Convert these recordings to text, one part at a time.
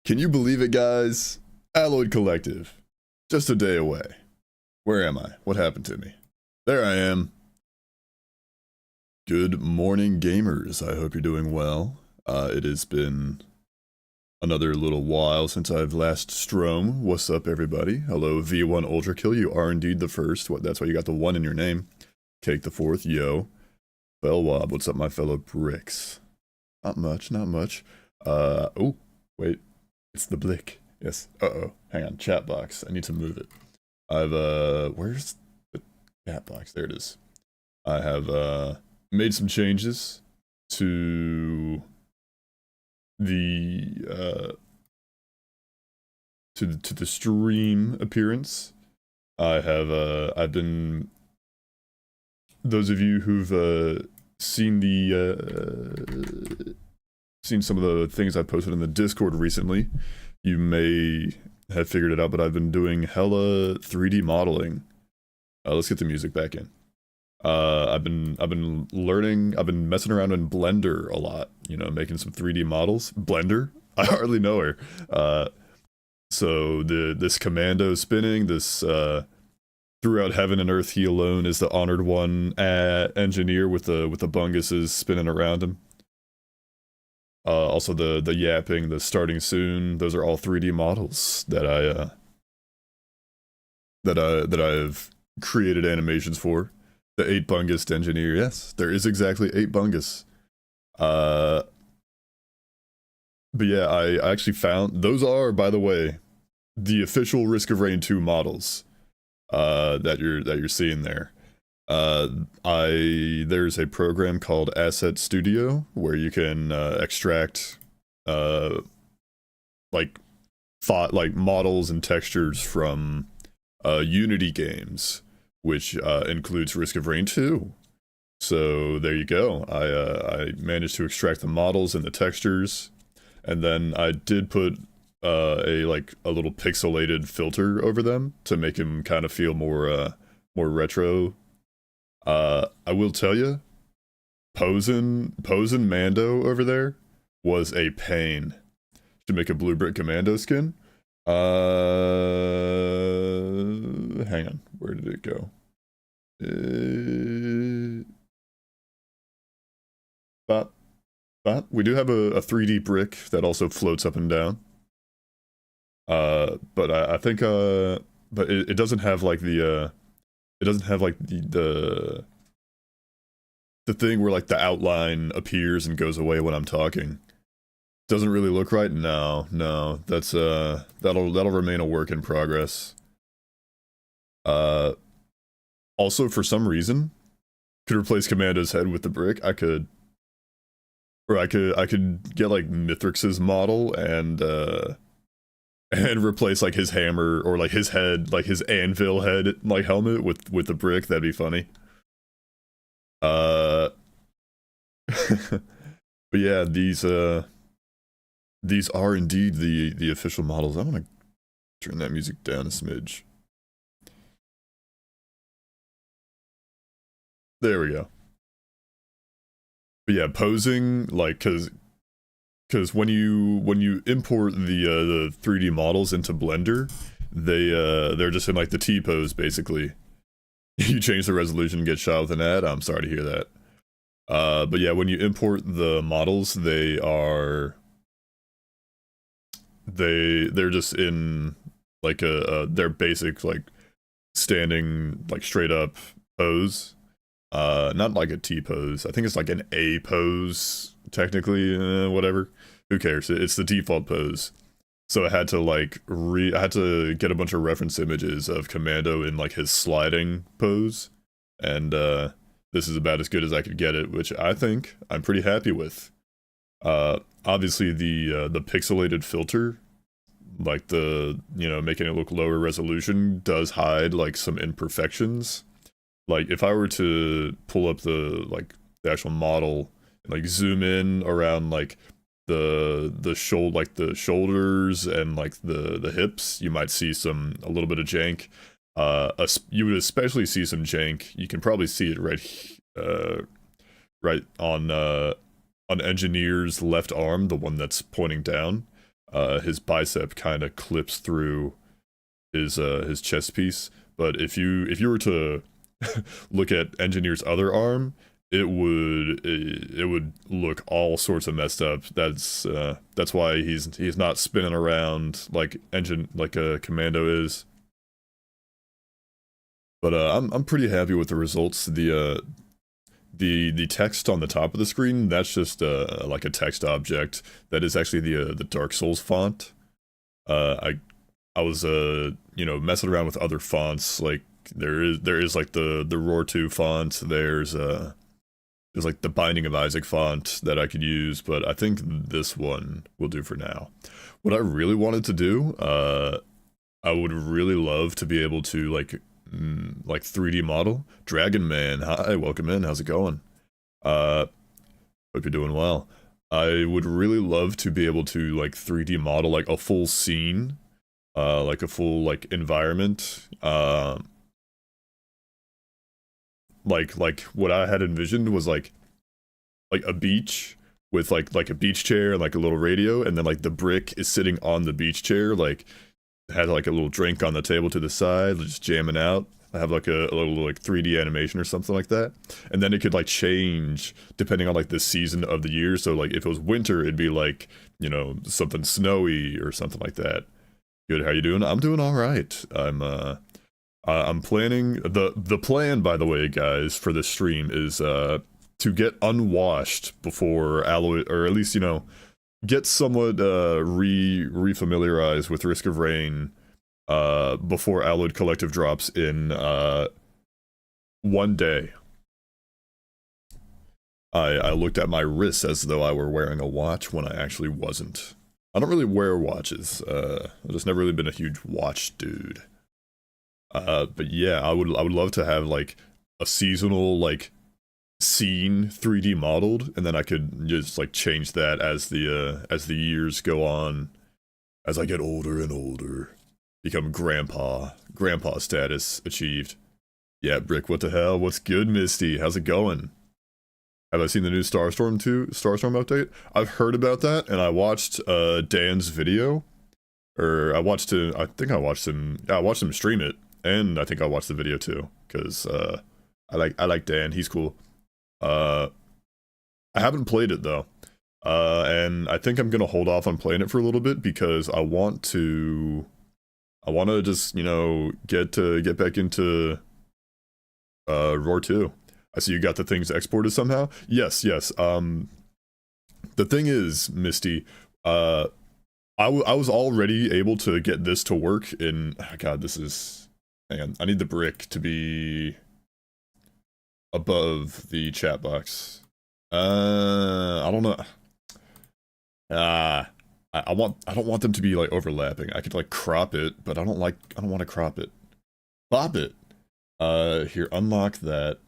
Can you believe it, guys? Alloyed Collective. Just a day away. Where am I? What happened to me? There I am. Good morning, gamers. I hope you're doing well. It has been another little while since I've last strom. What's up, everybody? Hello, V1 Ultra Kill. You are indeed the first. That's why you got the 1 in your name. Cake the 4th. Yo. Bellwob. What's up, my fellow bricks? Not much, not much. Oh, wait. It's the Blick. Yes. Uh-oh. Hang on. Chat box. I need to move it. I've, where's the chat box? There it is. I have, made some changes to the, to the stream appearance. I have, I've been, those of you who've, seen the, seen some of the things I posted in the Discord recently, you may have figured it out, but I've been doing hella 3D modeling. Let's get the music back in. I've been learning, I've been messing around in Blender a lot, you know, making some 3D models. Blender? I hardly know her. So this commando spinning, this throughout heaven and earth he alone is the honored one engineer with the bunguses spinning around him. Also the yapping, the starting soon, those are all 3D models that I've created animations for. The 8 Bungus engineer, yes, there is exactly 8 Bungus. But yeah, I actually found, those are, by the way, the official Risk of Rain 2 models that you're seeing there. There's a program called Asset Studio where you can extract like models and textures from Unity games, which includes Risk of Rain 2. So there you go. I managed to extract the models and the textures, and then I did put a little pixelated filter over them to make them kind of feel more retro. I will tell you, posing Mando over there was a pain to make a Blue Brick Commando skin. Hang on, where did it go? But we do have a 3D brick that also floats up and down. But I think but it doesn't have like the it doesn't have like the thing where like the outline appears and goes away when I'm talking. Doesn't really look right. No, that's that'll remain a work in progress. Also, for some reason, could replace Commando's head with the brick. I could get like Mithrix's model and replace like his hammer or like his head, like his anvil head, like helmet with the brick. That'd be funny. But yeah, these are indeed the official models. I'm gonna turn that music down a smidge. There we go. But yeah, posing, like, cause when you import the 3D models into Blender, they're just in like the T pose basically. You change the resolution and get shot with an ad. I'm sorry to hear that. But yeah, when you import the models, they're just in like their basic like standing like straight up pose. Not like a T pose. I think it's like an A pose technically. Whatever. Who cares? It's the default pose. So I had to like I had to get a bunch of reference images of Commando in like his sliding pose, and this is about as good as I could get it, which I think I'm pretty happy with. Obviously the pixelated filter, like making it look lower resolution, does hide like some imperfections. Like if I were to pull up the actual model and like zoom in around like the shoulders and like the hips, you might see a little bit of jank. You would especially see some jank. You can probably see it right on Engineer's left arm, the one that's pointing down. his bicep kind of clips through his chest piece. But if you were to look at Engineer's other arm, it would look all sorts of messed up. That's why he's not spinning around like a Commando is. But I'm pretty happy with the results. The text on the top of the screen, that's just like a text object. That is actually the Dark Souls font. I was messing around with other fonts. Like there is like the Roar 2 font. There's like the Binding of Isaac font that I could use, but I think this one will do for now. What I really wanted to do, I would really love to be able to like 3D model Dragon Man. Hi, welcome in. How's it going? Hope you're doing well. I would really love to be able to like 3D model like a full scene, like a full like environment. Like what I had envisioned was like a beach with like a beach chair and like a little radio, and then like the brick is sitting on the beach chair, like had like a little drink on the table to the side, just jamming out. I have like a little like 3D animation or something like that, and then it could like change depending on like the season of the year. So like if it was winter, it'd be like something snowy or something like that. Good, how you doing? I'm doing all right. I'm planning the plan, by the way, guys, for this stream is to get unwashed before Alloy, or at least get somewhat refamiliarized with Risk of Rain before Alloyed Collective drops in one day. I looked at my wrists as though I were wearing a watch when I actually wasn't. I don't really wear watches. I've just never really been a huge watch dude. But yeah, I would love to have like a seasonal like scene 3D modeled, and then I could just like change that as the years go on, as I get older and older, become grandpa status achieved. Yeah, Brick, what the hell? What's good, Misty? How's it going? Have I seen the new Starstorm update? I've heard about that, and I watched Dan's video, or I watched him stream it, and I think I watched the video too, because I like Dan, he's cool. I haven't played it though, and I think I'm gonna hold off on playing it for a little bit because I want to just get back into Roar 2. I see you got the things exported somehow. Yes. The thing is, Misty, I was already able to get this to work in. Oh God, hang on. I need the brick to be above the chat box. I don't know. I don't want them to be like overlapping. I could like crop it, but I don't want to crop it. Pop it. Here, unlock that.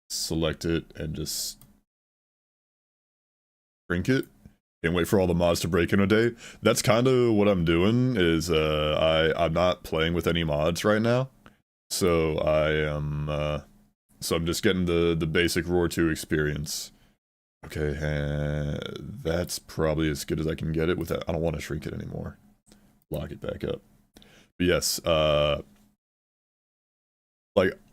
Select it and just shrink it. Can't wait for all the mods to break in a day. That's kind of what I'm doing. Is I'm not playing with any mods right now, so I'm just getting the basic Roar 2 experience. Okay, that's probably as good as I can get it without. I don't want to shrink it anymore. Lock it back up. But yes,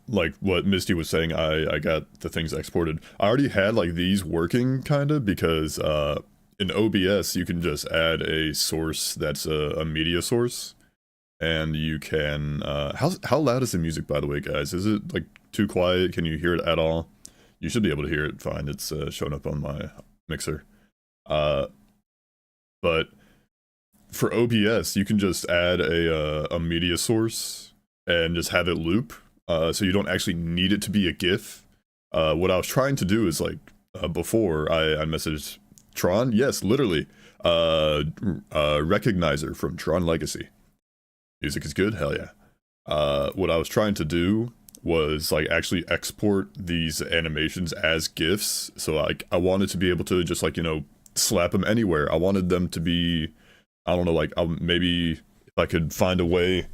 like what Misty was saying, I got the things exported. I already had like these working kinda because in OBS you can just add a source that's a media source, and you can how loud is the music, by the way, guys? Is it like too quiet? Can you hear it at all? You should be able to hear it fine. It's showing up on my mixer. But for OBS you can just add a media source and just have it loop. So you don't actually need it to be a GIF. What I was trying to do is like before I messaged Tron. Yes, literally. Recognizer from Tron Legacy. Music is good. Hell yeah. What I was trying to do was like actually export these animations as GIFs. So like I wanted to be able to just like slap them anywhere. I wanted them to be, I don't know, like maybe if I could find a way,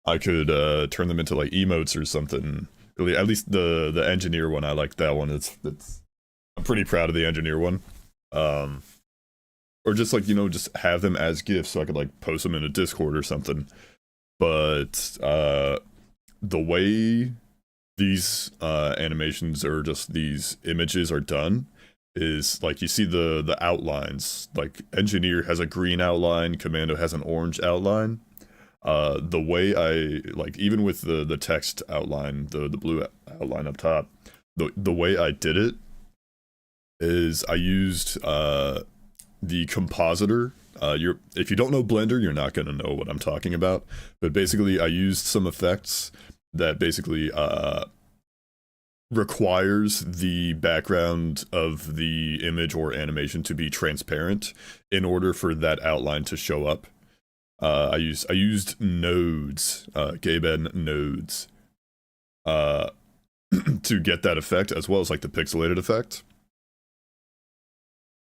I could turn them into like emotes or something. Really, at least the engineer one, I like that one. It's I'm pretty proud of the engineer one. or just like, you know, just have them as GIFs so I could like post them in a Discord or something. But the way these animations or just these images are done is like you see the outlines. Like Engineer has a green outline, Commando has an orange outline. The way I like, even with the text outline, the blue outline up top, the way I did it is I used the compositor. If you don't know Blender, you're not gonna know what I'm talking about. But basically, I used some effects that basically requires the background of the image or animation to be transparent in order for that outline to show up. I used nodes, Gaben nodes, to get that effect, as well as like the pixelated effect.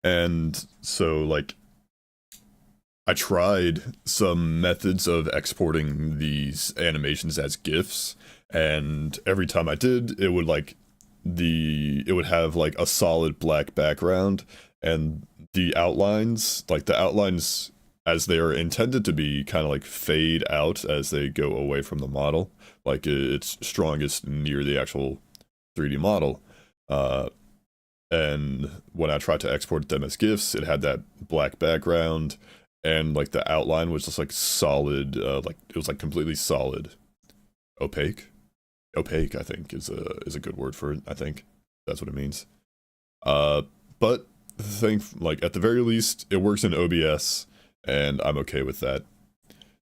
And so like I tried some methods of exporting these animations as GIFs, and every time I did, it would like it would have like a solid black background, and the outlines as they are intended to be kind of like fade out as they go away from the model, like it's strongest near the actual 3D model. And when I tried to export them as GIFs, it had that black background, and like the outline was just like solid, like it was like completely solid. Opaque? Opaque, I think, is a good word for it. I think that's what it means. But the thing, like at the very least, it works in OBS, and I'm okay with that.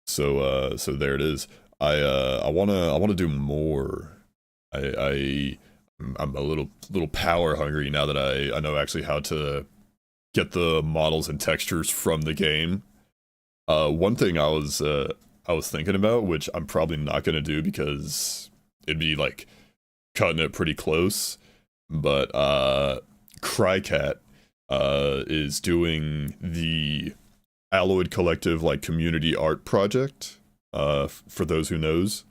So so there it is. I wanna do more. I'm a little power hungry now that I know actually how to get the models and textures from the game. One thing I was thinking about, which I'm probably not gonna do because it'd be like cutting it pretty close, but Crycat is doing the Alloyd Collective like community art project, for those who knows,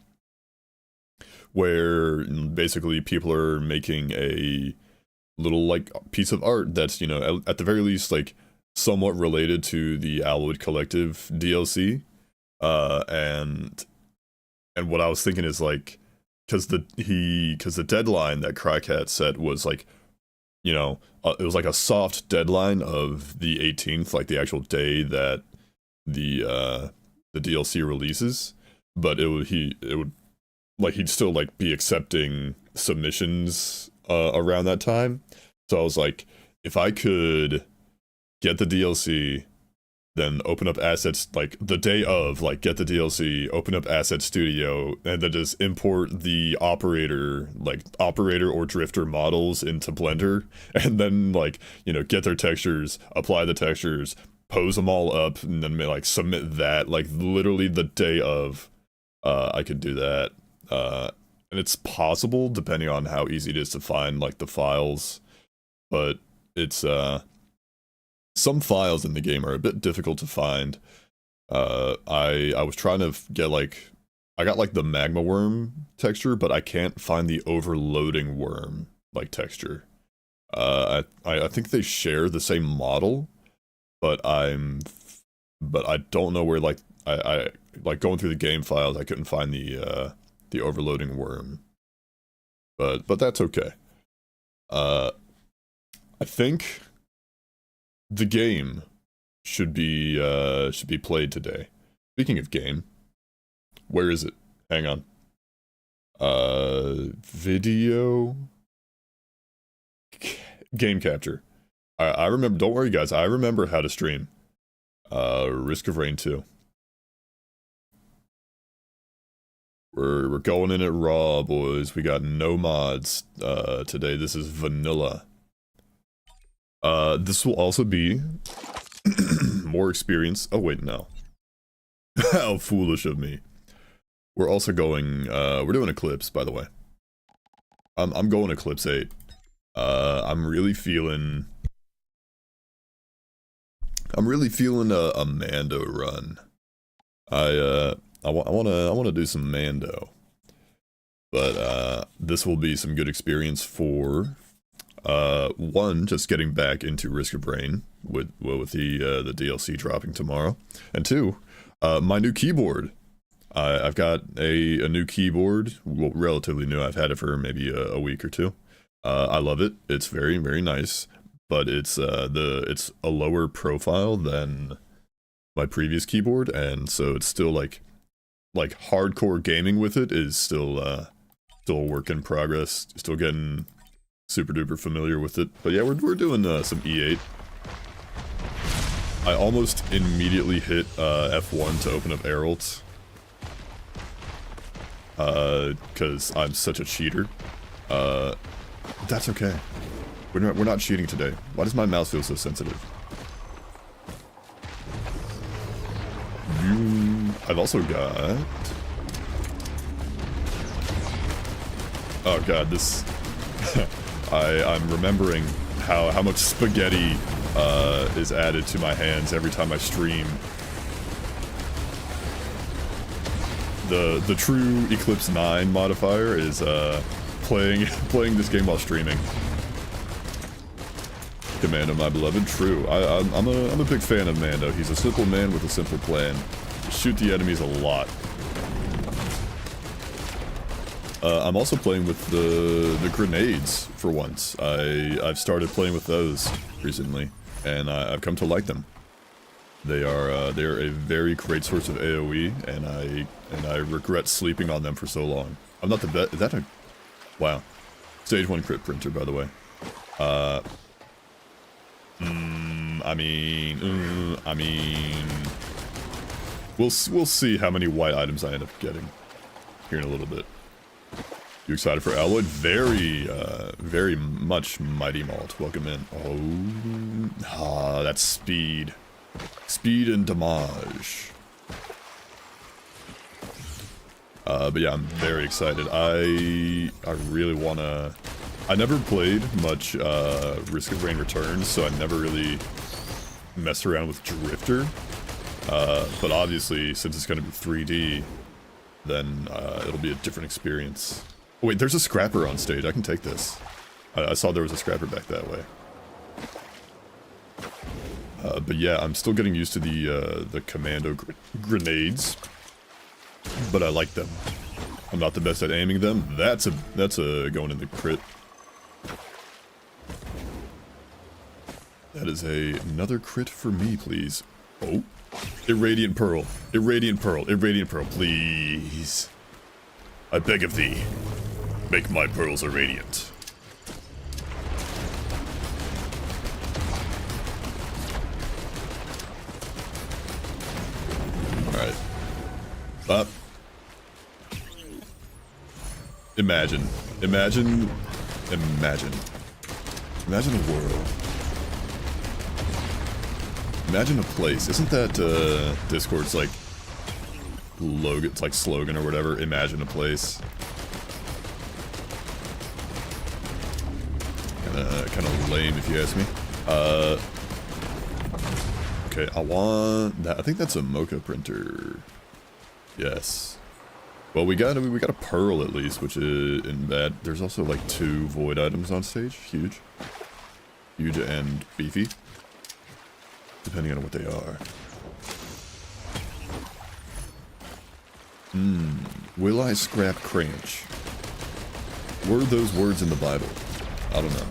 where basically people are making a little like piece of art that's, you know, at the very least like somewhat related to the Alloyd Collective DLC. And what I was thinking is like, because the deadline that Crycat set was like, you know, it was like a soft deadline of the 18th, like the actual day that the DLC releases, but it would he'd still like be accepting submissions around that time. So I was like, if I could get the DLC, then open up assets like the day of, like get the DLC, open up Asset Studio, and then just import the operator or drifter models into Blender, and then like, you know, get their textures, apply the textures, pose them all up, and then like submit that like literally the day of. I could do that. And it's possible depending on how easy it is to find like the files, but it's some files in the game are a bit difficult to find. I was trying to get like, I got like the magma worm texture, but I can't find the overloading worm like texture. I think they share the same model, but I don't know where like I like going through the game files, I couldn't find the overloading worm. But that's okay. I think the game should be played today. Speaking of game, where is it? Hang on. Video game capture. I remember, don't worry guys, I remember how to stream. Risk of Rain 2. We're going in it raw, boys. We got no mods today. This is vanilla. This will also be more experience. Oh wait, no. How foolish of me. We're also going, we're doing Eclipse, by the way. I'm going Eclipse 8. I'm really feeling a Mando run. I wanna do some Mando. But this will be some good experience for One, just getting back into Risk of Rain with the DLC dropping tomorrow, and two, my new keyboard. I've got a new keyboard, well, relatively new. I've had it for maybe a week or two. I love it. It's very, very nice, but it's it's a lower profile than my previous keyboard, and so it's still like hardcore gaming with it is still a work in progress. Still getting super duper familiar with it, but yeah, we're doing some E8. I almost immediately hit F1 to open up Eralt, because I'm such a cheater. That's okay. We're not cheating today. Why does my mouse feel so sensitive? I've also got... Oh god, this... I'm remembering how much spaghetti is added to my hands every time I stream. The true Eclipse 9 modifier is playing this game while streaming. Commando, my beloved, true. I'm a big fan of Mando. He's a simple man with a simple plan. Shoot the enemies a lot. I'm also playing with the grenades for once. I've started playing with those recently, and I've come to like them. They are a very great source of AoE, and I regret sleeping on them for so long. I'm not the best. Is that a... Wow. Stage 1 crit printer, by the way. I mean... We'll see how many white items I end up getting here in a little bit. You excited for Alloy? Very much, Mighty Malt. Welcome in. Oh, that's speed. Speed and damage. But yeah, I'm very excited. I really wanna... I never played much Risk of Rain Returns, so I never really messed around with Drifter. But obviously, since it's gonna be 3D, then it'll be a different experience. Oh, wait, there's a scrapper on stage. I can take this. I saw there was a scrapper back that way. But yeah, I'm still getting used to the commando grenades, but I like them. I'm not the best at aiming them. That's a going in the crit. That is another crit for me, please. Oh, Irradiant Pearl, Irradiant Pearl, Irradiant Pearl, please. I beg of thee, make my pearls irradiant. Alright. Up. Imagine a world. Imagine a place. Isn't that Discord's like logo? It's like slogan or whatever. Imagine a place. Kind of lame if you ask me. Okay, I want that. I think that's a Mocha printer. Yes. Well, we got a pearl at least, which is in bad. There's also like 2 void items on stage. Huge and beefy, depending on what they are. Will I scrap Cranch? Were those words in the Bible? I don't know.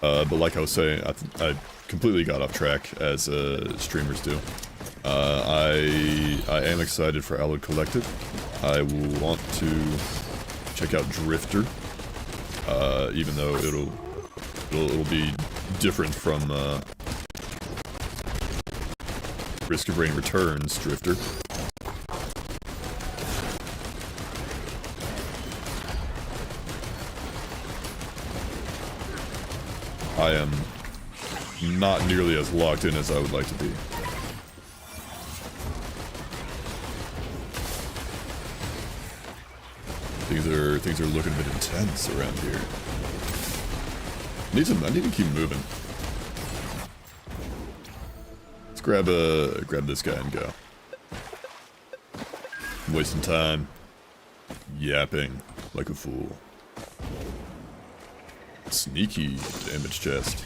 But like I was saying, I completely got off track, as streamers do. I am excited for Alloy Collective. I will want to check out Drifter, even though it'll be different from Risk of Rain Returns Drifter. I am not nearly as locked in as I would like to be. Things are looking a bit intense around here. I need to keep moving. Let's grab this guy and go. I'm wasting time yapping. like a fool. Sneaky damage chest.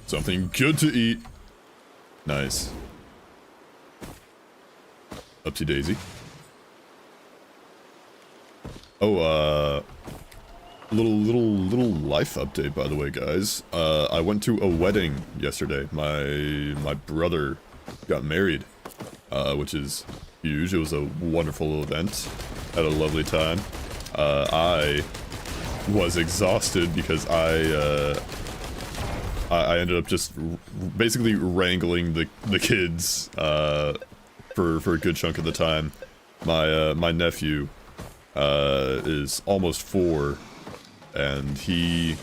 Something good to eat. Nice. Upsy daisy. Oh, little life update, by the way, guys. I went to a wedding yesterday. My brother got married, which is huge. It was a wonderful event. Had a lovely time. I was exhausted because I ended up just basically wrangling the kids for a good chunk of the time. My nephew is almost 4, and he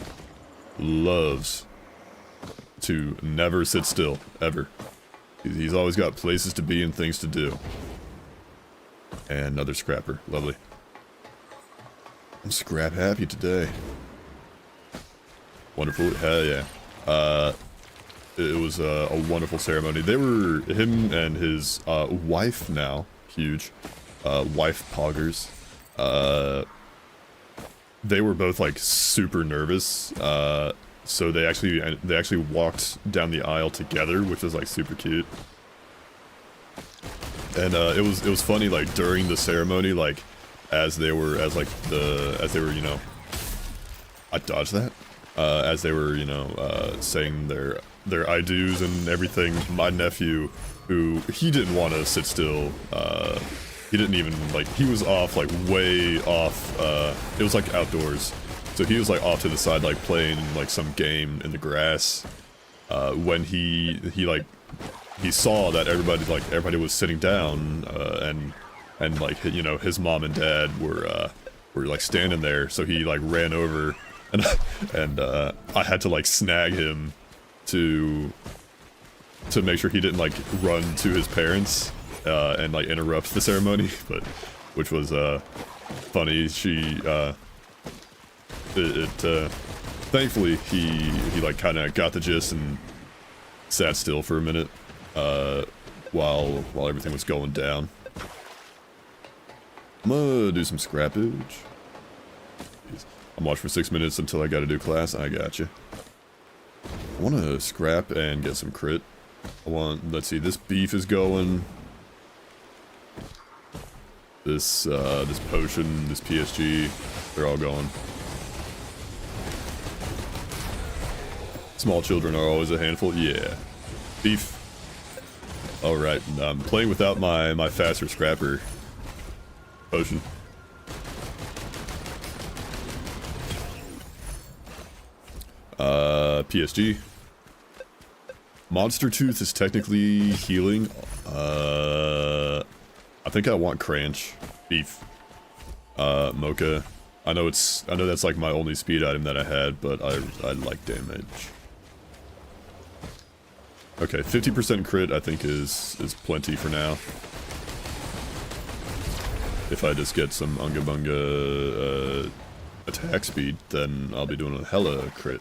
loves to never sit still, ever. He's always got places to be and things to do. And another scrapper, lovely. I'm scrap happy today. Wonderful, hell yeah. It was a wonderful ceremony. They were, him and his wife now, huge, wife poggers. They were both like super nervous, so they actually walked down the aisle together, which was like super cute. And it was funny, like during the ceremony, like as they were you know, I dodged that. As they were, you know, saying their I do's and everything, my nephew, who he didn't want to sit still, he didn't even, like, he was off, like, way off, it was, like, outdoors, so he was, like, off to the side, like, playing, like, some game in the grass, when he saw that everybody was sitting down, and, like, you know, his mom and dad were, like, standing there, so he, like, ran over, and I had to, like, snag him to make sure he didn't, like, run to his parents, and like interrupt the ceremony, but which was funny. Thankfully he like kind of got the gist and sat still for a minute while everything was going down. I'm gonna do some scrappage. I'm watching for 6 minutes until I gotta do class. I got you. I want to scrap and get some crit. Let's see, this beef is going. This potion, this PSG, they're all going. Small children are always a handful. Yeah. Beef. Alright, I'm playing without my faster scrapper potion. PSG. Monster Tooth is technically healing. I think I want Cranch. Beef. Mocha. I know that's like my only speed item that I had, but I like damage. Okay, 50% crit I think is plenty for now. If I just get some Unga Bunga attack speed, then I'll be doing a hella crit.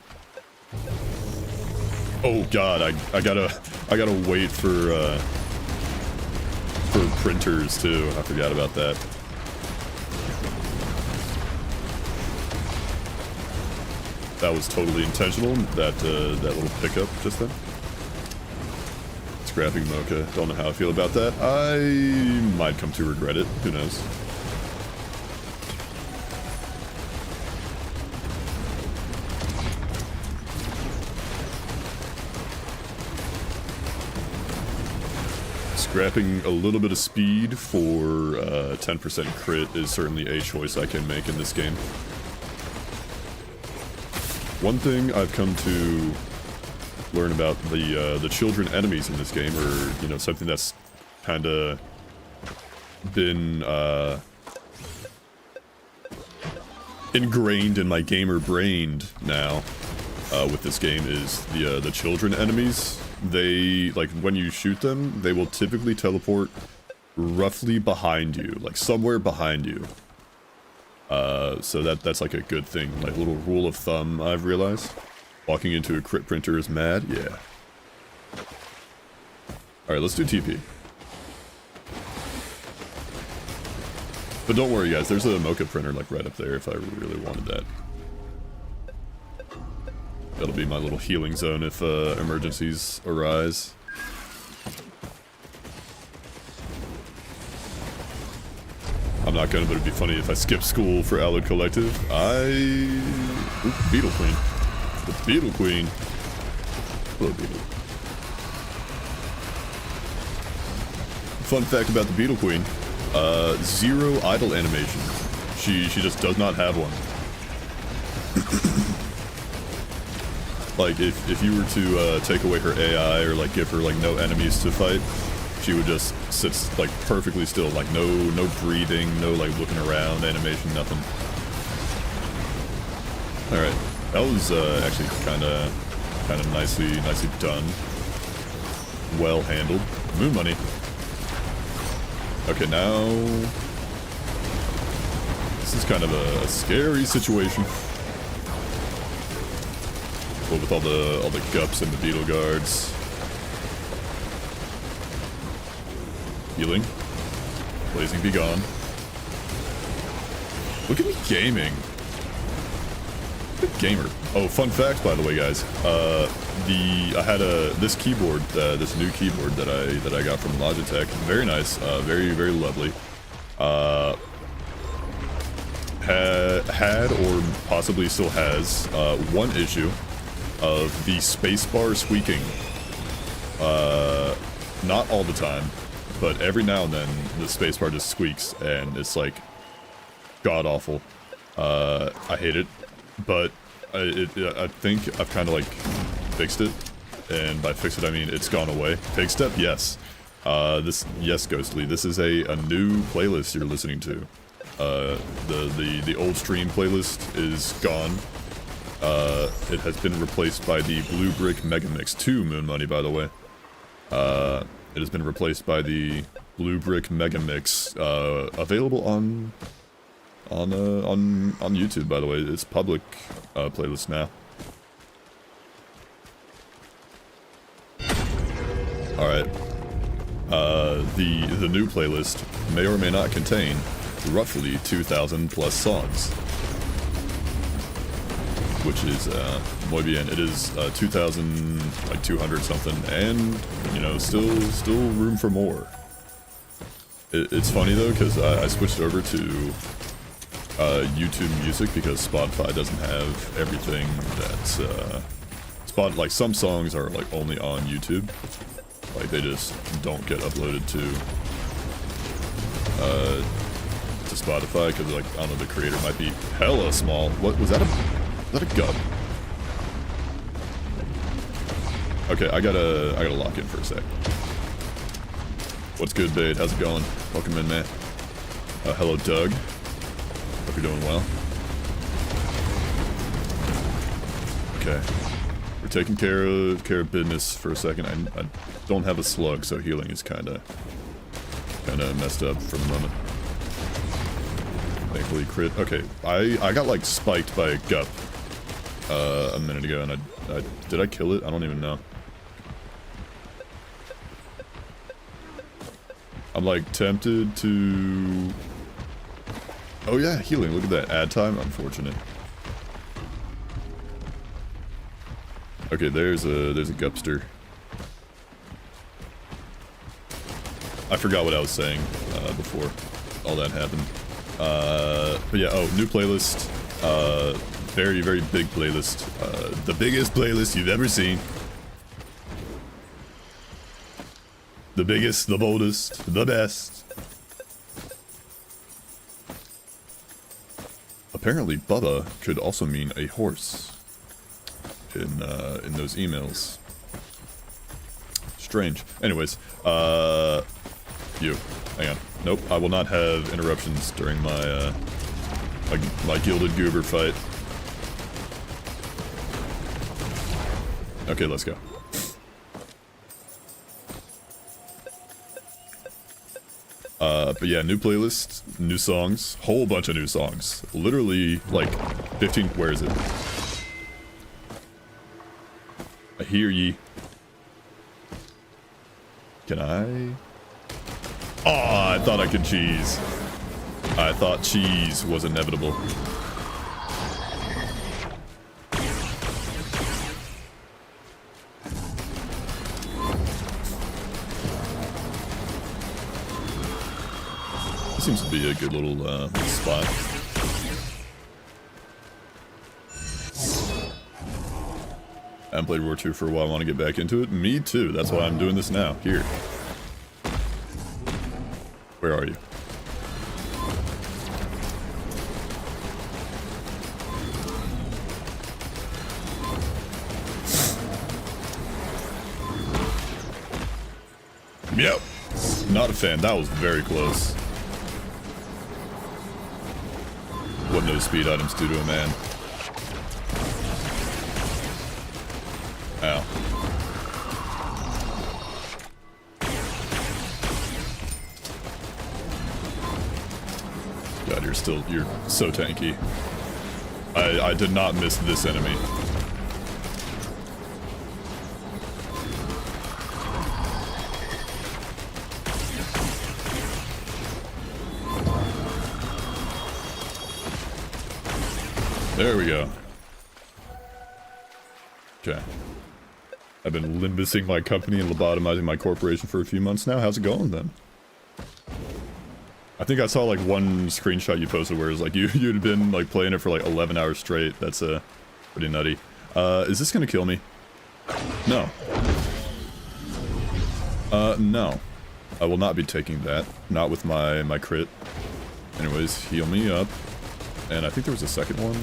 Oh god, I gotta wait for printers too. I forgot about that. That was totally intentional. That little pickup just then. Scrapping Mocha. Don't know how I feel about that. I might come to regret it. Who knows? Scrapping a little bit of speed for 10% crit is certainly a choice I can make in this game. One thing I've come to learn about the children enemies in this game, or you know, something that's kind of been ingrained in my gamer brain now with this game, is the children enemies. They, like, when you shoot them, they will typically teleport roughly behind you, like somewhere behind you. So that's like a good thing, like little rule of thumb I've realized. Walking into a crit printer is mad, yeah. Alright, let's do TP. But don't worry, guys. There's a Mocha printer like right up there if I really wanted that. That'll be my little healing zone if emergencies arise. I'm not gonna, but it'd be funny if I skip school for Alloy Collective. Ooh, Beetle Queen. The Beetle Queen. Hello, Beetle. Fun fact about the Beetle Queen. 0 idle animation. She just does not have one. Like, if you were to take away her AI or like give her like no enemies to fight, she would just sit like perfectly still, like no breathing, no like looking around animation, nothing. All right, that was actually kind of nicely done, well handled. Moon money. Okay, now this is kind of a scary situation. Well, with all the gups and the beetle guards. Healing. Blazing be gone. Look at me gaming. Good gamer. Oh, fun fact, by the way, guys. I had this keyboard, this new keyboard that I got from Logitech. Very nice. Very lovely. Had or possibly still has one issue of the spacebar squeaking. Not all the time, but every now and then the spacebar just squeaks, and it's like god awful. I hate it, but I think I've kind of like fixed it, and by fix it I mean it's gone away. Pig step, yes. Yes, Ghostly. This is a new playlist you're listening to. The old stream playlist is gone. It has been replaced by the Blue Brick Megamix 2 Moon Money, by the way. It has been replaced by the Blue Brick Megamix, available on YouTube, by the way. It's public playlist now. All right. The new playlist may or may not contain roughly 2,000 plus songs, which is muy bien. It is 2,200 something, and you know, still room for more. It's funny though, because I switched over to YouTube Music because Spotify doesn't have everything that's like some songs are like only on YouTube, like they just don't get uploaded to Spotify because like I don't know, the creator might be hella small. What was that? Is that a gun? Okay, I gotta lock in for a sec. What's good, Bade? How's it going? Welcome in, man. Hello, Doug. Hope you're doing well. Okay, we're taking care of business for a second. I don't have a slug, so healing is kind of messed up for the moment. Thankfully, crit. Okay, I got like spiked by a gup a minute ago, and did I kill it? I don't even know. I'm like tempted to. Oh yeah, healing. Look at that. Ad time. Unfortunate. Okay, there's a gupster. I forgot what I was saying before all that happened. But yeah, oh, new playlist. Very big playlist. The biggest playlist you've ever seen. The biggest, the boldest, the best. Apparently, Bubba could also mean a horse in those emails. Strange. Anyways, you. Hang on. Nope, I will not have interruptions during my my Gilded Goober fight. Okay, let's go. But yeah, new playlist, new songs, whole bunch of new songs. Literally, like, 15, where is it? I hear ye. Can I? Oh, I thought I could cheese. I thought cheese was inevitable. This seems to be a good little spot. I haven't played War 2 for a while, I want to get back into it. Me too, that's why I'm doing this now. Here. Where are you? Yep. Not a fan. That was very close. What no speed items do to a man. Ow. God, you're so tanky. I did not miss this enemy. There we go. Okay. I've been limbusing my company and lobotomizing my corporation for a few months now. How's it going then? I think I saw like one screenshot you posted where it was like you'd been like playing it for like 11 hours straight. That's pretty nutty. Is this gonna kill me? No. No. I will not be taking that. Not with my crit. Anyways, heal me up. And I think there was a second one.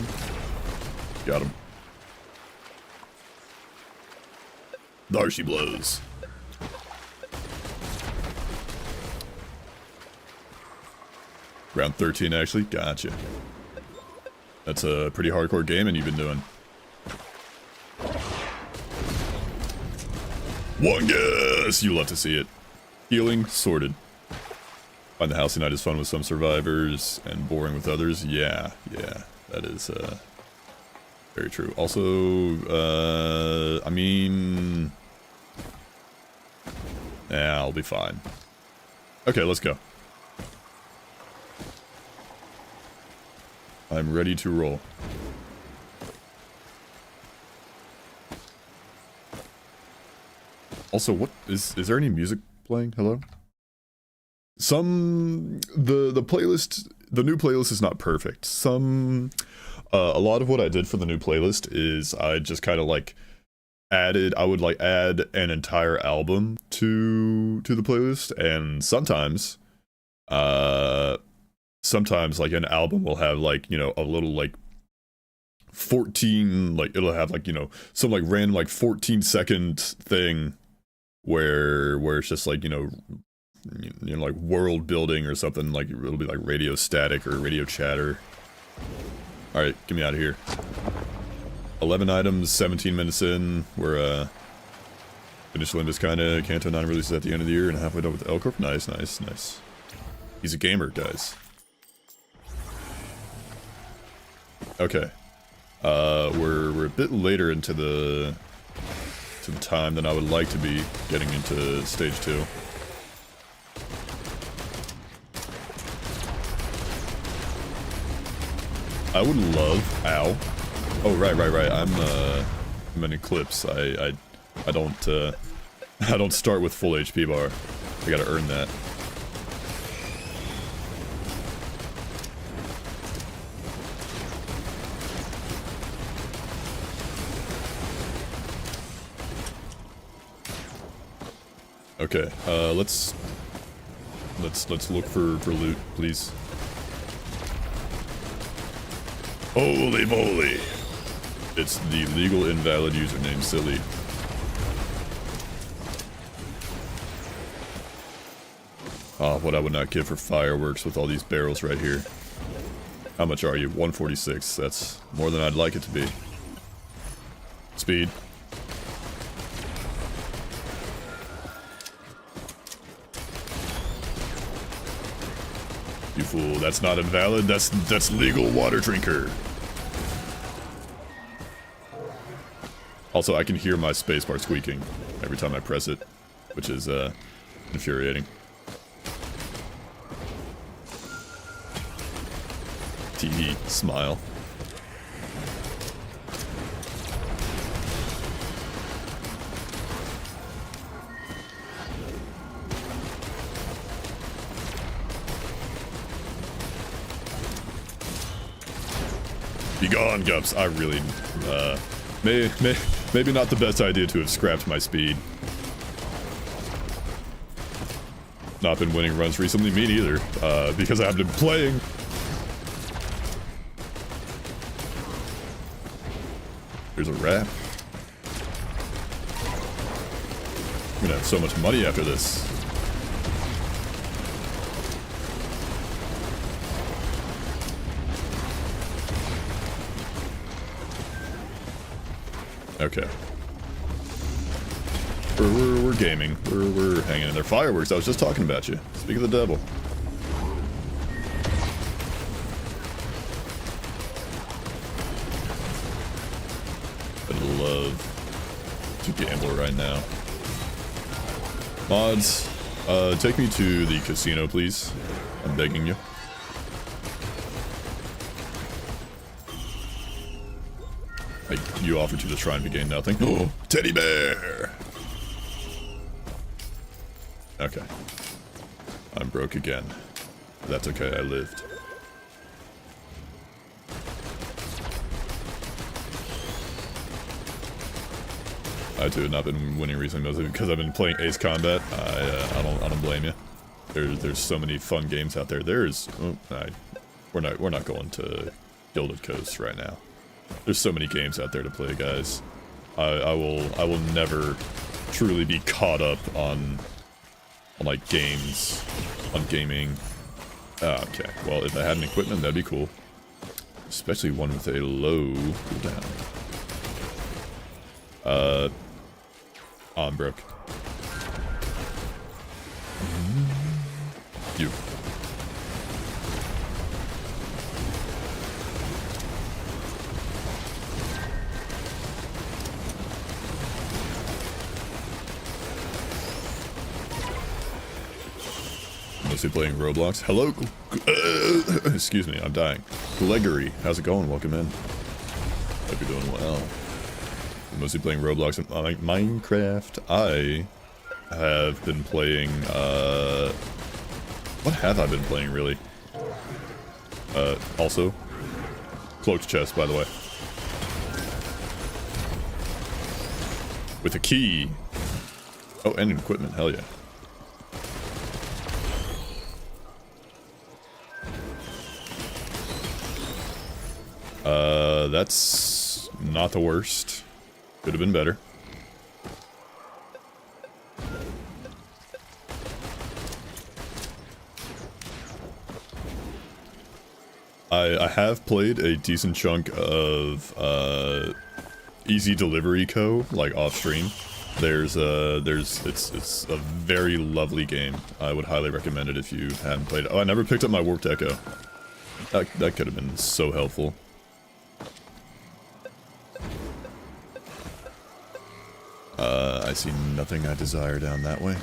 Got him. Darcy blows. Round 13, actually. Gotcha. That's a pretty hardcore game, and you've been doing. One guess! You love to see it. Healing sorted. Find the house tonight is fun with some survivors and boring with others. Yeah, that is very true. Also, I mean, yeah, I'll be fine. Okay, let's go. I'm ready to roll. Also, what is there any music playing? Hello? The playlist, the new playlist is not perfect. A lot of what I did for the new playlist is I just kind of like I would like add an entire album to the playlist, and sometimes like an album will have like, you know, a little like 14, like it'll have like, you know, some like random like 14-second thing where it's just like, you know, like world building or something, like it'll be like radio static or radio chatter. Alright, get me out of here. 11 items, 17 minutes in. We're finished Limbus kinda. Kanto 9 releases at the end of the year and halfway done with the L-Corp. Nice. He's a gamer, guys. Okay. We're a bit later into the time than I would like to be getting into stage 2. I would love, ow. Oh, right. I'm in Eclipse. I don't start with full HP bar. I gotta earn that. Okay, let's look for loot, please. Holy moly! It's the legal invalid username, silly. Ah, what I would not give for fireworks with all these barrels right here. How much are you? 146. That's more than I'd like it to be. Speed. You fool, that's not invalid, that's legal water drinker. Also, I can hear my spacebar squeaking every time I press it, which is infuriating. Tee smile. Be gone, Gups. I really, maybe not the best idea to have scrapped my speed. Not been winning runs recently, me neither, because I haven't been playing. There's a wrap. I'm gonna have so much money after this. Okay. We're gaming. We're hanging in there. Fireworks, I was just talking about you. Speak of the devil. I'd love to gamble right now. Mods, take me to the casino, please. I'm begging you. You offered to the shrine to gain nothing. Oh, teddy bear! Okay. I'm broke again. That's okay, I lived. I too have not been winning recently, mostly because I've been playing Ace Combat. I don't blame you. There's so many fun games out there. We're not going to Gilded Coast right now. There's so many games out there to play, guys. I will never truly be caught up on like games, on gaming. Okay, well if I had an equipment, that'd be cool. Especially one with a low cooldown. I'm broke. You. Mostly playing Roblox. Hello. Excuse me, I'm dying. Gregory, how's it going? Welcome in. Hope you're doing well. Mostly playing Roblox and Minecraft. I have been playing, what have I been playing, really? Also, Cloaked Chest, by the way. With a key. Oh, and equipment, hell yeah. That's not the worst. Could have been better. I have played a decent chunk of Easy Delivery Co. like off stream. It's a very lovely game. I would highly recommend it if you hadn't played it. Oh, I never picked up my Warped Echo. That could have been so helpful. I see nothing I desire down that way.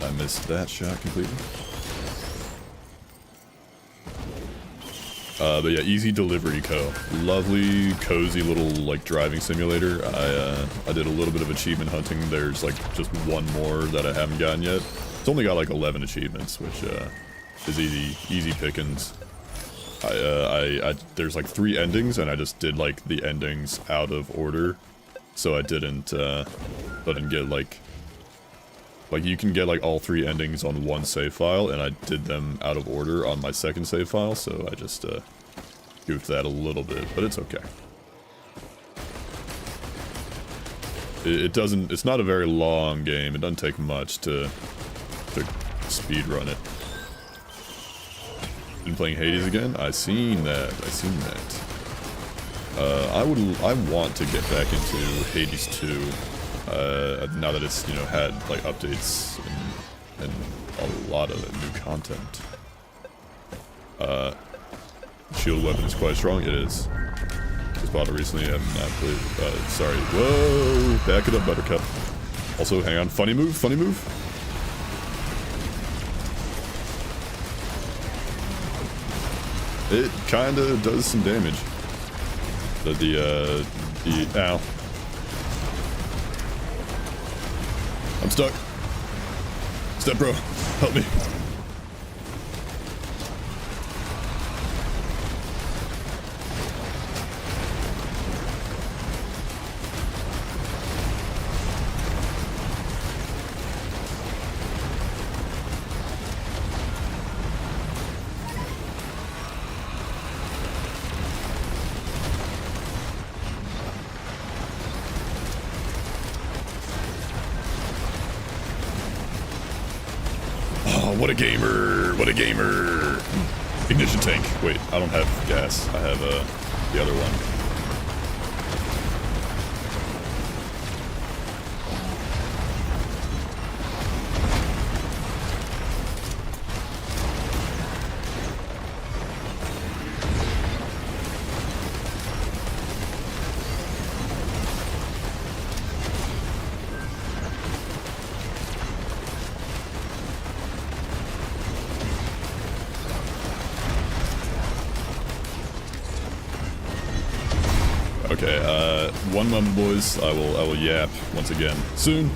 I missed that shot completely. But yeah, Easy Delivery Co. Lovely, cozy little, like, driving simulator. I did a little bit of achievement hunting. There's, like, just one more that I haven't gotten yet. It's only got, like, 11 achievements, which, is easy pickings. There's, like, 3 endings, and I just did, like, the endings out of order. So I didn't get, like, you can get, like, all 3 endings on one save file, and I did them out of order on my second save file, so I just, goofed that a little bit, but it's okay. It's not a very long game. It doesn't take much to speedrun it. Been playing Hades again? I seen that. I want to get back into Hades 2, now that it's, you know, had, like, updates and a lot of new content. Shield weapon is quite strong, it is. Just bought it recently, I have not played, sorry. Whoa, back it up, Buttercup. Also, hang on, funny move. It kinda does some damage. Ow. I'm stuck. Step bro, help me. What a gamer! What a gamer! Ignition tank. Wait, I don't have gas. I have the other one. Okay, one moment, boys. I will yap once again soon.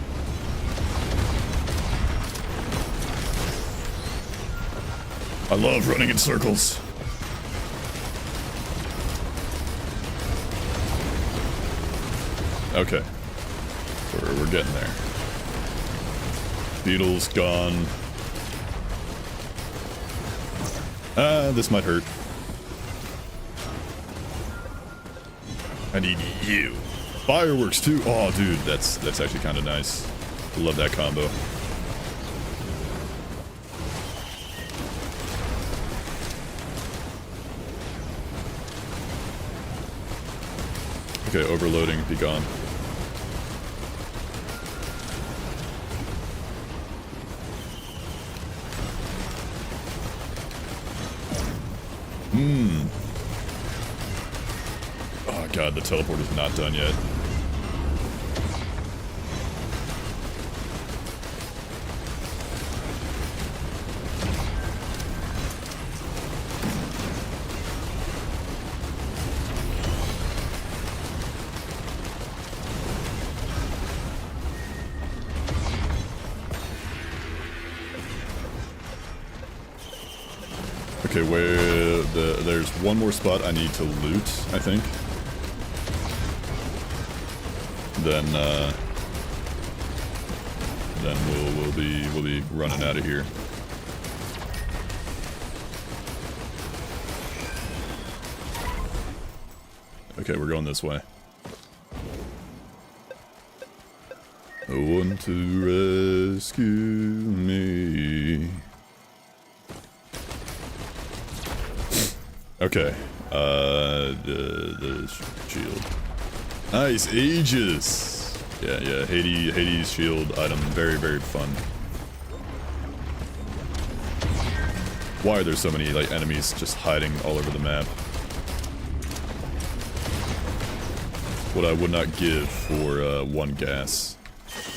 I love running in circles. Okay, we're getting there. Beetle's gone. This might hurt. I need you. Fireworks too. Oh, dude, that's actually kind of nice. Love that combo. Okay, overloading. Be gone. Oh god, the teleport is not done yet. Okay, where there's one more spot I need to loot, I think. Then we'll be running out of here. Okay, we're going this way. No one to rescue me. Okay, the shield. Nice, Aegis! Yeah, Hades shield item, very, very fun. Why are there so many, like, enemies just hiding all over the map? What I would not give for, one gas.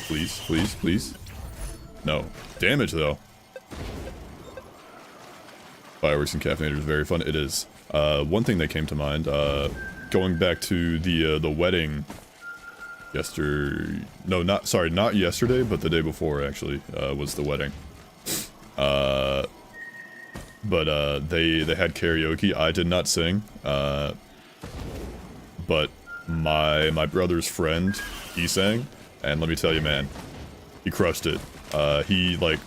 Please, please, please. No. Damage, though. Fireworks and caffeinator is very fun. It is. One thing that came to mind, going back to the wedding not yesterday, but the day before, actually, was the wedding. But they had karaoke. I did not sing, but my brother's friend, he sang, and let me tell you, man, he crushed it. He, like,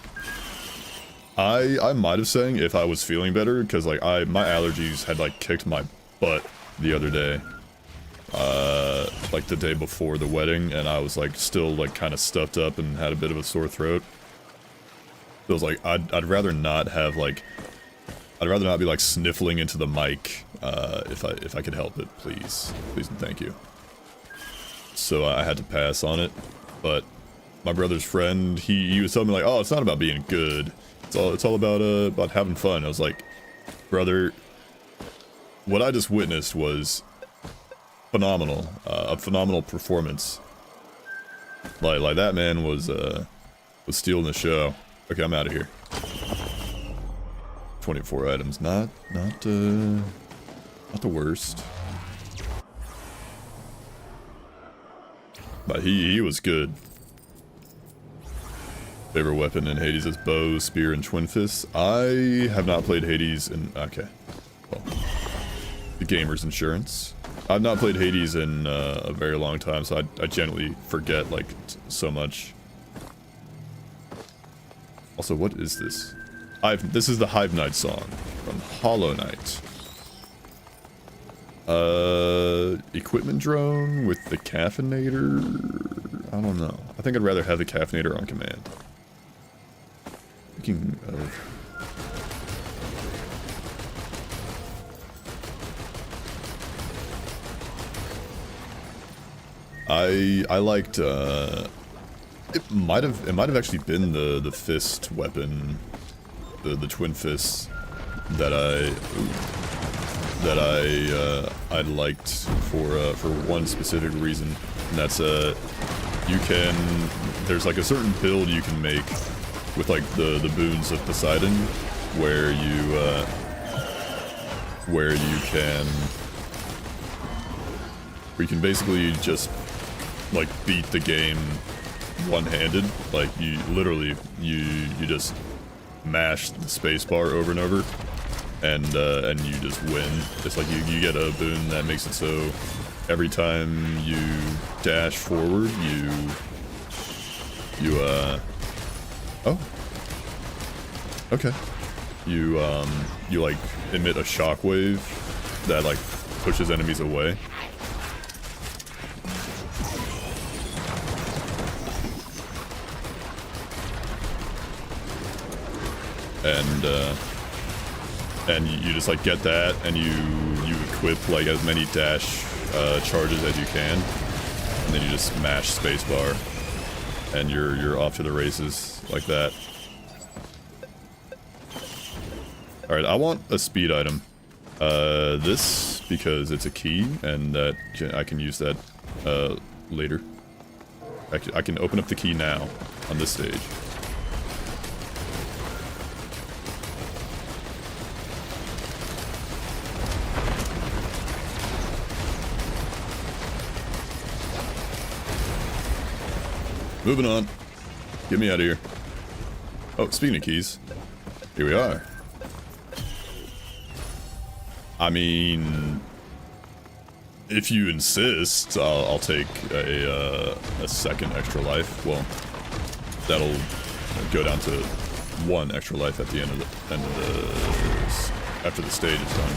I might have sang if I was feeling better, because, like, my allergies had, like, kicked my butt the other day. Like, the day before the wedding, and I was, like, still, like, kind of stuffed up and had a bit of a sore throat. So I was like, I'd rather not have, like, I'd rather not be, like, sniffling into the mic, if I could help it, please. Please and thank you. So I had to pass on it, but my brother's friend, he was telling me, like, oh, it's not about being good. It's all about having fun. I was like, brother, what I just witnessed was phenomenal. A phenomenal performance. Like that man was stealing the show. Okay, I'm out of here. 24 items, not the worst. But he was good. Favorite weapon in Hades is bow, spear, and twin fists. I have not played Hades in... Okay. Well, the gamer's insurance. I've not played Hades in a very long time, so I generally forget, like, so much. Also, what is this? This is the Hive Knight song from Hollow Knight. Equipment drone with the caffeinator? I don't know. I think I'd rather have the caffeinator on command. Speaking of... I liked, it might have actually been the fist weapon, the twin fists that I liked for one specific reason, and that's there's like a certain build you can make with like the boons of Poseidon, where you can basically just like beat the game one-handed. Like you literally you just mash the spacebar over and over, and you just win. It's like you get a boon that makes it so every time you dash forward, oh, okay, you like emit a shockwave that like pushes enemies away. And you just like get that, and you equip like as many dash charges as you can, and then you just smash spacebar, and you're off to the races like that. All right, I want a speed item. This because it's a key, and that I can use that later. I can open up the key now on this stage. Moving on. Get me out of here. Oh, speaking of keys, here we are. I mean, if you insist, I'll take a second extra life. Well, that'll go down to 1 extra life at the end of after the stage is done.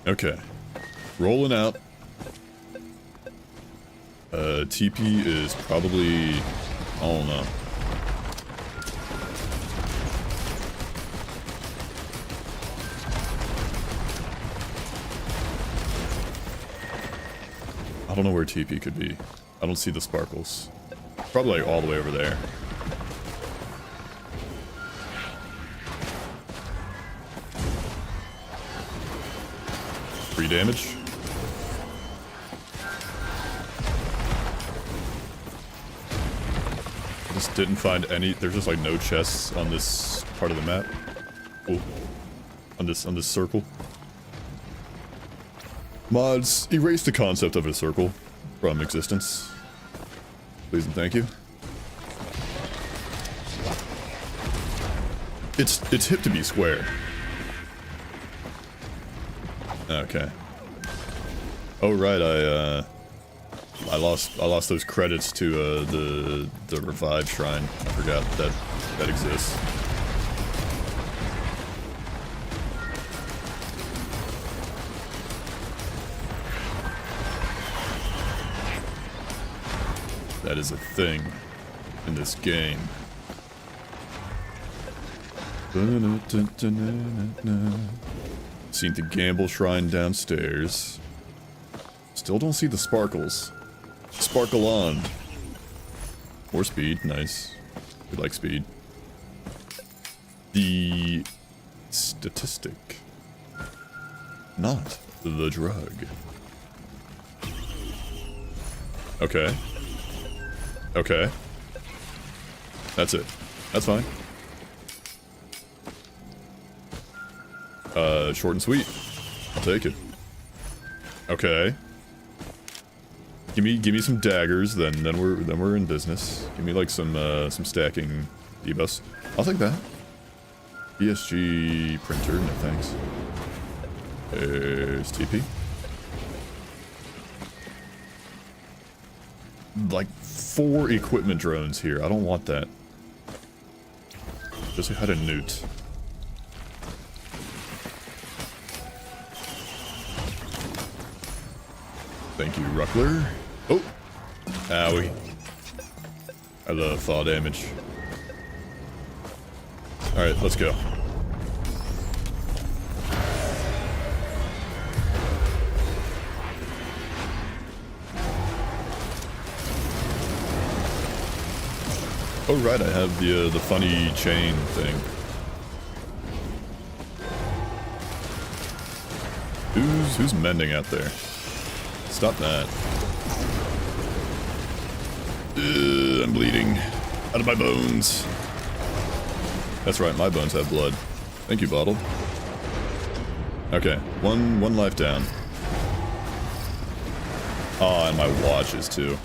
Okay, rolling out. TP is probably, I don't know. I don't know where TP could be. I don't see the sparkles. Probably like all the way over there. Free damage. I just didn't find any. There's just like no chests on this part of the map. Oh, on this circle. Mods, erase the concept of a circle from existence. Please and thank you. It's hip to be square. Okay. Oh right, I lost those credits to the revive shrine. I forgot that exists. That is a thing in this game. Seen the Gamble Shrine downstairs. Still don't see the sparkles. Sparkle on. More speed, nice. We like speed. The statistic, not the drug. Okay. Okay. That's it. That's fine. Short and sweet. I'll take it. Okay. Give me some daggers, then we're in business. Give me like some stacking debuffs. I'll take that. ESG printer, no thanks. There's TP. Like 4 equipment drones here. I don't want that. Just had a newt. Thank you, Ruckler. Oh! Owie. I love fall damage. Alright, let's go. Oh right, I have the funny chain thing. Who's mending out there? Stop that. I'm bleeding. Out of my bones. That's right, my bones have blood. Thank you, Bottle. Okay, one life down. Oh, and my watches too.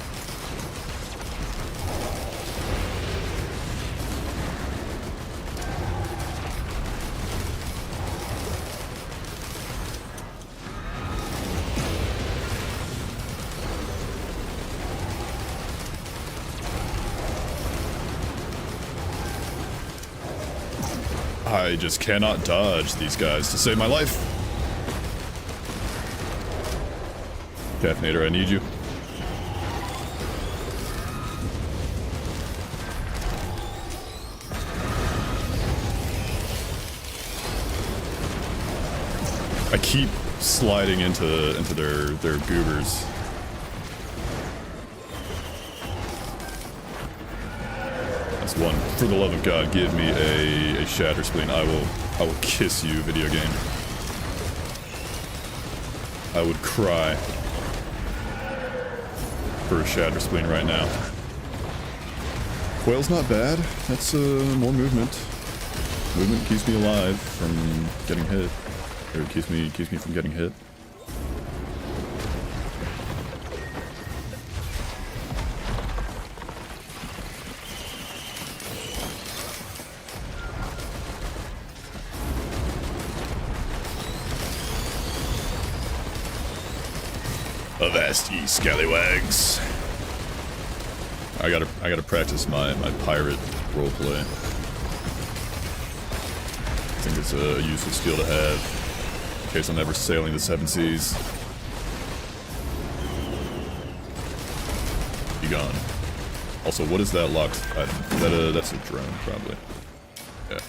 I just cannot dodge these guys to save my life. Caffeinator, I need you. I keep sliding into their goobers. That's one. For the love of God, give me a shatter spleen. I will kiss you, video game. I would cry for a shatter spleen right now. Quail's not bad. That's more movement. Movement keeps me alive from getting hit. Or it keeps me from getting hit. Avast ye scallywags. I gotta practice my pirate roleplay. I think it's a useful skill to have in case I'm ever sailing the 7 seas. Be gone. Also, what is that locked item? That's a drone, probably. Yeah.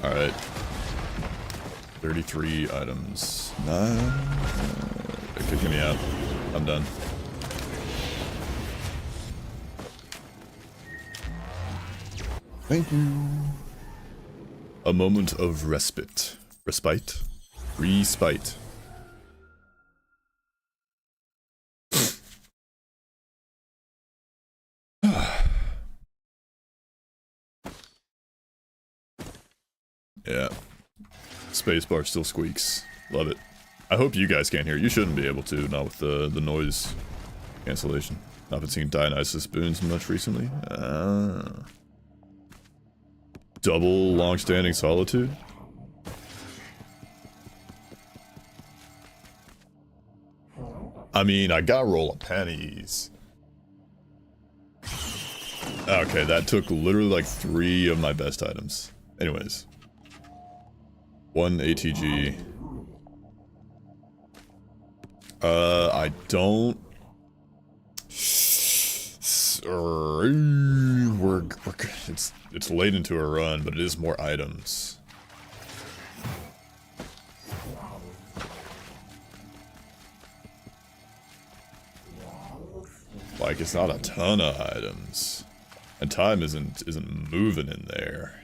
Alright. 33 items. They're kicking me out. I'm done. Thank you. A moment of respite. Respite? Respite. Yeah. Spacebar still squeaks. Love it. I hope you guys can't hear it. You shouldn't be able to, not with the noise cancellation. I've been seeing Dionysus boons much recently. Double long-standing solitude? I mean, I got roll of pennies. Okay, that took literally like 3 of my best items. Anyways. 1 ATG. I don't... It's late into a run, but it is more items. like it's not a ton of items. And time isn't moving in there.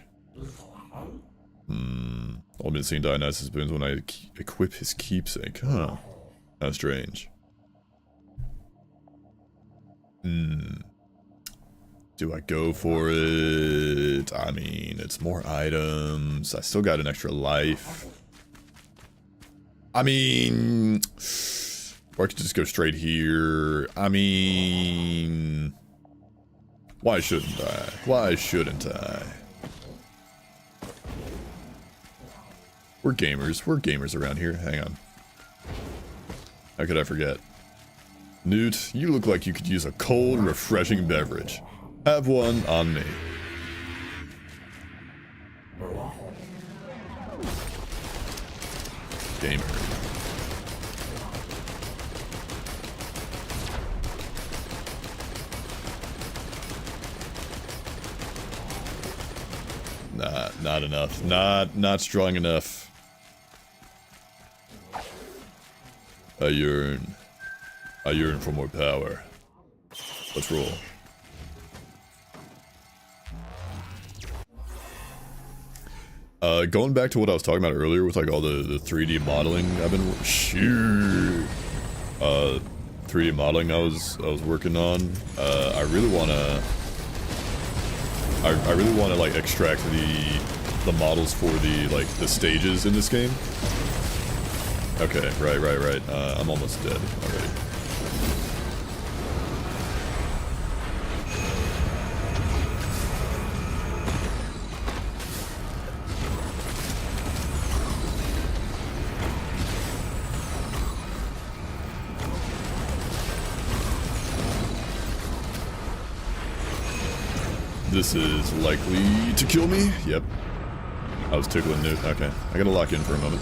All been seeing Dionysus boons when I equip his keepsake. Huh. That's strange. Do I go for it? I mean, it's more items. I still got an extra life. I mean, or I could just go straight here. I mean, why shouldn't I? Why shouldn't I? We're gamers. We're gamers around here. Hang on. How could I forget? Newt, you look like you could use a cold, refreshing beverage. Have one on me. Gamer. Not enough. Not strong enough. I yearn for more power. Let's roll. Going back to what I was talking about earlier with like all the 3D modeling I've been 3D modeling I was working on. I really wanna like extract the models for the stages in this game. Okay, right. I'm almost dead already. This is likely to kill me. Yep. I was tickling Newt. Okay. I gotta lock in for a moment.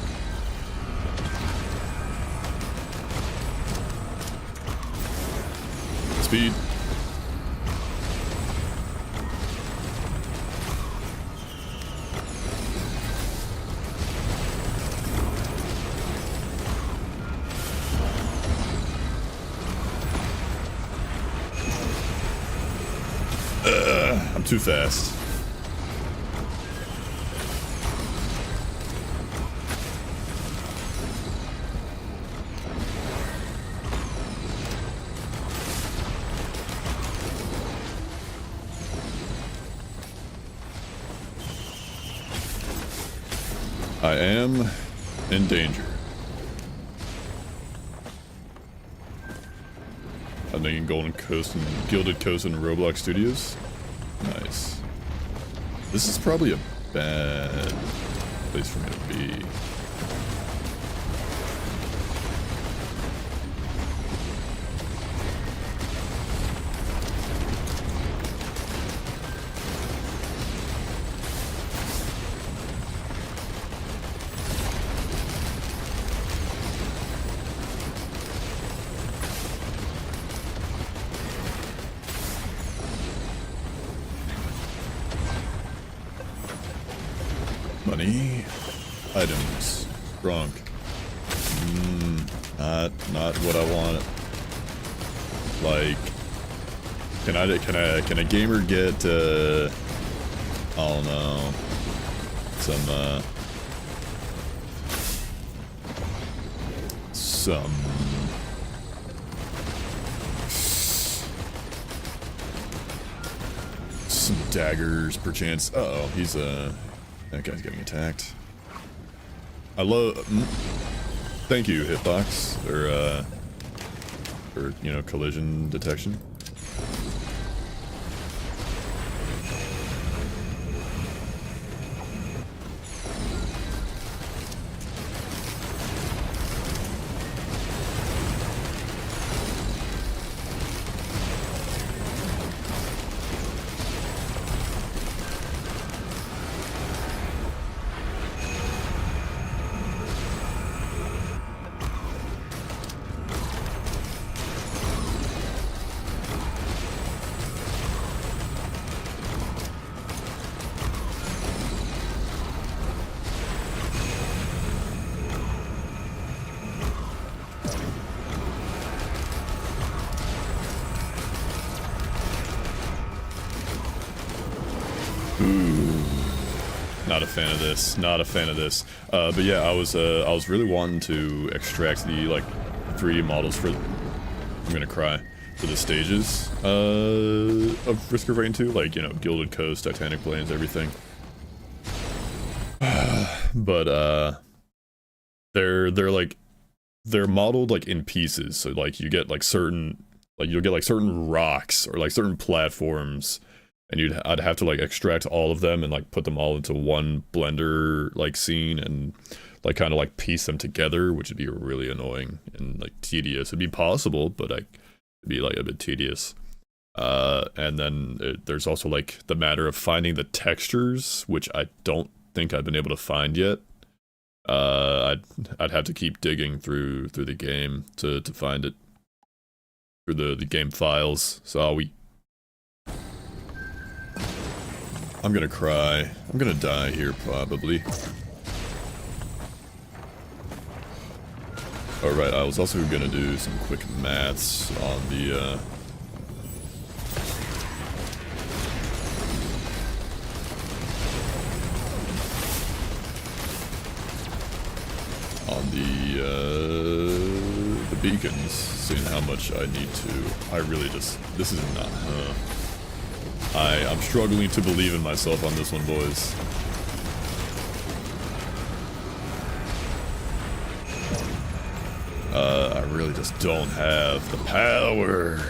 Speed. I'm too fast. I am in danger. I'm thinking Golden Coast and Gilded Coast and Roblox Studios. Nice. This is probably a bad place for me to be. Money, items, drunk. Not what I want. Like, can a gamer get I don't know, some daggers perchance. Uh-oh, he's that guy's getting attacked. Thank you, Hitbox, for you know, collision detection. not a fan of this. Not a fan of this. But yeah, I was really wanting to extract the like 3D models for. I'm gonna cry. For the stages of Risk of Rain 2, like, you know, Gilded Coast, Titanic Plains, everything. But they're modeled like in pieces, so like you get like certain, like you'll get like certain rocks or like certain platforms, and I'd have to like extract all of them and like put them all into one Blender like scene and like kind of like piece them together, which would be really annoying and like tedious. It'd be possible, but it'd be like a bit tedious. And then there's also like the matter of finding the textures, which I don't think I've been able to find yet. I'd have to keep digging through the game to find it, through the game files. So I'm gonna cry. I'm gonna die here probably. Alright, I was also gonna do some quick maths on the beacons, seeing how much I need to. I really just, this is not, I'm struggling to believe in myself on this one, boys. I really just don't have the power.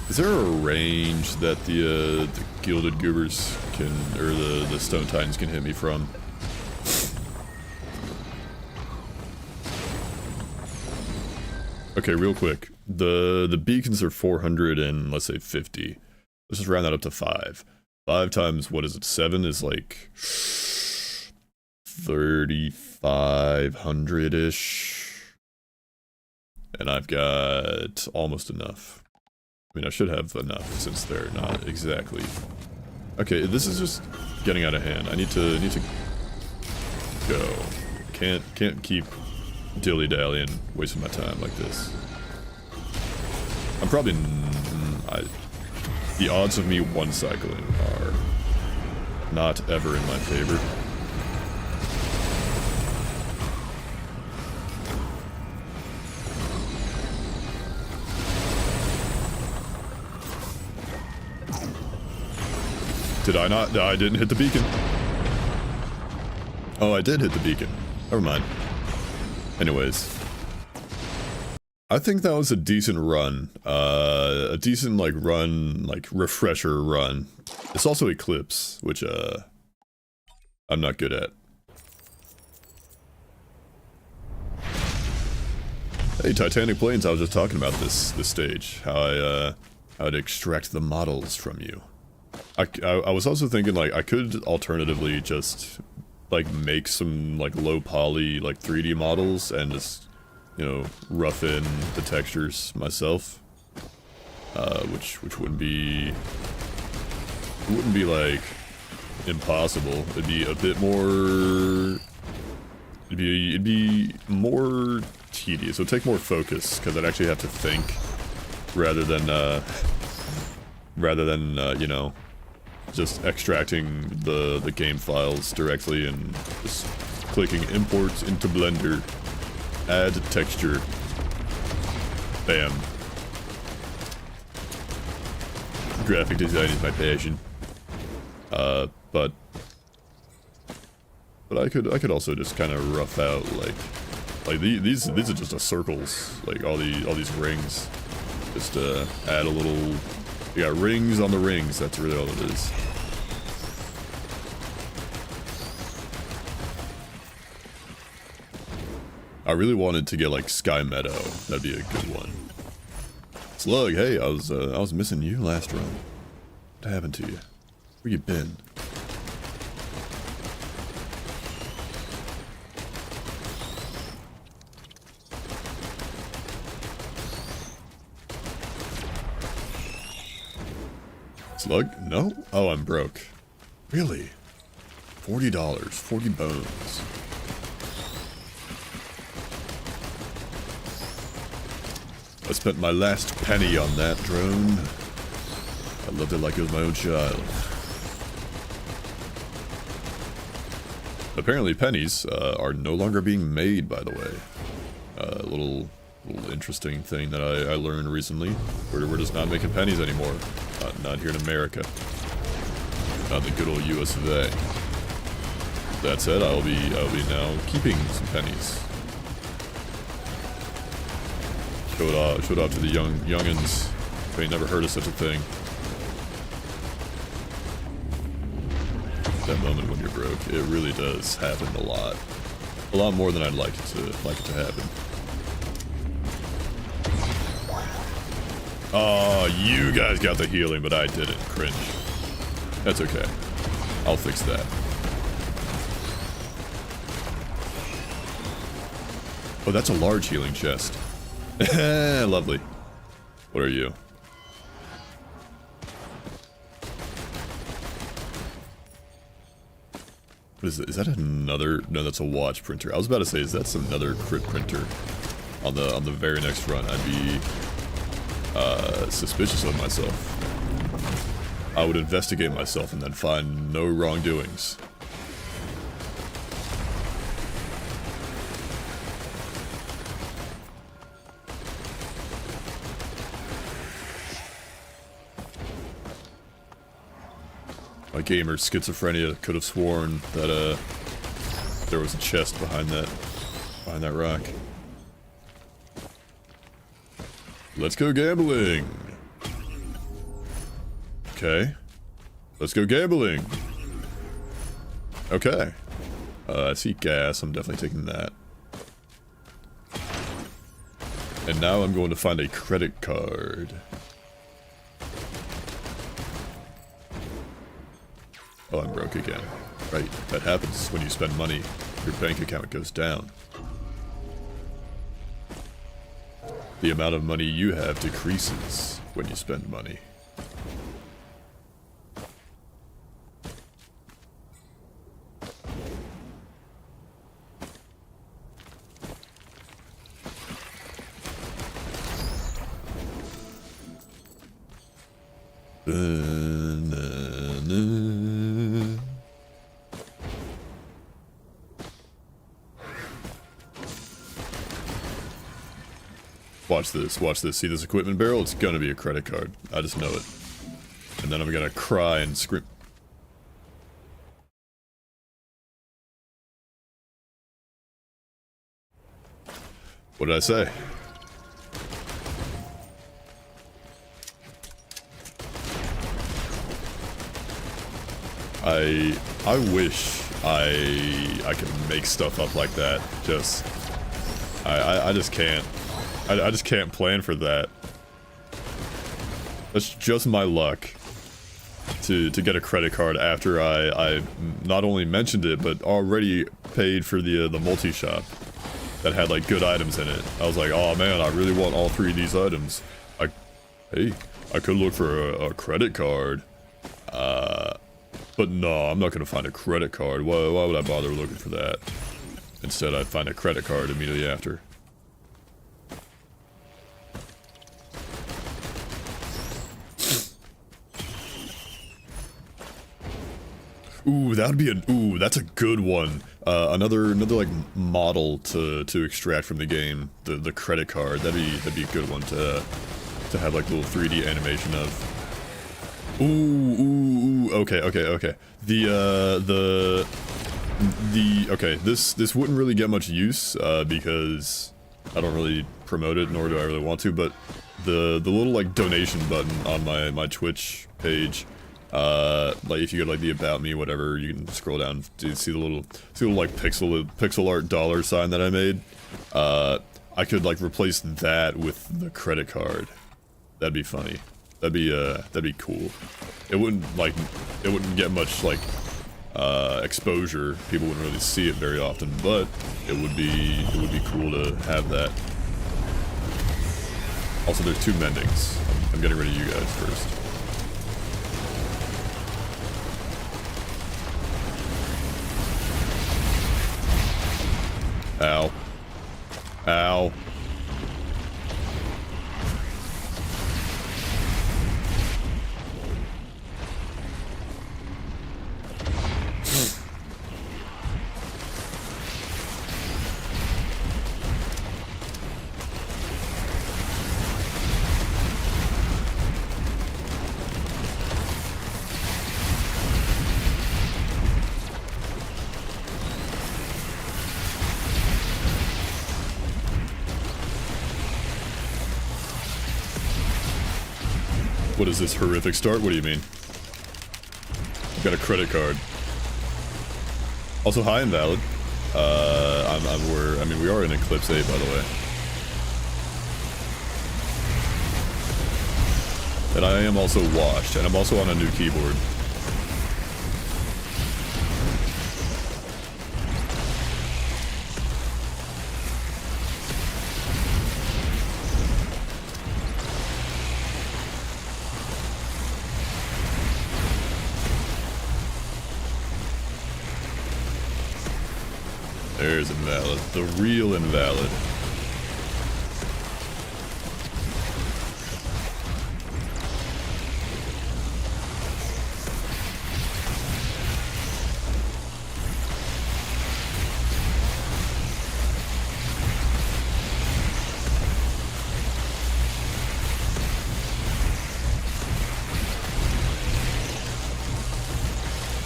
Is there a range that the Gilded Goobers can, or the Stone Titans can hit me from? Okay, real quick. The beacons are 400 and let's say 50. Let's just round that up to 5. 5 times, what is it, 7 is like 3,500-ish. And I've got almost enough. I mean, I should have enough since they're not exactly. Okay, this is just getting out of hand. I need to go. Can't keep dilly-dallying, wasting my time like this. I'm probably the odds of me one-cycling are not ever in my favor. Did I not? I didn't hit the beacon. Oh, I did hit the beacon. Never mind. Anyways. I think that was a decent run. A decent, like, run, like, refresher run. It's also Eclipse, which, I'm not good at. Hey, Titanic Plains, I was just talking about this stage. How I'd extract the models from you. I was also thinking, like, I could alternatively just, like, make some, like, low poly, like, 3D models and just, you know, rough in the textures myself. Which wouldn't be, like, impossible. It'd be a bit more, it'd be more tedious. It would take more focus, because I'd actually have to think, rather than, you know, just extracting the game files directly and just clicking import into Blender, add texture, bam. Graphic design is my passion. But I could also just kind of rough out like these are just circles, like all these rings. Just add a little. You got rings on the rings. That's really all it is. I really wanted to get like Sky Meadow. That'd be a good one. Slug, hey, I was missing you last run. What happened to you? Where you been? Slug? No? Oh, I'm broke. Really? $40, 40 bones. I spent my last penny on that drone. I loved it like it was my own child. Apparently pennies are no longer being made, by the way. A little interesting thing that I learned recently. We're just not making pennies anymore. Not here in America. Not the good old US of A. That said, I'll be now keeping some pennies. Show it off to the youngins who ain't never heard of such a thing. That moment when you're broke, it really does happen a lot more than I'd like it to happen. Oh, you guys got the healing, but I didn't. Cringe. That's okay. I'll fix that. Oh, that's a large healing chest. Lovely. What are you? What is it? Is that another? No, that's a watch printer. I was about to say, is that another crit printer on the very next run? I'd be suspicious of myself. I would investigate myself and then find no wrongdoings. My gamer schizophrenia could have sworn that there was a chest behind that rock. Let's go gambling. Okay. Let's go gambling. Okay. I see gas. I'm definitely taking that. And now I'm going to find a credit card. Oh, I'm broke again. Right, that happens when you spend money. Your bank account goes down. The amount of money you have decreases when you spend money. Watch this. See this equipment barrel? It's gonna be a credit card. I just know it. And then I'm gonna cry and scream. What did I say? I wish I could make stuff up like that. I just can't. I just can't plan for that. That's just my luck to get a credit card after I not only mentioned it, but already paid for the multi-shop that had like good items in it. I was like, oh man, I really want all three of these items. Hey, I could look for a credit card. But no, I'm not gonna find a credit card. Why would I bother looking for that? Instead, I'd find a credit card immediately after. Ooh, that would be that's a good one. Another like model to extract from the game. The credit card. That'd be a good one to have like little 3D animation of. Ooh, okay. Okay, this wouldn't really get much use, because I don't really promote it, nor do I really want to, but the little like donation button on my Twitch page, like if you go like the about me, whatever, you can scroll down to see the little like pixel art dollar sign that I made. I could like replace that with the credit card. That'd be funny. That'd be cool. It wouldn't get much like exposure. People wouldn't really see it very often, but it would be cool to have that. Also, there's 2 mendings. I'm getting rid of you guys first. Ow. Ow. What is this horrific start? What do you mean? I've got a credit card. Also, hi, invalid. We are in Eclipse 8, by the way. And I am also washed, and I'm also on a new keyboard. There's invalid. The real invalid.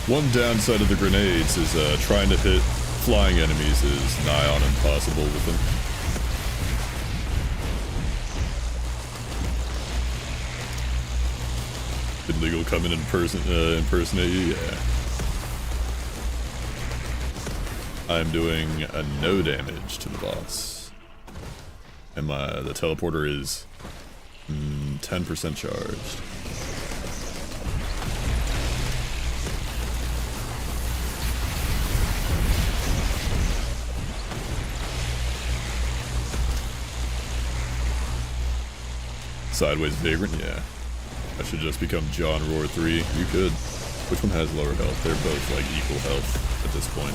One downside of the grenades is trying to hit flying enemies is nigh on impossible with them. Did Legal come in and impersonate you? Yeah. I'm doing no damage to the boss. And the teleporter is 10% charged. Sideways Vagrant, yeah. I should just become John Roar 3. You could. Which one has lower health? They're both like equal health at this point.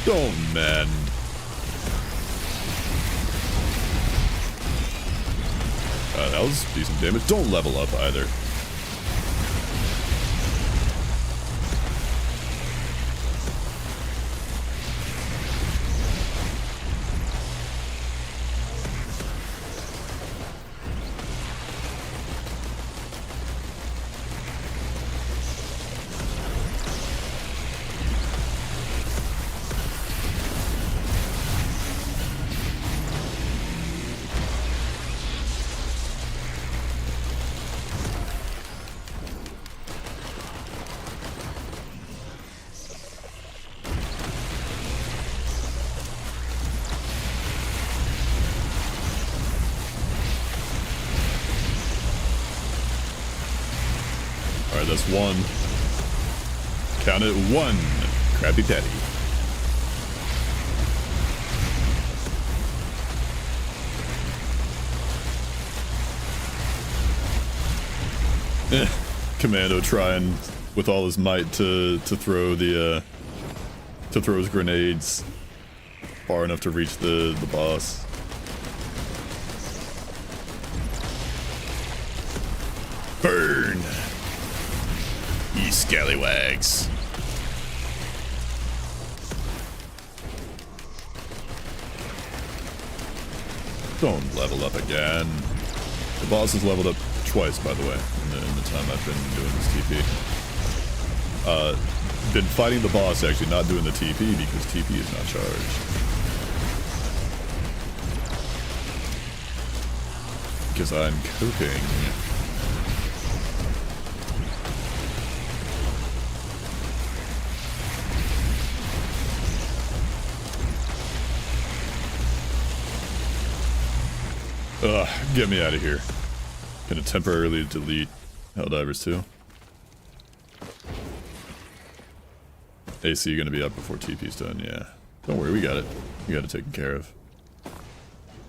Oh man. That was decent damage. Don't level up either. Alright, that's one. Count it, one. Krabby Patty. Commando trying with all his might to throw the to throw his grenades far enough to reach the boss. Burn! Ye scallywags. Don't level up again. The boss has leveled up twice, by the way, in the time I've been doing this TP. Been fighting the boss, actually, not doing the TP, because TP is not charged. Because I'm cooking. Ugh, get me out of here. Gonna temporarily delete Helldivers 2. AC gonna be up before TP's done, yeah. Don't worry, we got it. We got it taken care of.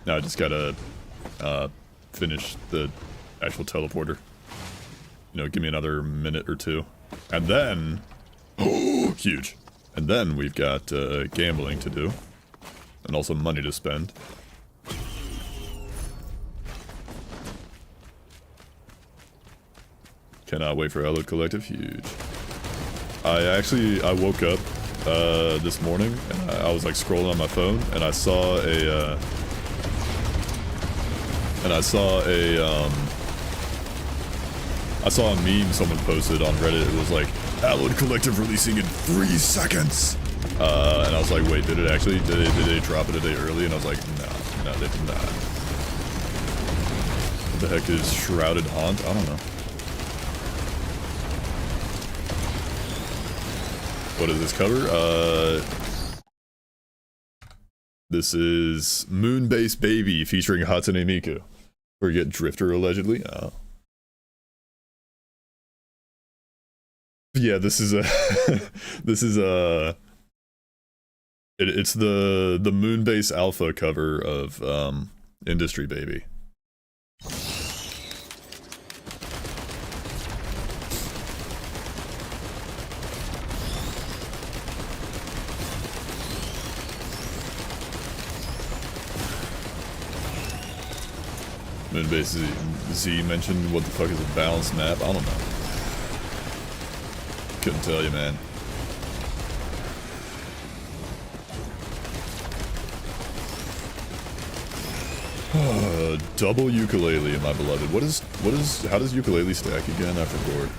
Now I just gotta finish the actual teleporter. You know, give me another minute or two. And then... Oh, huge. And then we've got gambling to do. And also money to spend. Cannot wait for Hello Collective, huge. I woke up this morning and I was like scrolling on my phone and I saw a meme someone posted on Reddit. It was like, Hallowed Collective releasing in 3 seconds. And I was like, wait, did it actually? Did they drop it a day early? And I was like, no, they did not. What the heck is Shrouded Haunt? I don't know. What is this cover? This is Moonbase Baby featuring Hatsune Miku. Forget Drifter, allegedly. Oh. Yeah, this is a... this is a... It's the Moonbase Alpha cover of Industry Baby. Moonbase Z mentioned what the fuck is a balanced map? I don't know. Couldn't tell you, man. Double ukulele, my beloved. How does ukulele stack again? I forgot.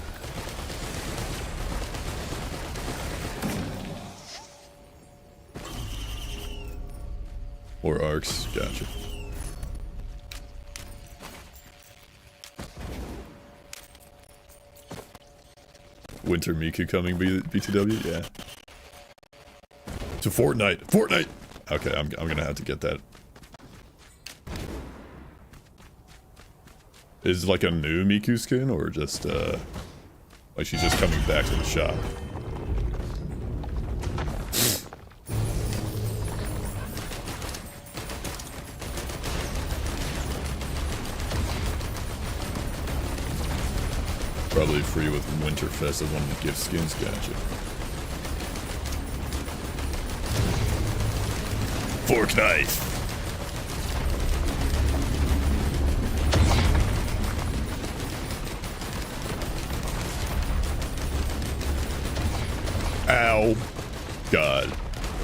Or arcs, gotcha. Winter Miku coming BTW, yeah. To Fortnite! Okay, I'm gonna have to get that. Is it like a new Miku skin, or just, like she's just coming back to the shop? Probably free with Winterfest as one of the gift skins, gotcha. Fork knife! Ow! God.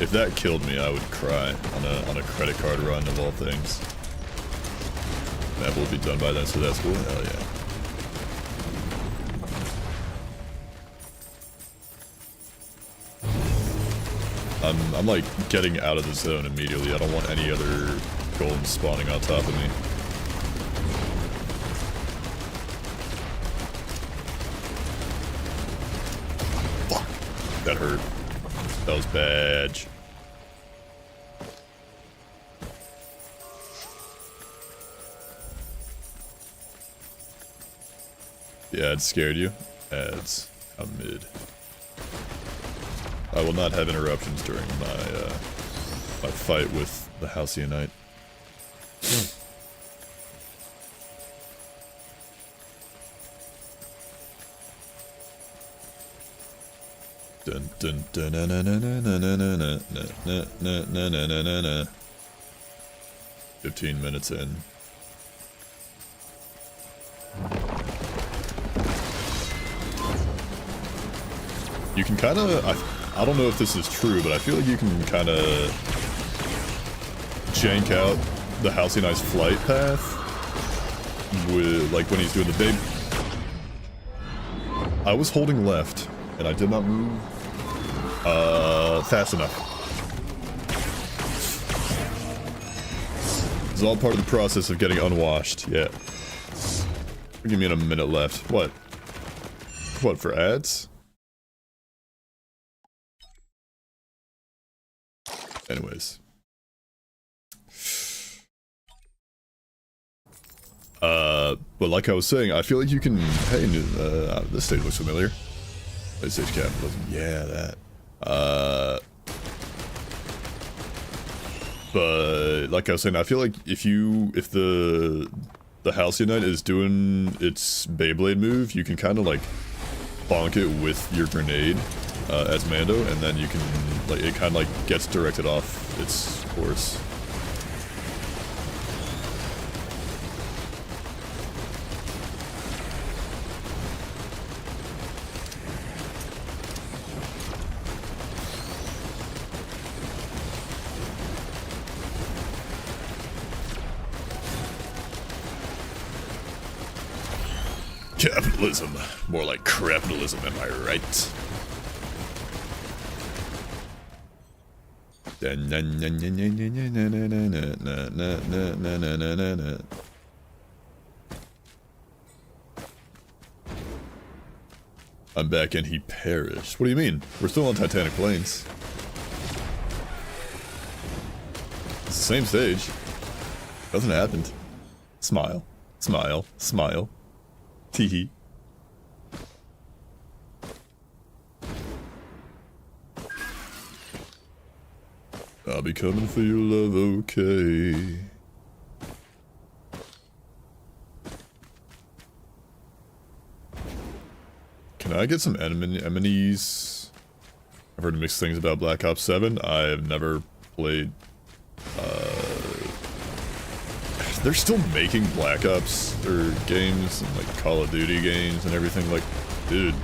If that killed me, I would cry on a credit card run of all things. That will be done by then, so that's cool. Hell yeah. I'm like getting out of the zone immediately. I don't want any other golem spawning on top of me. Fuck. That hurt. That was bad. The ads scared you? Ads. I'm mid. I will not have interruptions during my my fight with the Halcyonite. Dun dun dun na na na na na na na na na na na na. 15 minutes in. You can kind of... I don't know if this is true, but I feel like you can kind of jank out the Halcyonite's flight path with, like, when he's doing the big... I was holding left, and I did not move fast enough. It's all part of the process of getting unwashed, yeah. Give me a minute left. What? What, for ads? Anyways. But like I was saying, I feel like you can... Hey, this stage looks familiar. Late stage capitalism. Yeah, that. But like I was saying, I feel like if the Halcyonite is doing its Beyblade move, you can kind of like bonk it with your grenade as Mando, and then you can like it kind of like gets directed off its course. Capitalism. More like crapitalism, am I right? I'm back and he perished. What do you mean? We're still on Titanic Plains. It's the same stage. Nothing happened. Smile. Smile. Smile. Teehee. I'll be coming for your love, okay. Can I get some enemies? I've heard mixed things about Black Ops 7. I have never played... They're still making Black Ops or games and like Call of Duty games and everything. Like, dude,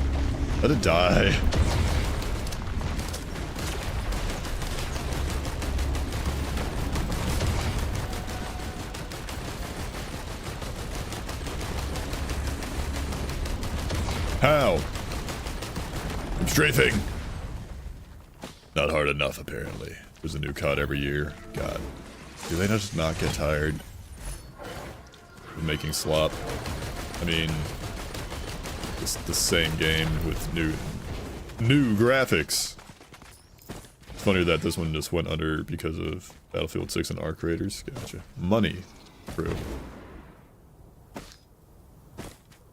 let it die. How? I'm strafing. Not hard enough, apparently. There's a new COD every year. God. Do they just not get tired of making slop? I mean, it's the same game with new graphics. It's funny that this one just went under because of Battlefield 6 and ARC Raiders. Gotcha. Money. True.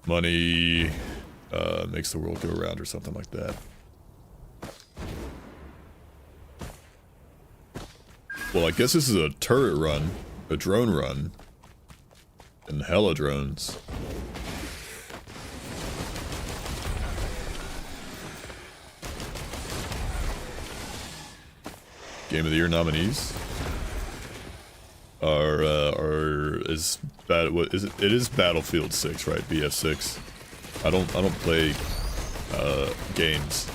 Money makes the world go around or something like that. Well, I guess this is a turret run, a drone run, and hella drones. Game of the Year nominees it is Battlefield 6, right? BF6. I don't play games.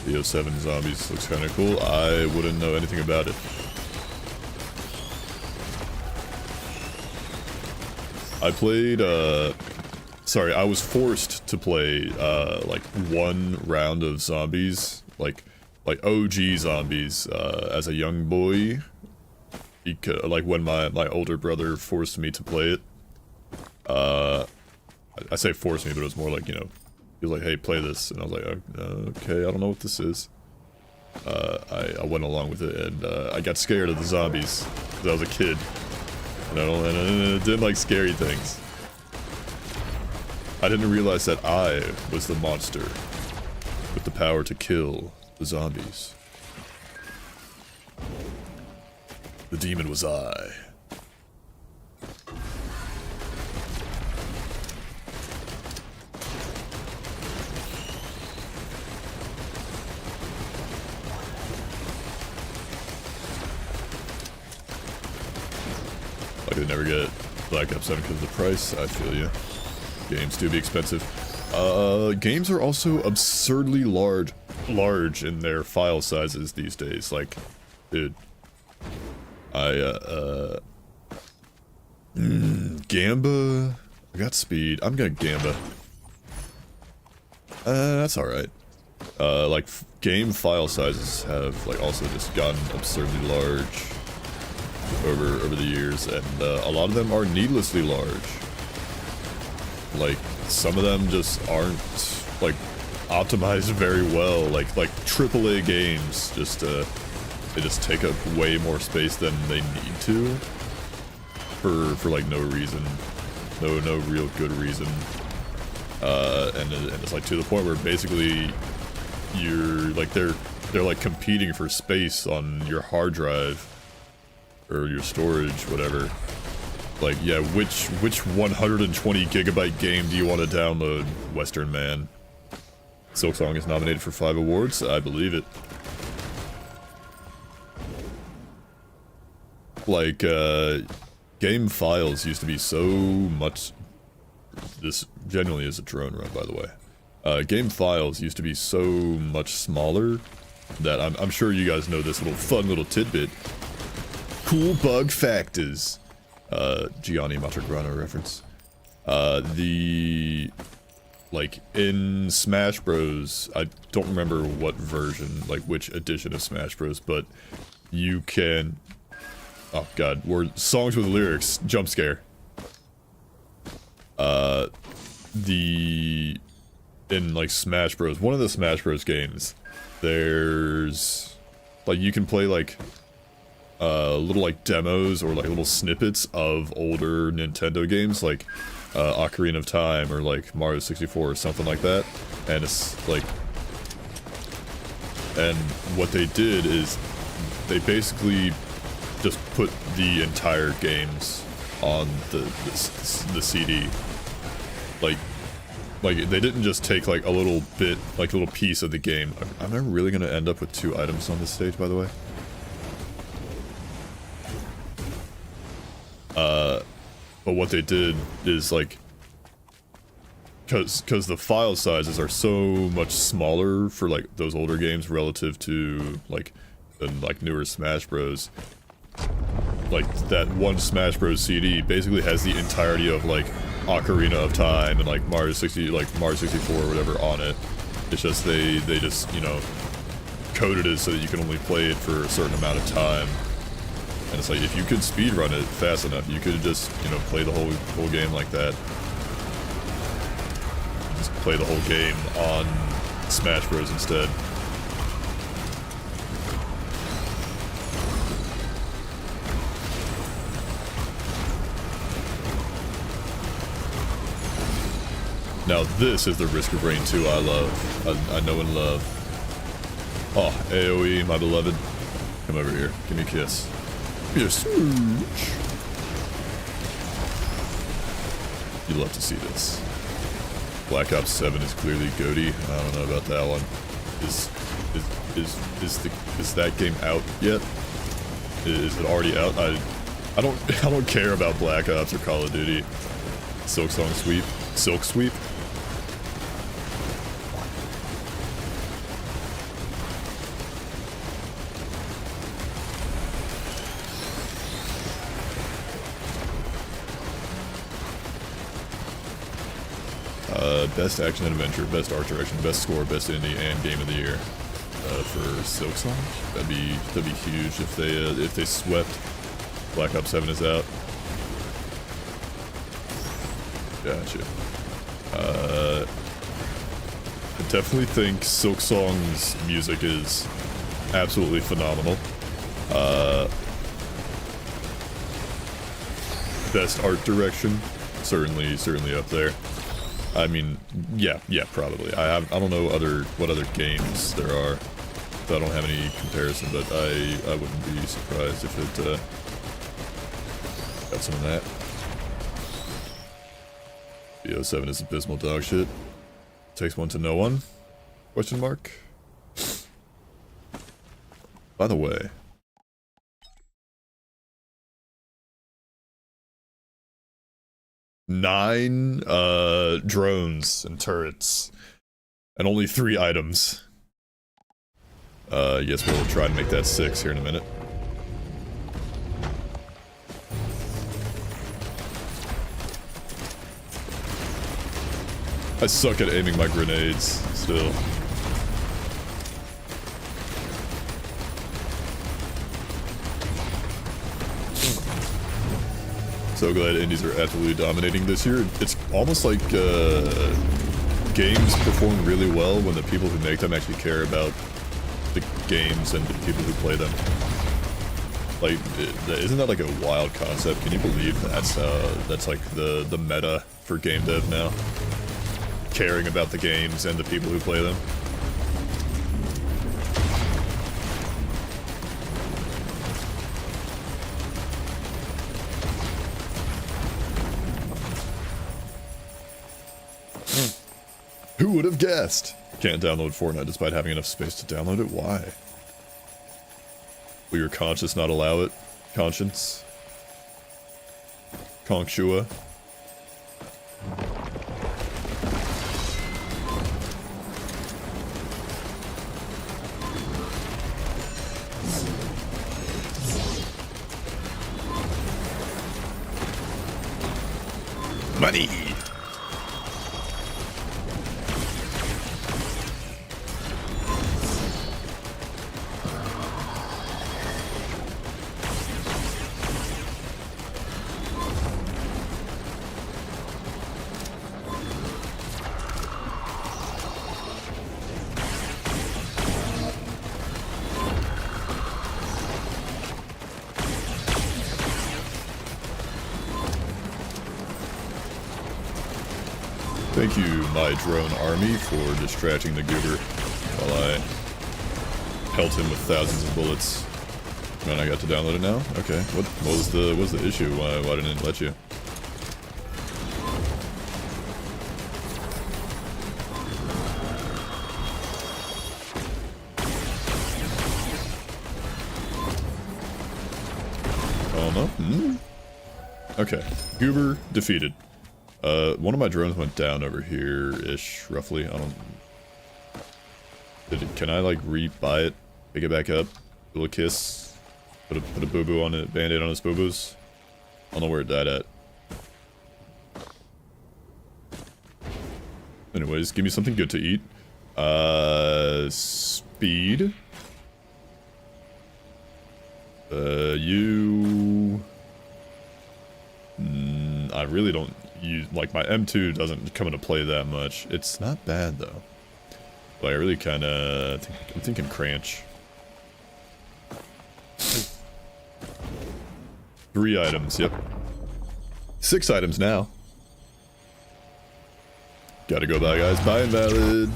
The 07 Zombies looks kind of cool. I wouldn't know anything about it. I played, sorry, I was forced to play, like, one round of zombies, like OG zombies, as a young boy. Because, like, when my older brother forced me to play it. I say forced me, but it was more like, you know, he was like, hey, play this. And I was like, okay, I don't know what this is. I went along with it, and I got scared of the zombies, because I was a kid. And I didn't like scary things. I didn't realize that I was the monster with the power to kill the zombies. The demon was I. I could never get Black Ops 7 because of the price. I feel you. Games do be expensive. Games are also absurdly large in their file sizes these days. Like, dude, Gamba. I got speed. I'm gonna Gamba. That's all right. Like game file sizes have like also just gotten absurdly large over the years, and a lot of them are needlessly large. Like some of them just aren't like optimized very well. Like AAA games just they just take up way more space than they need to for like no reason, no real good reason. And it's like to the point where basically you're like they're like competing for space on your hard drive or your storage, whatever. Like, yeah, which 120 gigabyte game do you want to download, Western man? Silksong is nominated for 5 awards. I believe it. Like, game files used to be so much... This genuinely is a drone run, by the way. Game files used to be so much smaller that I'm sure you guys know this fun little tidbit. Cool bug factors. Gianni Montegrano reference. The like in Smash Bros, I don't remember what version, like which edition of Smash Bros, but you can, oh god, songs with lyrics, jump scare. In like Smash Bros, one of the Smash Bros games, there's like you can play like little like demos or like little snippets of older Nintendo games like Ocarina of Time or like Mario 64 or something like that, and it's like, and what they did is they basically just put the entire games on the CD. Like they didn't just take like a little bit, like a little piece of the game. Am I really gonna end up with 2 items on this stage, by the way? But what they did is like, cause the file sizes are so much smaller for like those older games relative to like newer Smash Bros. Like that one Smash Bros CD basically has the entirety of like Ocarina of Time and like Mario 64 or whatever on it. It's just they just, you know, coded it so that you can only play it for a certain amount of time. And it's like, if you could speedrun it fast enough, you could just, you know, play the whole game like that. Just play the whole game on Smash Bros instead. Now this is the Risk of Rain 2 I love. I know and love. Oh, AoE, my beloved. Come over here. Give me a kiss. Give me a smooch. You love to see this. Black Ops 7 is clearly GOATY. I don't know about that one. Is that game out yet? Is it already out? I don't care about Black Ops or Call of Duty. Silksong Sweep. Silk Sweep. Best action and adventure, best art direction, best score, best indie, and game of the year for Silksong. That'd be huge if they swept. Black Ops 7 is out. Gotcha. I definitely think Silksong's music is absolutely phenomenal. Best art direction, certainly up there. I mean, yeah, probably. I don't know what other games there are, so I don't have any comparison, but I wouldn't be surprised if it got some of that. BO7 is abysmal dog shit. Takes one to know one? Question mark? By the way, nine drones and turrets, and only 3 items. Yes, we'll try and make that 6 here in a minute. I suck at aiming my grenades, still. So glad indies are absolutely dominating this year. It's almost like games perform really well when the people who make them actually care about the games and the people who play them. Like, isn't that like a wild concept? Can you believe that's like the meta for game dev now? Caring about the games and the people who play them. Who would have guessed? Can't download Fortnite despite having enough space to download it? Why? Will your conscience not allow it? Conscience? Conchua? Money! Thank you, my drone army, for distracting the goober while I pelt him with thousands of bullets. And I got to download it now? Okay. What was the issue? Why didn't it let you? Oh no? Hmm? Okay. Goober defeated. One of my drones went down over here-ish, roughly. I don't... Can I, like, re-buy it? Pick it back up? A little kiss? Put a boo-boo on it, band-aid on its boo-boos? I don't know where it died at. Anyways, give me something good to eat. Speed. You... I really don't use... Like, my M2 doesn't come into play that much. It's not bad, though. But I really kinda... I'm thinking Cranch. 3 items, yep. 6 items now. Gotta go bye, guys. Bye, Invalid.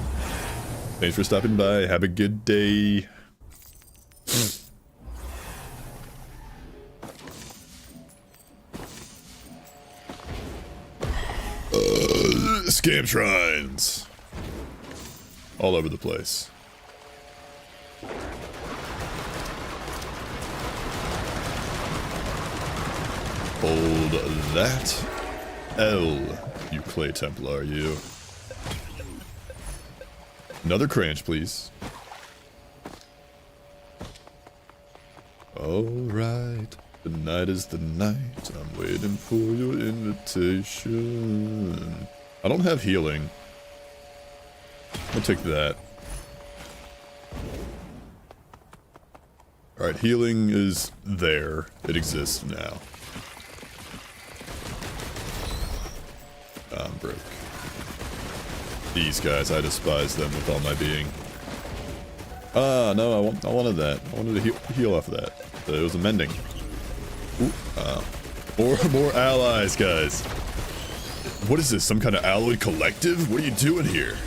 Thanks for stopping by. Have a good day. Scam shrines. All over the place. Hold that. L, you Clay Templar, you. Another Cranch, please. Alright. The night is the night. I'm waiting for your invitation. I don't have healing. I'll take that. Alright, healing is there. It exists now. I'm broke. These guys, I despise them with all my being. Ah, no, I wanted that. I wanted to heal off of that. It was a mending. Ooh, more allies, guys. What is this, some kind of alloyed collective? What are you doing here?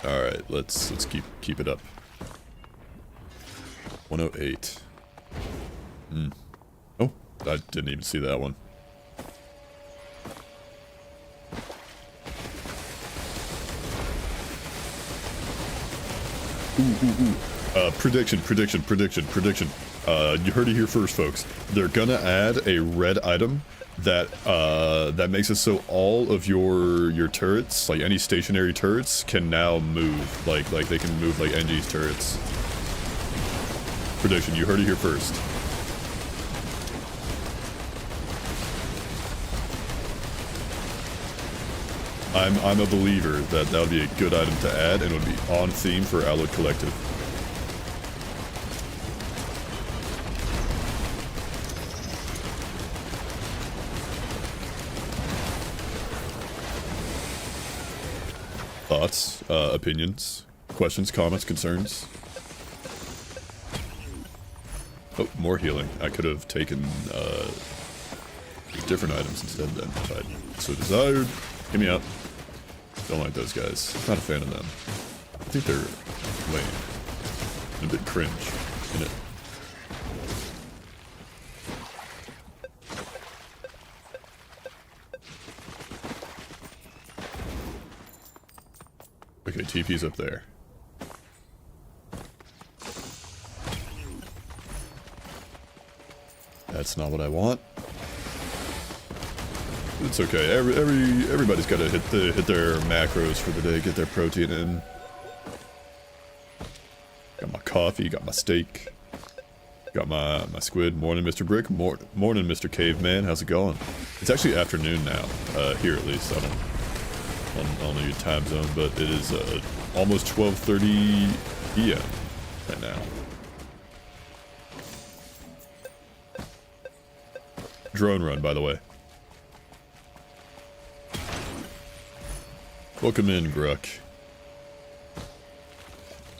Alright, let's keep it up. 108. Oh, I didn't even see that one. Prediction. You heard it here first, folks. They're gonna add a red item that that makes it so all of your turrets, like any stationary turrets, can now move. Like they can move like NG's turrets. Prediction. You heard it here first. I'm a believer that would be a good item to add, and it would be on theme for Alloyed Collective. Thoughts, opinions, questions, comments, concerns? Oh, more healing. I could have taken different items instead then, if I so desired. Get me out. Don't like those guys. Not a fan of them. I think they're lame. And a bit cringe in it. Okay, TP's up there. That's not what I want. It's okay. Everybody's got to hit their macros for the day, get their protein in. Got my coffee, got my steak, got my squid. Morning, Mr. Brick. Morning, Mr. Caveman. How's it going? It's actually afternoon now, here at least. I don't know your time zone, but it is almost 12:30 p.m. right now. Drone run, by the way. Welcome in, Gruck.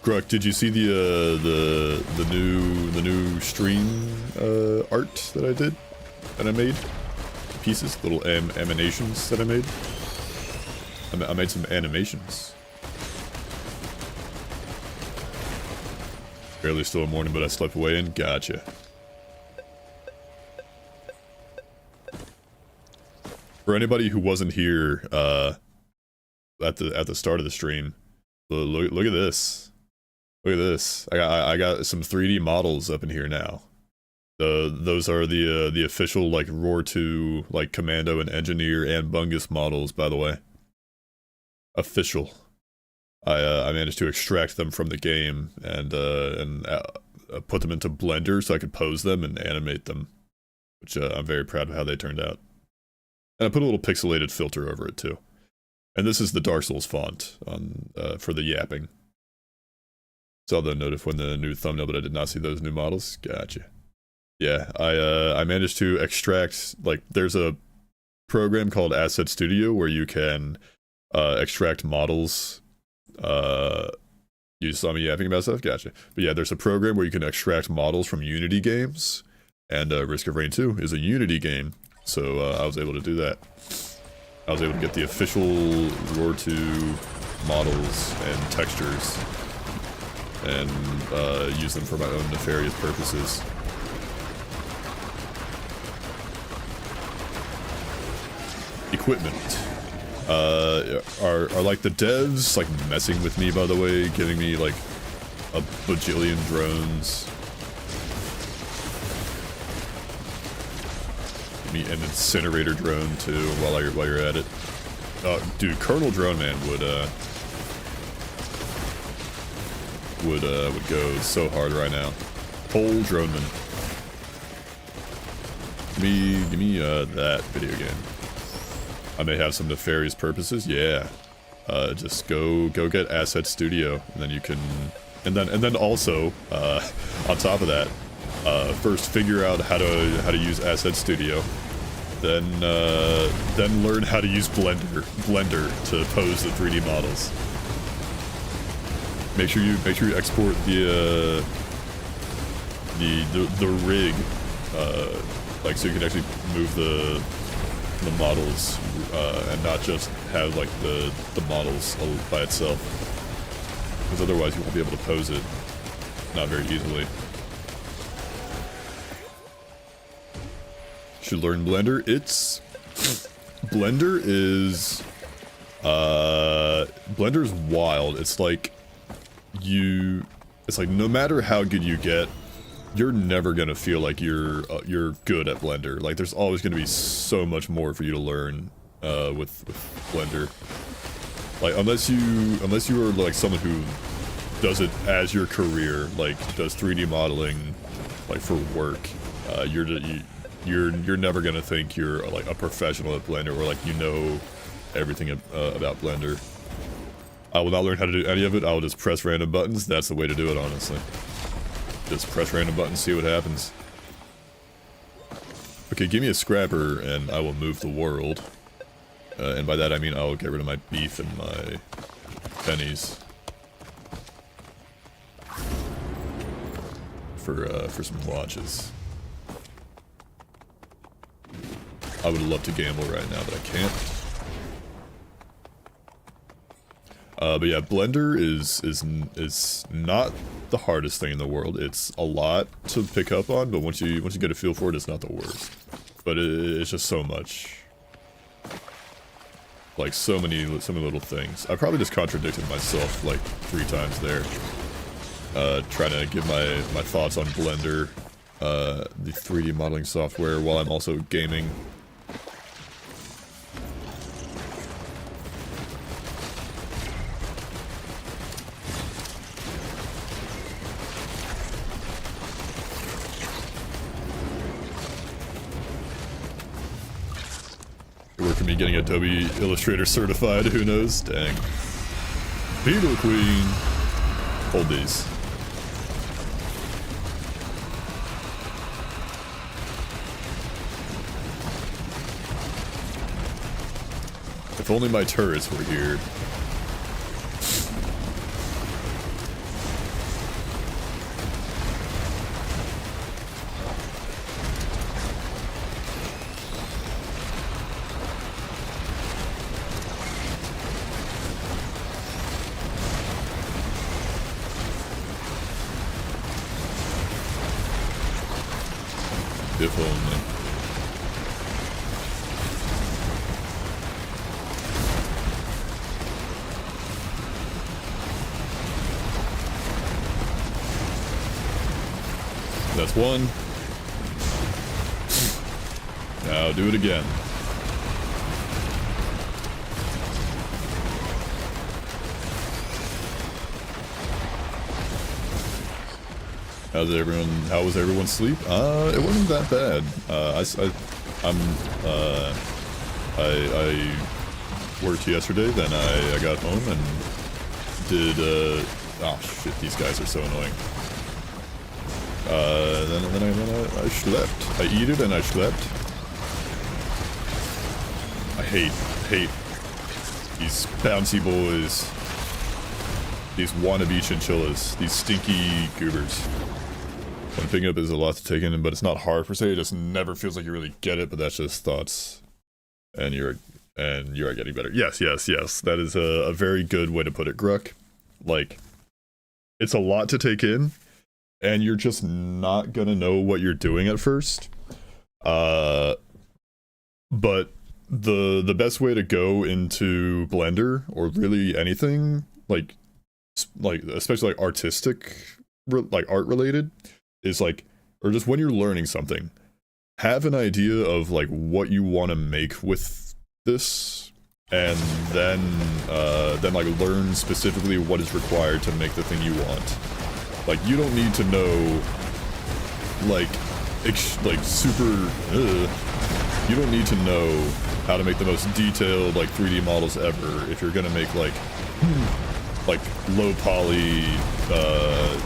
Gruk, did you see the new stream art that I did? That I made? Pieces? Little animations that I made? I made some animations. Barely still a morning, but I slept way in. Gotcha. For anybody who wasn't here at the start of the stream, look at this. Look at this. I got some 3D models up in here now. Those are the official like Roar 2 like Commando and Engineer and Bungus models, by the way. Official. I managed to extract them from the game and put them into Blender so I could pose them and animate them, which I'm very proud of how they turned out. And I put a little pixelated filter over it too. And this is the Dark Souls font on for the yapping. Saw the notif when the new thumbnail, but I did not see those new models. Gotcha. Yeah, I managed to extract, like, there's a program called Asset Studio where you can extract models. You saw me yapping about stuff? Gotcha. But yeah, there's a program where you can extract models from Unity games, and Risk of Rain 2 is a Unity game, so I was able to do that. I was able to get the official Roar 2 models and textures, and use them for my own nefarious purposes. Equipment. Are like the devs like messing with me, by the way, giving me like a bajillion drones. Give me an incinerator drone too while you're at it. Dude, Colonel Drone Man would go so hard right now. Whole Drone Man. Give me that video game. I may have some nefarious purposes. Yeah, just go get Asset Studio, and then you can, and then also on top of that, first figure out how to use Asset Studio, then learn how to use Blender to pose the 3D models. Make sure you export the rig, like so you can actually move the models, and not just have like the models by itself, because otherwise you won't be able to pose it not very easily. Should learn Blender. Blender's wild. It's like no matter how good you get, you're never gonna feel like you're good at Blender. Like, there's always gonna be so much more for you to learn with Blender. Like, unless you are like someone who does it as your career, like does 3D modeling like for work, you're never gonna think you're like a professional at Blender, or like you know everything about Blender. I will not learn how to do any of it. I will just press random buttons. That's the way to do it, honestly. Just press random buttons, see what happens. Okay, give me a scrapper and I will move the world. And by that I mean I will get rid of my beef and my pennies. For some watches. I would love to gamble right now, but I can't. But yeah, Blender is not the hardest thing in the world. It's a lot to pick up on, but once you get a feel for it, it's not the worst. But it's just so much. Like so many little things. I probably just contradicted myself like 3 times there. Trying to give my thoughts on Blender, the 3D modeling software, while I'm also gaming. For me getting Adobe Illustrator certified, who knows? Dang. Beetle Queen! Hold these. If only my turrets were here. if only. That's one. Now do it again. How was everyone's sleep? It wasn't that bad. I worked yesterday, then I got home and did, oh shit, these guys are so annoying. Then I slept. I eat it and I slept. I hate these bouncy boys. These wannabe chinchillas. These stinky goobers. When picking up is a lot to take in, but it's not hard per se. It just never feels like you really get it, but that's just thoughts. And you are getting better. Yes. That is a very good way to put it, Gruck. Like, it's a lot to take in, and you're just not gonna know what you're doing at first. But the best way to go into Blender, or really anything, like especially like artistic, like art related, is like, or just when you're learning something, have an idea of like what you want to make with this, and then like learn specifically what is required to make the thing you want. Like, you don't need to know like super you don't need to know how to make the most detailed like 3D models ever if you're gonna make like low poly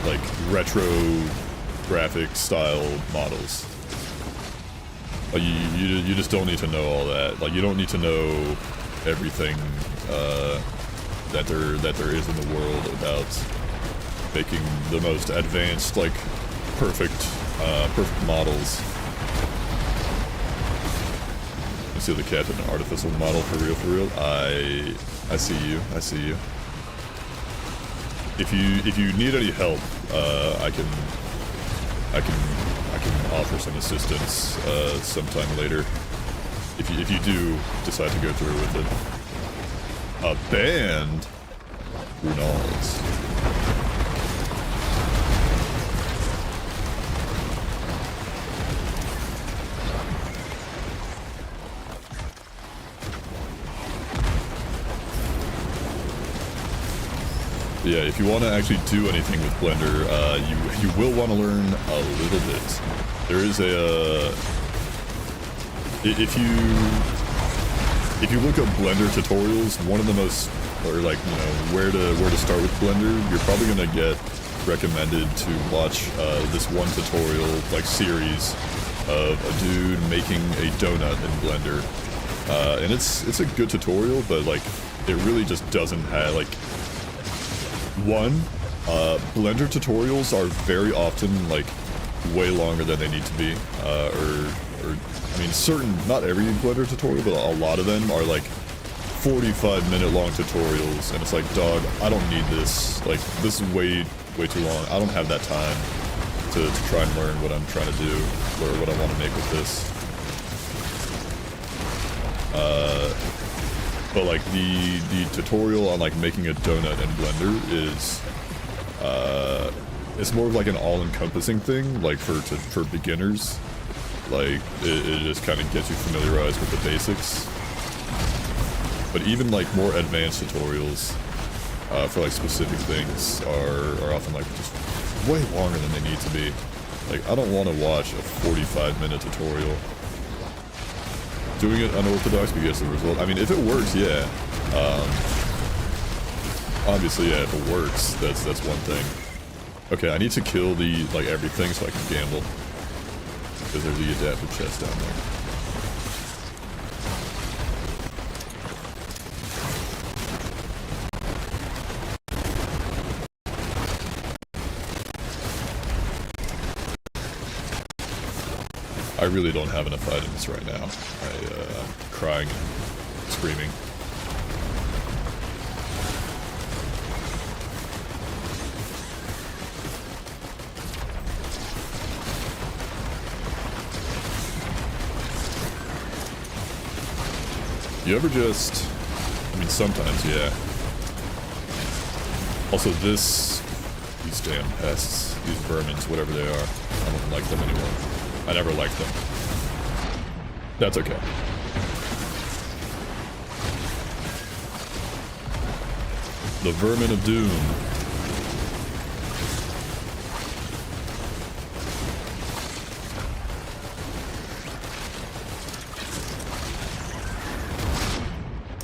like retro graphic style models. Like, you just don't need to know all that. Like, you don't need to know everything that there is in the world about making the most advanced, like, perfect models. You see the cat in an artificial model, for real. I see you. If you need any help, I can offer some assistance sometime later. If you do decide to go through with it. A band? Runalds. Yeah, if you want to actually do anything with Blender, you will want to learn a little bit. There is a if you look up Blender tutorials, one of the most, or like, you know, where to start with Blender, you're probably gonna get recommended to watch this one tutorial like series of a dude making a donut in Blender, and it's a good tutorial, but like it really just doesn't have like. One, Blender tutorials are very often, like, way longer than they need to be, or I mean, not every Blender tutorial, but a lot of them are, like, 45-minute long tutorials, and it's like, dog, I don't need this, like, this is way too long, I don't have that time to try and learn what I'm trying to do, or what I want to make with this. But like the tutorial on like making a donut in Blender is it's more of like an all-encompassing thing, like for beginners. Like it just kind of gets you familiarized with the basics. But even like more advanced tutorials for like specific things are often like just way longer than they need to be. Like, I don't want to watch a 45-minute tutorial. Doing it unorthodox because of the result. I mean, if it works, yeah. Obviously, yeah, if it works, that's one thing. Okay, I need to kill the, like, everything so I can gamble. Because there's the adaptive chest down there. I really don't have enough items right now. I'm crying and screaming. You ever just... I mean, sometimes, yeah. Also, these damn pests, these vermins, whatever they are, I don't like them anymore. I never liked them. That's okay. The Vermin of Doom.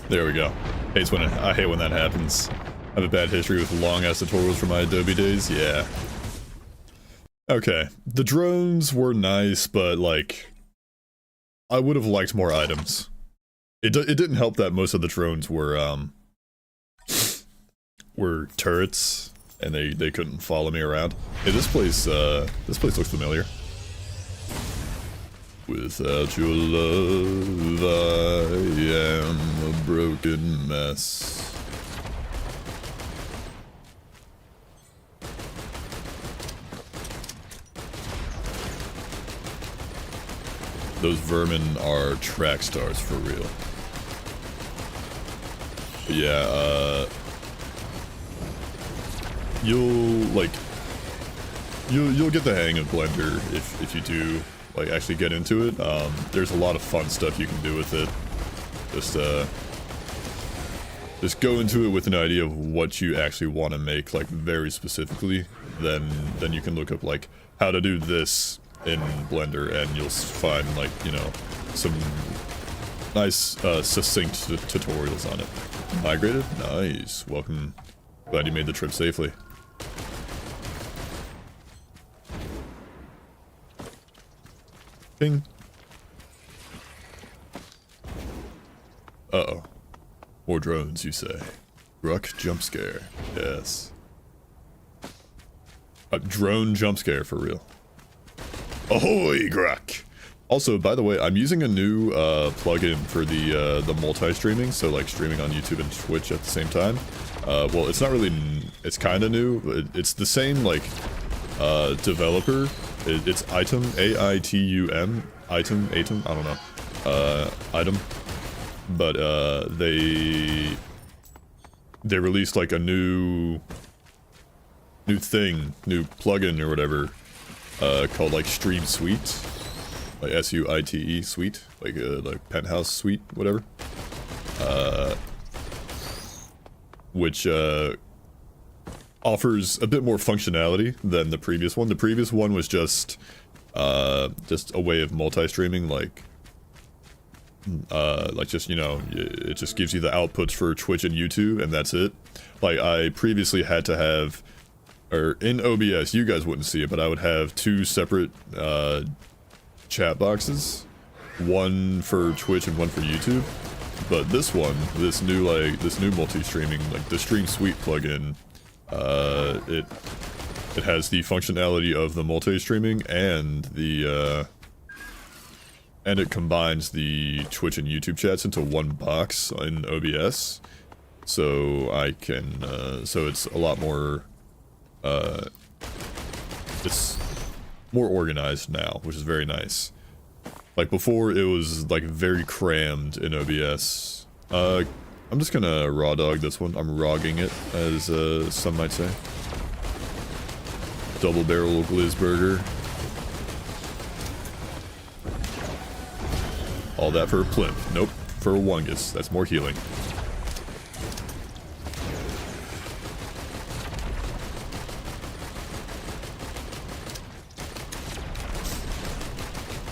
There we go. I hate when that happens. I have a bad history with long-ass tutorials from my Adobe days. Yeah. Okay. The drones were nice, but, like, I would have liked more items. It didn't help that most of the drones were turrets, and they couldn't follow me around. Hey, this place looks familiar. Without your love, I am a broken mess. Those vermin are track stars for real. But yeah, you'll get the hang of Blender if you do like actually get into it. There's a lot of fun stuff you can do with it. Just go into it with an idea of what you actually want to make, like very specifically. Then you can look up like how to do this in Blender, and you'll find, like, you know, some nice succinct tutorials on it. Migrated? Nice. Welcome. Glad you made the trip safely. Ping. Uh-oh. More drones, you say. Ruck jump scare. Yes. A drone jump scare for real. Ahoy, Gruck! Also, by the way, I'm using a new plugin for the multi-streaming, so like streaming on YouTube and Twitch at the same time. Well, it's not really, it's kind of new. It's the same, like, developer. It's Item, A-I-T-U-M, Item, I don't know, Item. But they released like a new plugin or whatever, called like Stream Suite, like S-U-I-T-E Suite, like Penthouse Suite, whatever. Which offers a bit more functionality than the previous one. The previous one was just a way of multi-streaming, like just, you know, it just gives you the outputs for Twitch and YouTube, and that's it. Like, I previously had to have, or in OBS, you guys wouldn't see it, but I would have two separate chat boxes, one for Twitch and one for YouTube. But this one, this new multi-streaming, like the Stream Suite plugin, it has the functionality of the multi-streaming and and it combines the Twitch and YouTube chats into one box in OBS. So I can, so it's a lot more, it's more organized now, which is very nice. Like before, it was like very crammed in OBS. I'm just gonna raw dog this one. I'm rogging it, as some might say. Double barrel Glizburger. All that for a plimp. Nope, for a Wungus. That's more healing.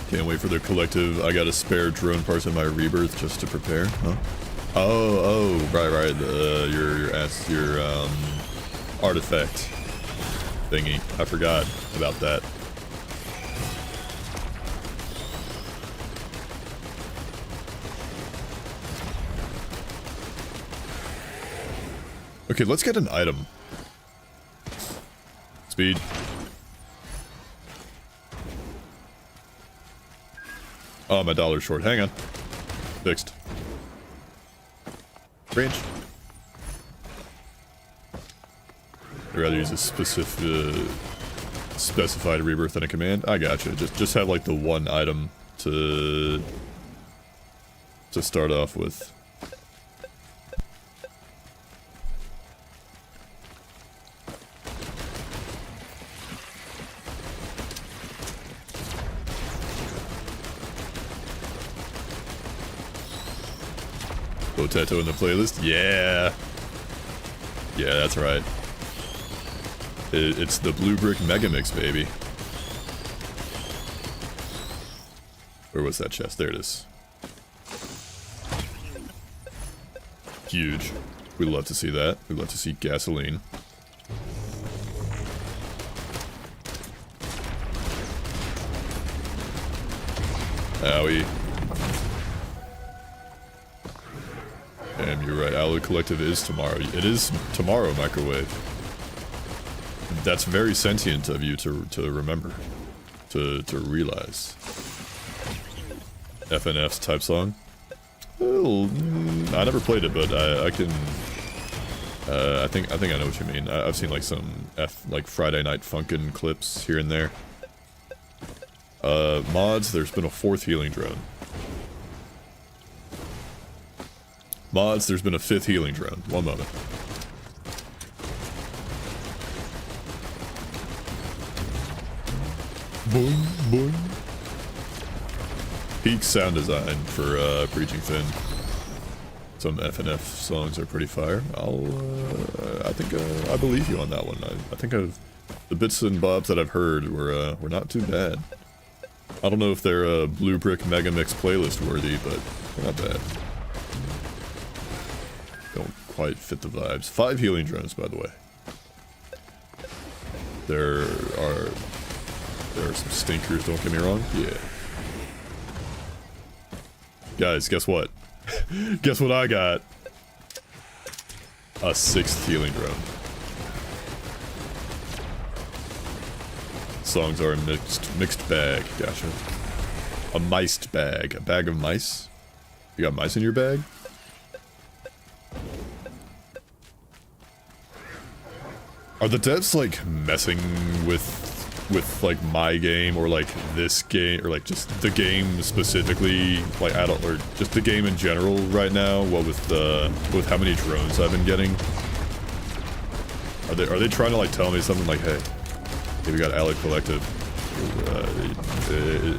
Can't wait for their collective. I got a spare drone parts in my rebirth just to prepare. Huh? Oh, right. Your artifact thingy. I forgot about that. Okay, let's get an item. Speed. Oh, my dollar's short. Hang on. Fixed. Range. I'd rather use a specified rebirth than a command. I gotcha. Just have like the one item to start off with. Potato in the playlist? Yeah. Yeah, that's right. It's the Blue Brick Megamix, baby. Where was that chest? There it is. Huge. We love to see that. We love to see gasoline. Owie. Damn, you're right. Alloy Collective is tomorrow. It is tomorrow, Microwave. That's very sentient of you to remember. To realize. FNF's type song? Well, I never played it, but I can... I think I know what you mean. I've seen like some like Friday Night Funkin' clips here and there. Mods, there's been a 4th healing drone. Mods, there's been a 5th healing drone. One moment. Boom, boom. Peak sound design for Preaching Finn. Some FNF songs are pretty fire. I think I believe you on that one. I think the bits and bobs that I've heard were not too bad. I don't know if they're Blue Brick Megamix playlist worthy, but they're not bad. Don't quite fit the vibes. 5 healing drones, by the way. There are some stinkers, don't get me wrong. Yeah. Guys, guess what? Guess what I got? A 6th healing drone. Songs are a mixed bag. Gotcha. A miced bag. A bag of mice? You got mice in your bag? Are the devs like messing with like my game or like this game or like just the game specifically, like I don't, or just the game in general right now? What with how many drones I've been getting? Are they trying to like tell me something like, hey, we got Alloy Collective.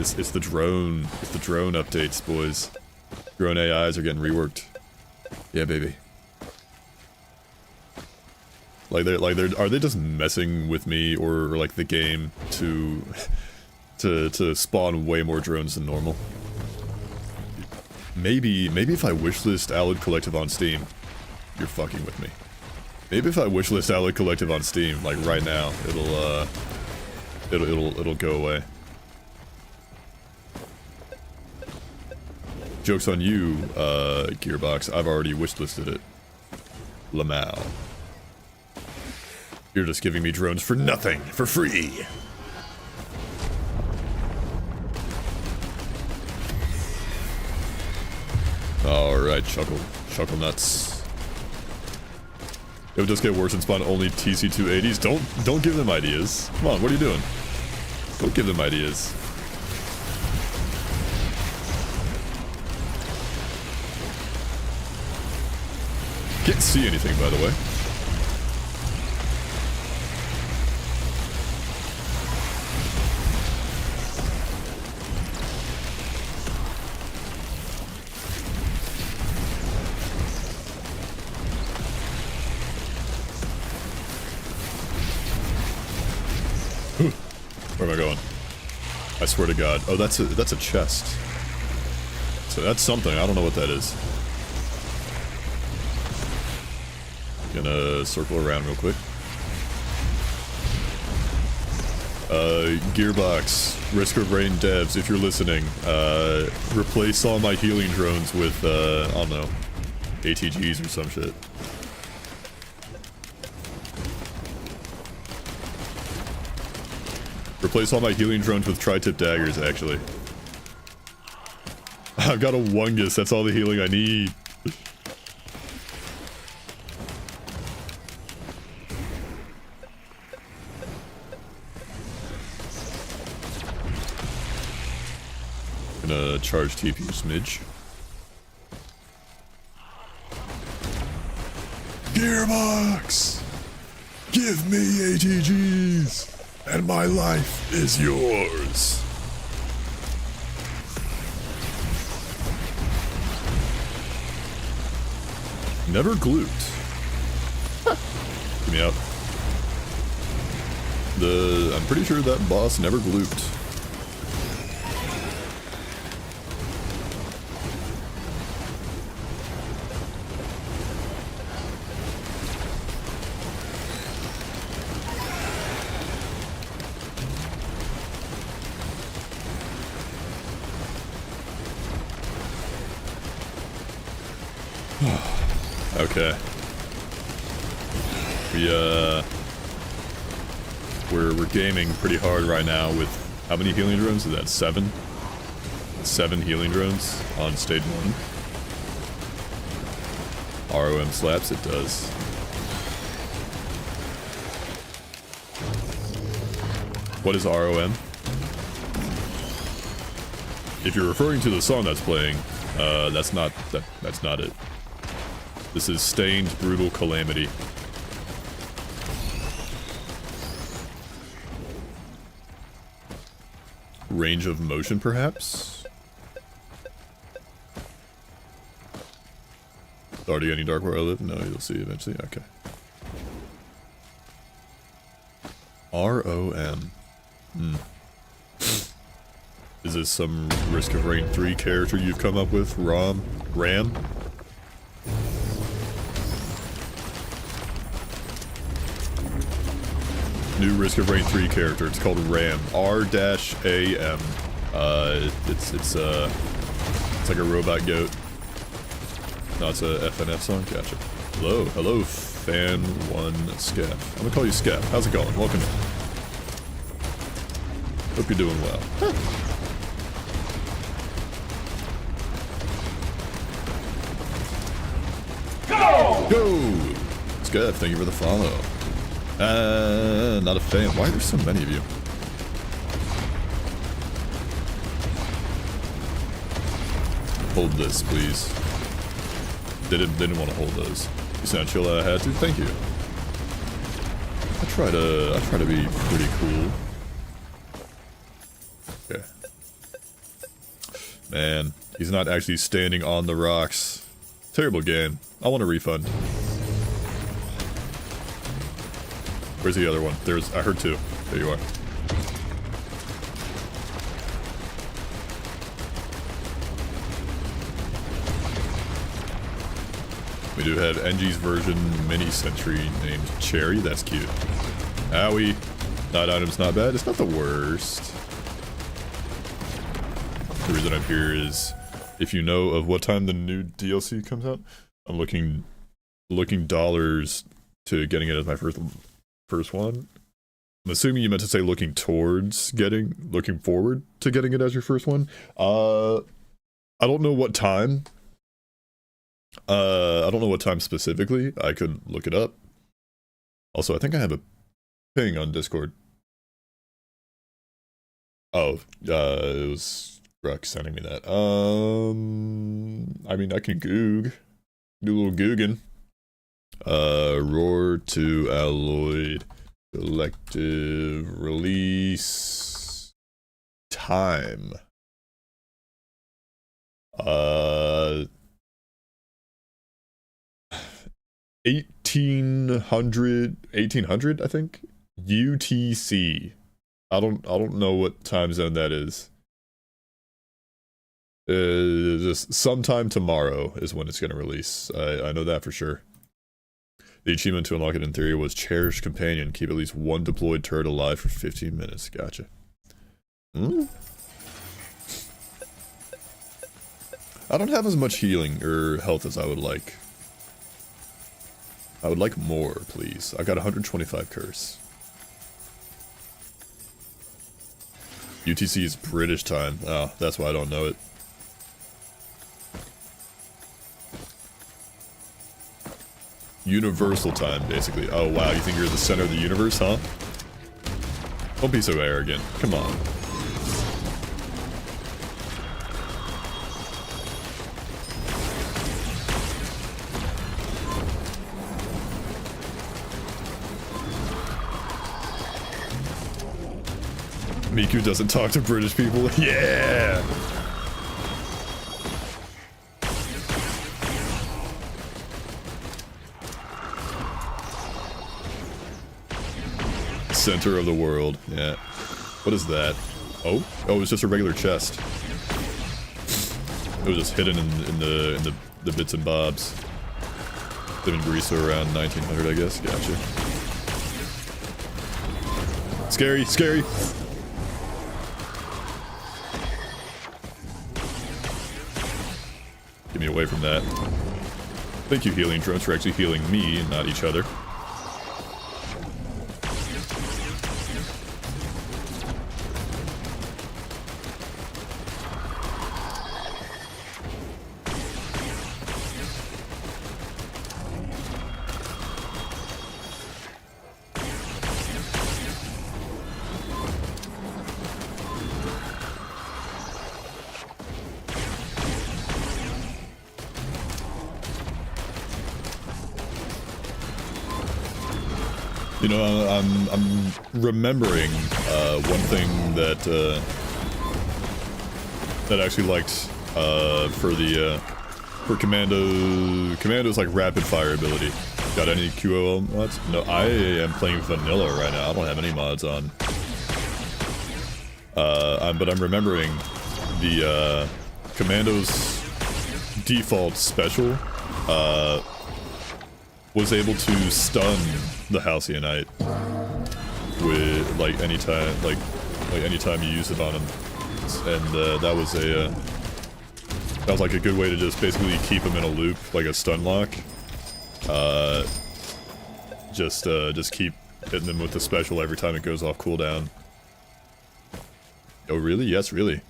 It's the drone updates, boys. Drone AIs are getting reworked. Yeah, baby. Are they just messing with me or like the game to spawn way more drones than normal? Maybe if I wishlist Alloy Collective on Steam, you're fucking with me. Maybe if I wishlist Alloy Collective on Steam, like right now, it'll go away. Joke's on you, Gearbox. I've already wishlisted it. Lamau. You're just giving me drones for nothing, for free. Alright, Chuckle nuts. It would just get worse and spawn only TC280s. Don't give them ideas. Come on, what are you doing? Don't give them ideas. Can't see anything, by the way. Where am I going? I swear to God. Oh, that's a chest. So that's something. I don't know what that is. Gonna circle around real quick. Gearbox, Risk of Rain devs, if you're listening, replace all my healing drones with, I don't know, ATGs or some shit. Replace all my healing drones with tri-tip daggers, actually. I've got a Wungus, that's all the healing I need. Gonna charge TP smidge. Gearbox! Give me ATGs! And my life is yours. Never glooped. Get me out. I'm pretty sure that boss never glooped. Okay. We're gaming pretty hard right now with how many healing drones? Is that 7? 7 healing drones on stage 1. ROM slaps, it does. What is ROM? If you're referring to the song that's playing, that's not it. This is Stained Brutal Calamity. Range of motion, perhaps? Already any dark where I live? No, you'll see eventually. Okay. ROM. Is this some Risk of Rain 3 character you've come up with? Ram? New Risk of Rain 3 character. It's called Ram. R-A-M. It's like a robot goat. No, it's a FNF song. Gotcha. Hello, fan one Skeff. I'm gonna call you Skeff. How's it going? Welcome in. Hope you're doing well. Huh. Go! Skeff, thank you for the follow. Not a fan. Why are there so many of you? Hold this, please. Didn't want to hold those. You sound chill. I had to. Thank you. I try to be pretty cool. Okay. Man, he's not actually standing on the rocks. Terrible game. I want a refund. Where's the other one? I heard 2. There you are. We do have NG's version mini sentry named Cherry. That's cute. Owie. Night item's not bad. It's not the worst. The reason I'm here is if you know of what time the new DLC comes out, I'm looking dollars to getting it as my first one. I'm assuming you meant to say looking forward to getting it as your first one. I don't know what time. I don't know what time specifically. I could look it up. Also, I think I have a ping on Discord. Oh, it was Ruck sending me that. I mean, I can do a little googing. Roar to Alloy collective release time. 1800 I think, UTC. I don't know what time zone that is. Just sometime tomorrow is when it's gonna release. I know that for sure. The achievement to unlock it in theory was Cherished Companion. Keep at least 1 deployed turret alive for 15 minutes. Gotcha. I don't have as much healing or health as I would like. I would like more, please. I got 125 curse. UTC is British time. Oh, that's why I don't know it. Universal time, basically. Oh, wow, you think you're the center of the universe, huh? Don't be so arrogant. Come on. Miku doesn't talk to British people. Yeah! Center of the world. Yeah. What is that? Oh, it's just a regular chest. It was just hidden in the bits and bobs. Living Greece around 1900, I guess. Gotcha. Scary, scary. Get me away from that. Thank you, healing drones, for actually healing me and not each other. You know, I'm remembering one thing that that I actually liked for Commando's like rapid fire ability. Got any QOL mods? No, I am playing vanilla right now. I don't have any mods on. But I'm remembering the Commando's default special was able to stun the Halcyonite with like anytime you use it on him, and that was like a good way to just basically keep him in a loop, like a stun lock. Just keep hitting them with the special every time it goes off cooldown. Oh really? Yes, really.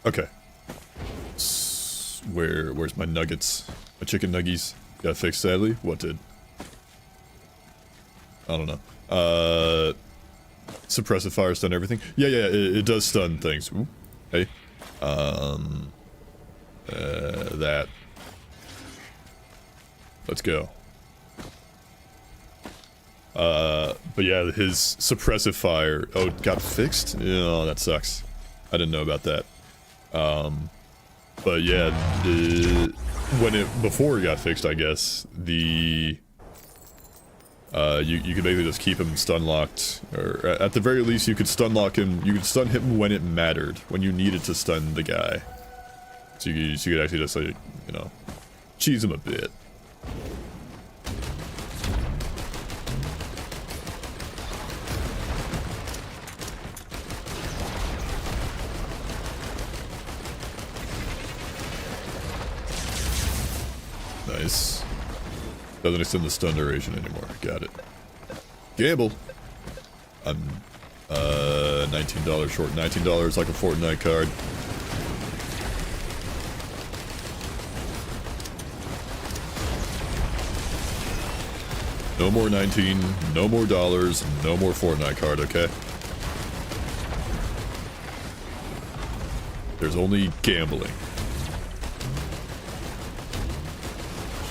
Okay. Where's my nuggets? My chicken nuggies? Got fixed sadly? What did? I don't know. Suppressive fire stun everything? Yeah, it does stun things. Ooh, hey. That. Let's go. But yeah, his suppressive fire. Oh, it got fixed? Oh, that sucks. I didn't know about that. But yeah, before it got fixed, I guess, you could basically just keep him stun locked, or at the very least you could stun lock him, you could stun him when it mattered, when you needed to stun the guy. So you could actually just like, you know, cheese him a bit. Nice. Doesn't extend the stun duration anymore. Got it. Gamble. I'm $19 short. $19 like a Fortnite card. No more 19, no more dollars, no more Fortnite card, okay? There's only gambling.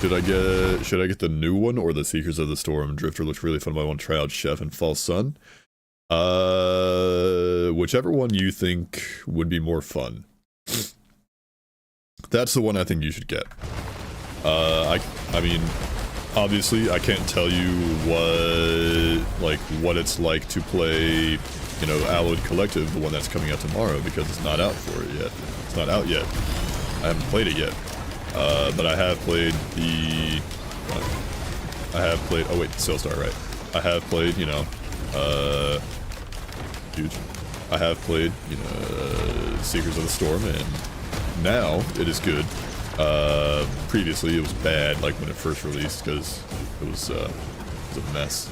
Should I get the new one or the Seekers of the Storm? Drifter looks really fun, but I want to try out Chef and False Sun. Whichever one you think would be more fun. That's the one I think you should get. I mean, obviously I can't tell you what it's like to play, you know, Alloyed Collective, the one that's coming out tomorrow, because it's not out for it yet. It's not out yet. I haven't played it yet. But I have played oh wait, Sailstar, right. I have played, you know, huge. I have played, you know, Seekers of the Storm, and now it is good. Previously it was bad, like when it first released, because it was a mess.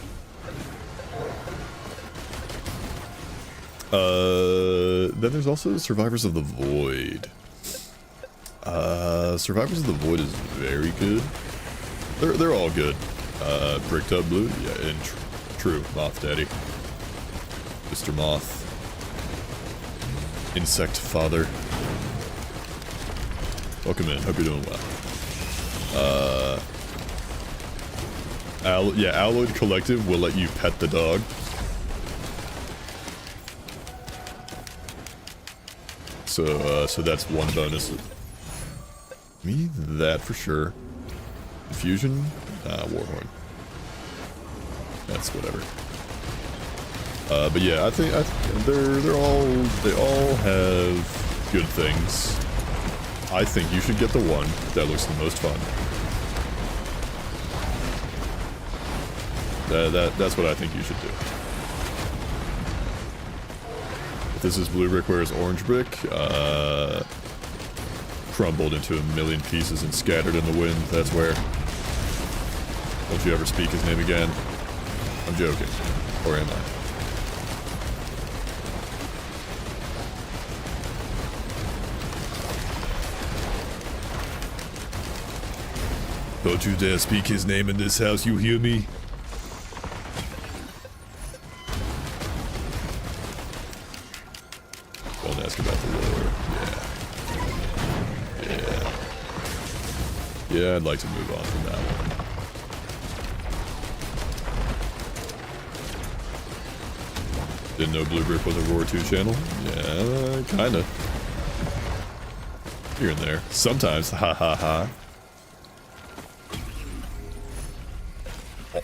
Then there's also Survivors of the Void. Survivors of the Void is very good. They're all good. Bricked Up Blue, yeah, and true, Moth Daddy. Mr. Moth. Insect Father. Welcome in, hope you're doing well. Yeah, Alloyed Collective will let you pet the dog. So that's one bonus. Me, that for sure. Fusion? Warhorn. That's whatever. But yeah, I think they all have good things. I think you should get the one that looks the most fun. That's what I think you should do. If this is blue brick, whereas orange brick, crumbled into a million pieces and scattered in the wind, that's where. Don't you ever speak his name again. I'm joking. Or am I? Don't you dare speak his name in this house, you hear me? Don't ask about the lore. Yeah. Yeah, I'd like to move on from that one. Didn't know Blue Brick was a Roar 2 channel? Yeah, kinda. Here and there. Sometimes, ha ha ha.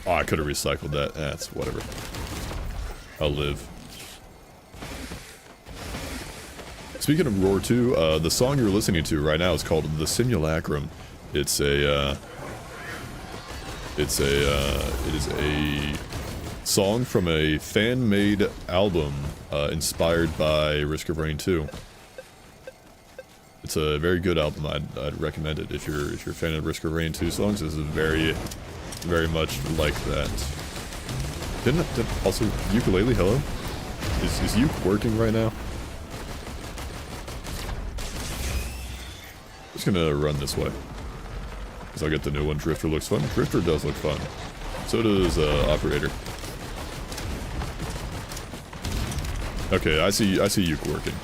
Oh, I could have recycled that. That's whatever. I'll live. Speaking of Roar 2, the song you're listening to right now is called The Simulacrum. It is a song from a fan-made album inspired by Risk of Rain 2. It's a very good album. I'd recommend it if you're a fan of Risk of Rain 2 songs. This is very much like that. Didn't also ukulele? Hello, is uke working right now? Just gonna run this way because I'll get the new one. Drifter looks fun. Drifter does look fun. So does Operator. Okay, I see uke working.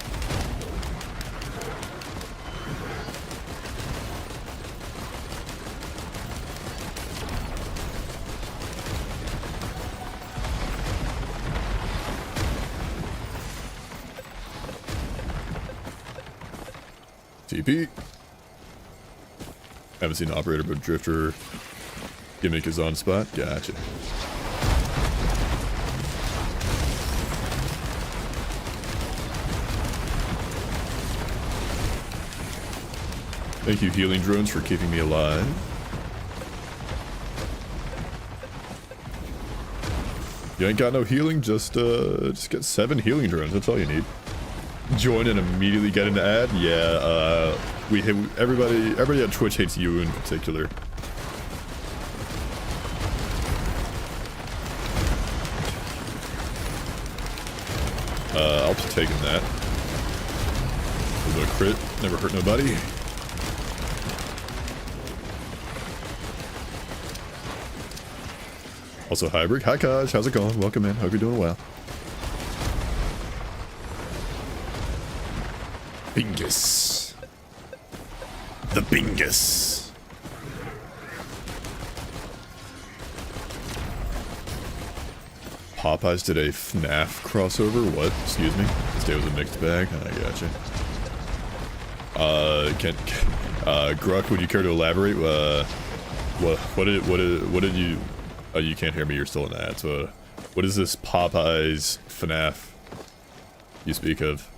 TP. Haven't seen Operator, but Drifter gimmick is on spot. Gotcha. Thank you, healing drones, for keeping me alive. You ain't got no healing, just get 7 healing drones. That's all you need. Join and immediately get an ad. Yeah, everybody at Twitch hates you in particular. I'll be taking that. A little bit of crit, never hurt nobody. Also, hi Brick, hi Kaj, how's it going? Welcome in, hope you're doing well. Bingus. The Bingus. Popeyes did a FNAF crossover? What? Excuse me? This day was a mixed bag? I gotcha. Gruck, would you care to elaborate? What did you... Oh, you can't hear me, you're still in that. So, what is this Popeyes FNAF you speak of?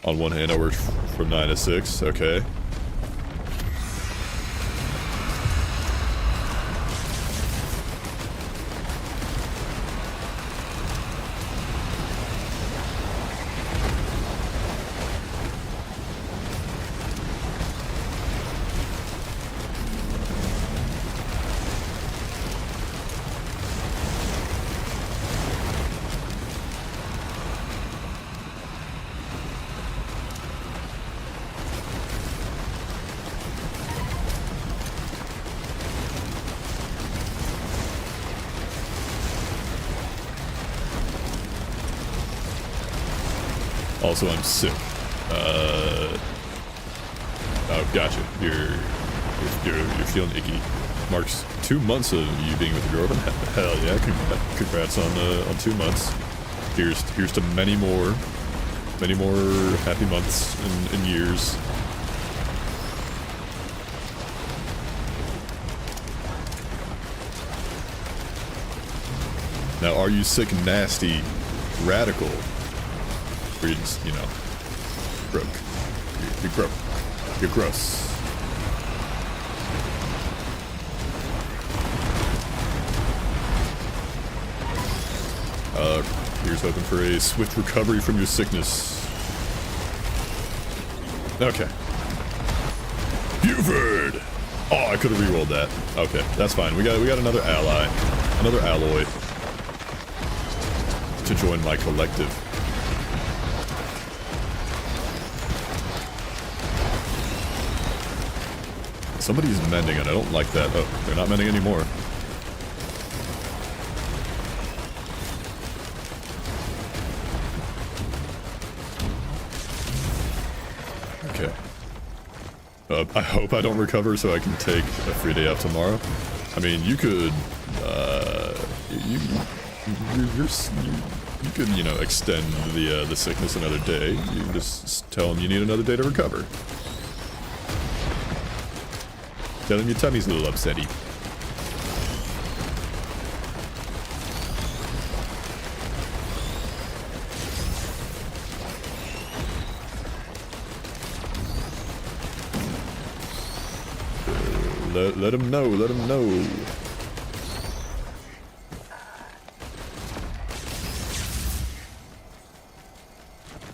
On one hand, I worked from 9 to 6, okay. Also, I'm sick. Oh, gotcha. You're feeling icky. Marks 2 months of you being with your girlfriend. Hell yeah! Congrats on 2 months. Here's to many more happy months and years. Now, are you sick, nasty, radical? Or you just, you know, broke? You're broke. You're gross. Here's hoping for a swift recovery from your sickness. Okay. Buford! Oh, I could have rerolled that. Okay, that's fine. We got another ally. Another alloy. To join my collective. Somebody's mending and I don't like that. Oh, they're not mending anymore. Okay. I hope I don't recover so I can take a free day off tomorrow. I mean, you could, you could, you know, extend the sickness another day. You can just tell them you need another day to recover. Tell them your tummy's a little upsetty. Let him know, let him know.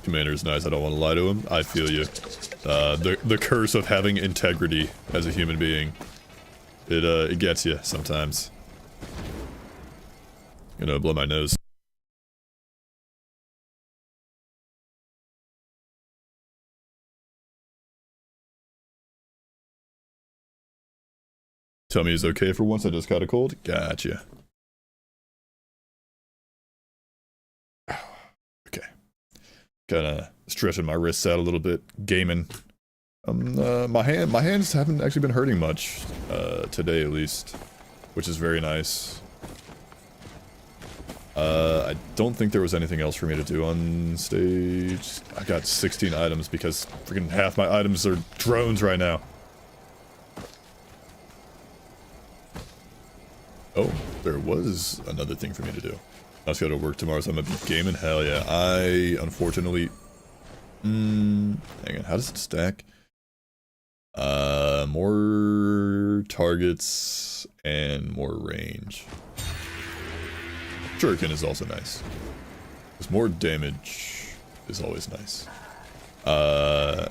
Commander's nice, I don't want to lie to him. I feel you. The curse of having integrity as a human being. It gets you sometimes. Gonna blow my nose. Tell me it's okay for once, I just got a cold? Gotcha. Okay. Kinda stretching my wrists out a little bit, gaming. My hands haven't actually been hurting much, today at least, which is very nice. I don't think there was anything else for me to do on stage. I got 16 items because freaking half my items are drones right now. Oh, there was another thing for me to do. I just gotta work tomorrow, so I'm gonna be gaming. Hell yeah. I, unfortunately... hang on, how does it stack? More targets and more range. Shuriken is also nice. Because more damage is always nice. I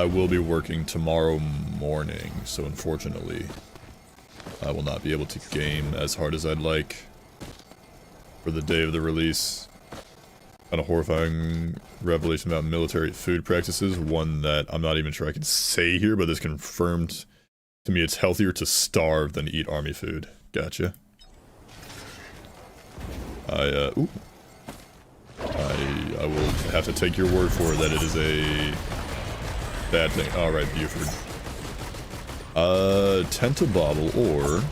will be working tomorrow morning, so unfortunately... I will not be able to game as hard as I'd like for the day of the release. Kind of horrifying revelation about military food practices. One that I'm not even sure I can say here, but it's confirmed to me it's healthier to starve than eat army food. Gotcha. I will have to take your word for it that it is a bad thing. Alright, Buford. Tentobobble or...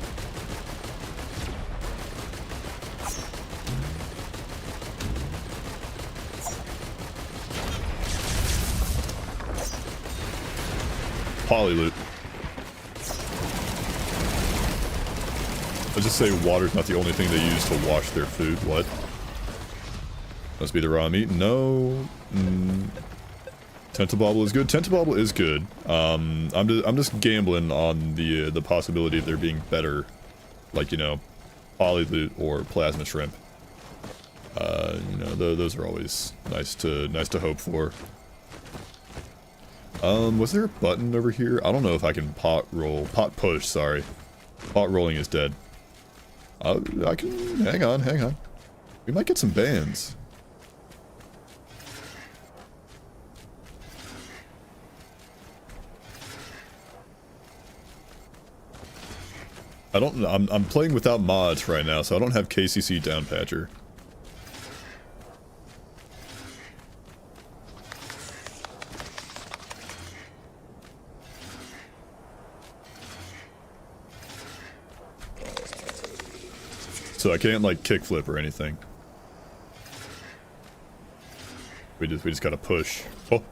Polyloot. Let's just say water's not the only thing they use to wash their food. What? Must be the raw meat? No. Tentobobble is good. Tentobobble is good. I'm just gambling on the possibility of there being better, like, you know, Polyloot or plasma shrimp. You know, those are always nice to hope for. Was there a button over here? I don't know if I can pot push, sorry. Pot rolling is dead. I can, hang on. We might get some bands. I'm playing without mods right now, so I don't have KCC Downpatcher. So I can't, like, kickflip or anything. We just gotta push. Oh.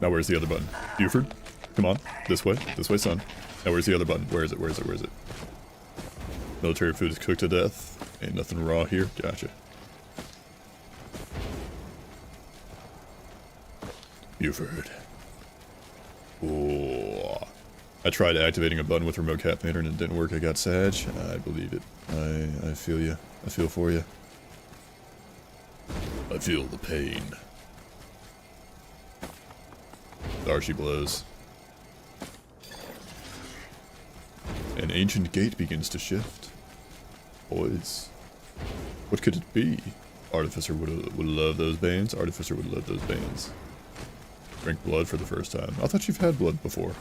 Now where's the other button? Buford? Come on. This way, son. Now where's the other button? Where is it? Military food is cooked to death. Ain't nothing raw here. Gotcha. Buford. Oh, I tried activating a button with remote capnator and it didn't work. I got Sag. I believe it. I feel you. I feel for you. I feel the pain. There she blows. An ancient gate begins to shift. Boys, what could it be? Artificer would love those bands. Artificer would love those bands. Drink blood for the first time. I thought you've had blood before.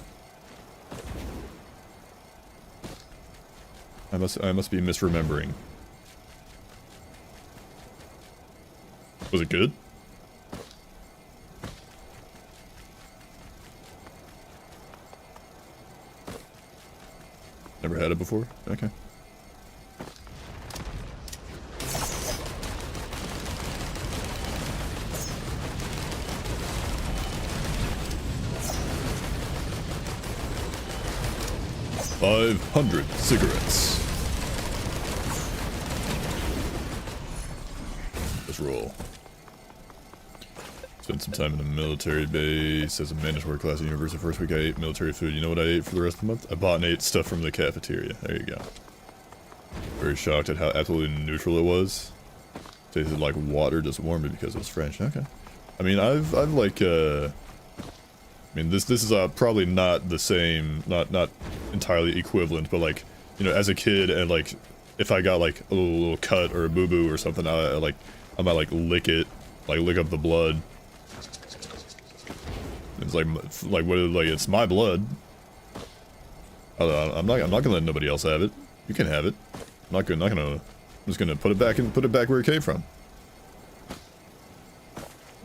I must be misremembering. Was it good? Never had it before? Okay. $500 cigarettes. Let's roll. Spent some time in the military base as a mandatory class at university. First week I ate military food. You know what I ate for the rest of the month? I bought and ate stuff from the cafeteria. There you go. Very shocked at how absolutely neutral it was. Tasted like water, just warmed it because it was French. Okay. I mean, I've like, I mean, this is probably not the same, not entirely equivalent, but like, you know, as a kid and like, if I got like a little cut or a boo-boo or something, I might like lick it, like lick up the blood. It's like what? Like it's my blood. I'm not gonna let nobody else have it. You can have it. I'm just gonna put it back where it came from.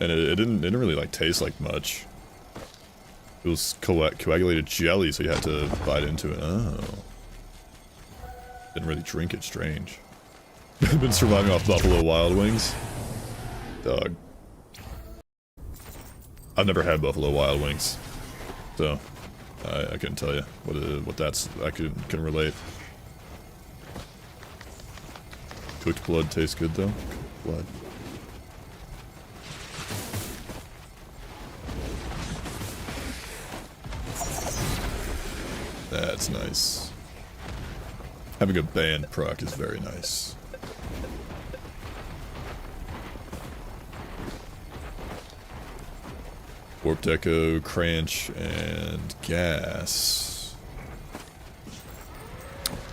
And it didn't really like taste like much. It was coagulated jelly, so you had to bite into it. Oh. Didn't really drink it. Strange. Been surviving off Buffalo Wild Wings. Dog. I've never had Buffalo Wild Wings, so I couldn't tell you what that's. I can relate. Cooked blood tastes good though. Cooked blood. That's nice. Having a band proc is very nice. Warped Echo, Cranch, and Gas.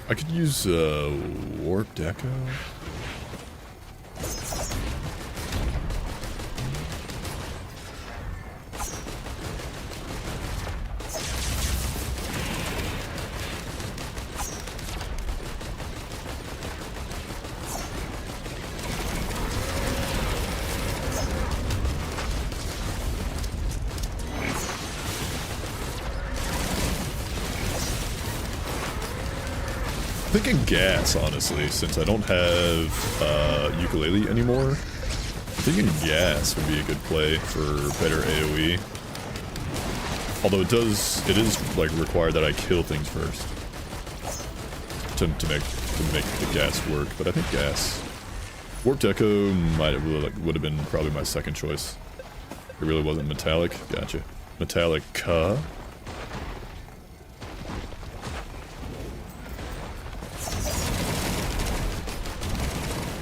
I could use Warped Echo. I'm thinking Gas, honestly, since I don't have Ukulele anymore. I'm thinking Gas would be a good play for better AoE. Although it is like required that I kill things first to make the Gas work. But I think Gas, Warped Echo would have been probably my second choice. It really wasn't Metallic. Gotcha. Metallica.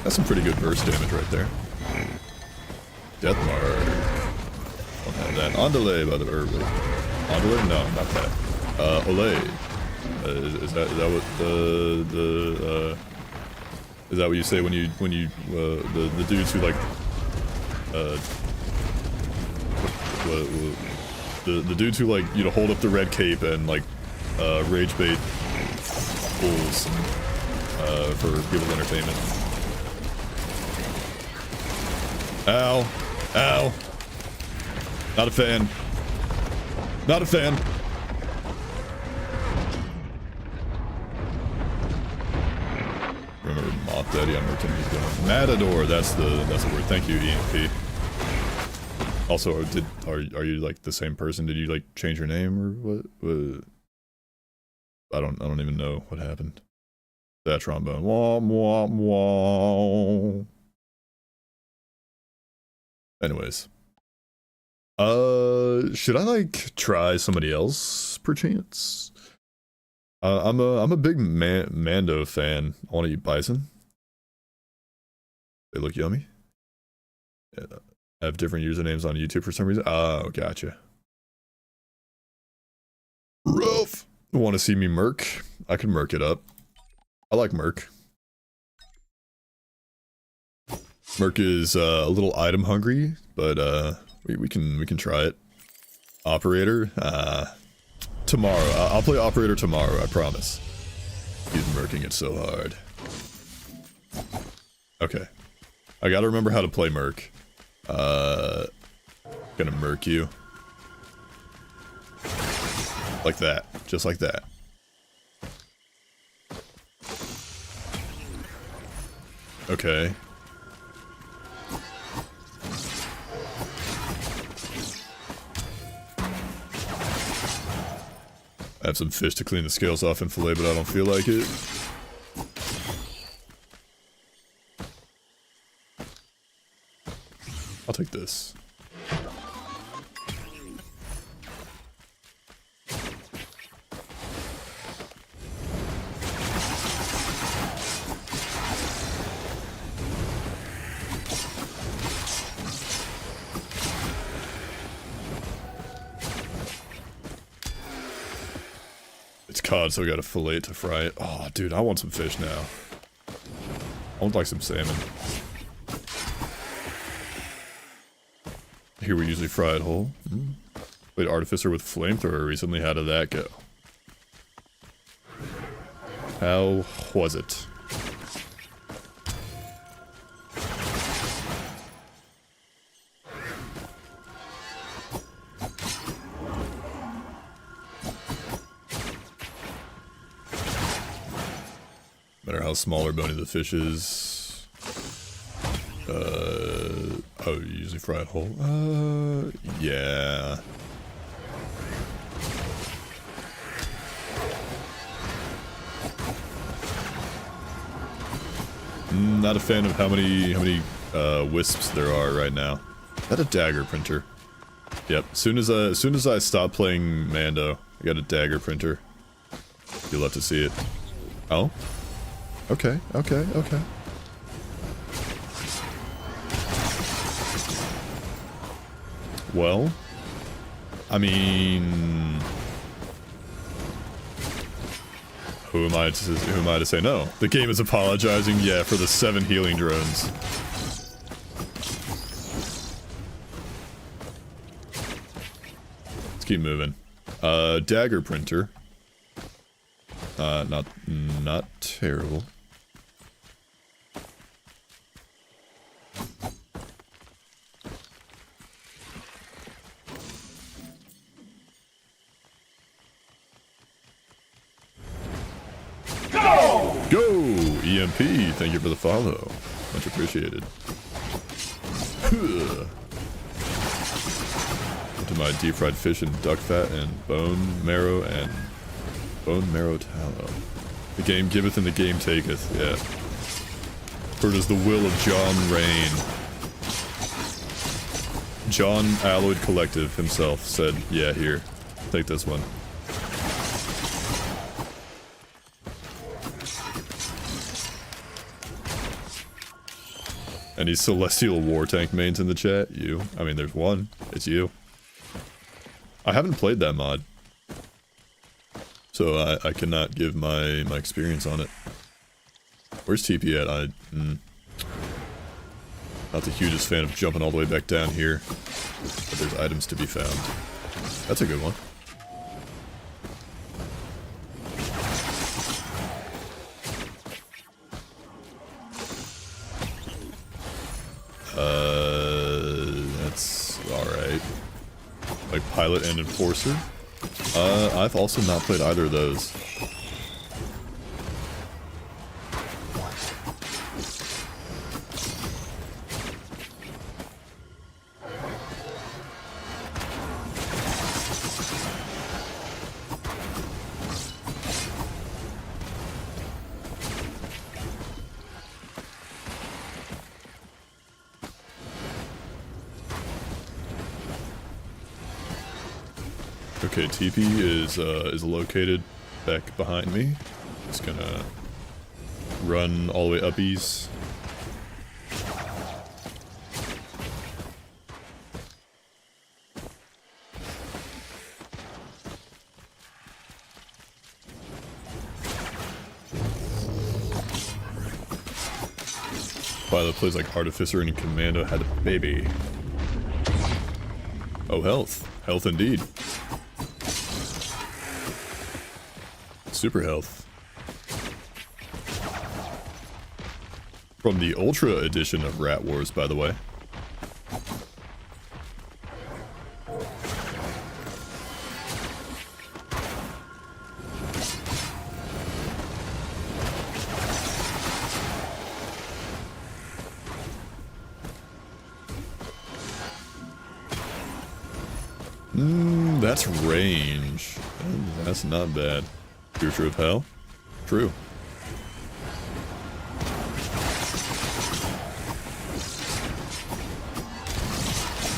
That's some pretty good burst damage right there. Deathmark. Don't have that. Andale, by the way. Andale? No, not that. Olay. Is that what is that what you say when you the dudes who like the dudes who like, you know, hold up the red cape and like rage bait bulls for people's entertainment. Ow. Ow. Not a fan. Not a fan. Remember Moth Daddy on where Timmy's going. Matador, that's the word. Thank you, EMP. Also, are you like the same person? Did you like change your name or what? I don't even know what happened. That trombone. Wah, wah, wah. Anyways. Should I like try somebody else perchance? I'm a big Mando fan. I want to eat bison. They look yummy. Yeah, I have different usernames on YouTube for some reason. Oh, gotcha. Rough. Want to see me murk? I can murk it up. I like murk. Murk is a little item hungry, but we can try it. Operator, tomorrow. I'll play operator tomorrow. I promise. He's murking it so hard. Okay, I gotta remember how to play murk. Gonna murk you like that, just like that. Okay. I have some fish to clean the scales off and fillet, but I don't feel like it. I'll take this. It's cod, so I gotta fillet it to fry it. Oh, dude, I want some fish now. I want like some salmon. Here we usually fry it whole. Played Artificer with Flamethrower recently. How did that go? How was it? Matter how small or bony the fish is. Oh, you usually fry it whole? Yeah. Not a fan of how many wisps there are right now. Is that a dagger printer? Yep. As soon as I stop playing Mando, I got a dagger printer. You'll have to see it. Oh. Okay. Okay. Okay. Well, I mean, who am I to say no? The game is apologizing, yeah, for the 7 healing drones. Let's keep moving. Dagger printer. Not terrible. Go! EMP, thank you for the follow. Much appreciated. To my deep fried fish and duck fat and bone marrow tallow. The game giveth and the game taketh, yeah. For it is the will of John Rain. John Alloyed Collective himself said, yeah, here, take this one. Any Celestial War Tank mains in the chat? You. I mean, there's one. It's you. I haven't played that mod. So I cannot give my experience on it. Where's TP at? Not the hugest fan of jumping all the way back down here. But there's items to be found. That's a good one. That's alright. Like Pilot and Enforcer? I've also not played either of those. Okay, TP is located back behind me. Just gonna run all the way up east. Violet plays like Artificer and Commando had a baby. Oh, health. Health indeed. Super health. From the Ultra edition of Rat Wars, by the way. That's range. That's not bad. Future of Hell? True.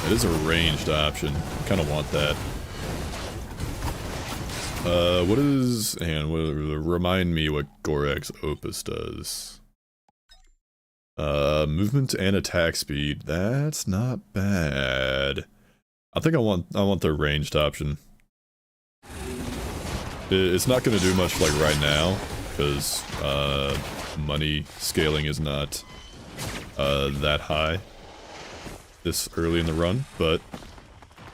It is a ranged option. I kind of want that. What is... Hang on, remind me what Gorax Opus does. Movement and attack speed. That's not bad. I think I want the ranged option. It's not going to do much like right now, because money scaling is not that high this early in the run, but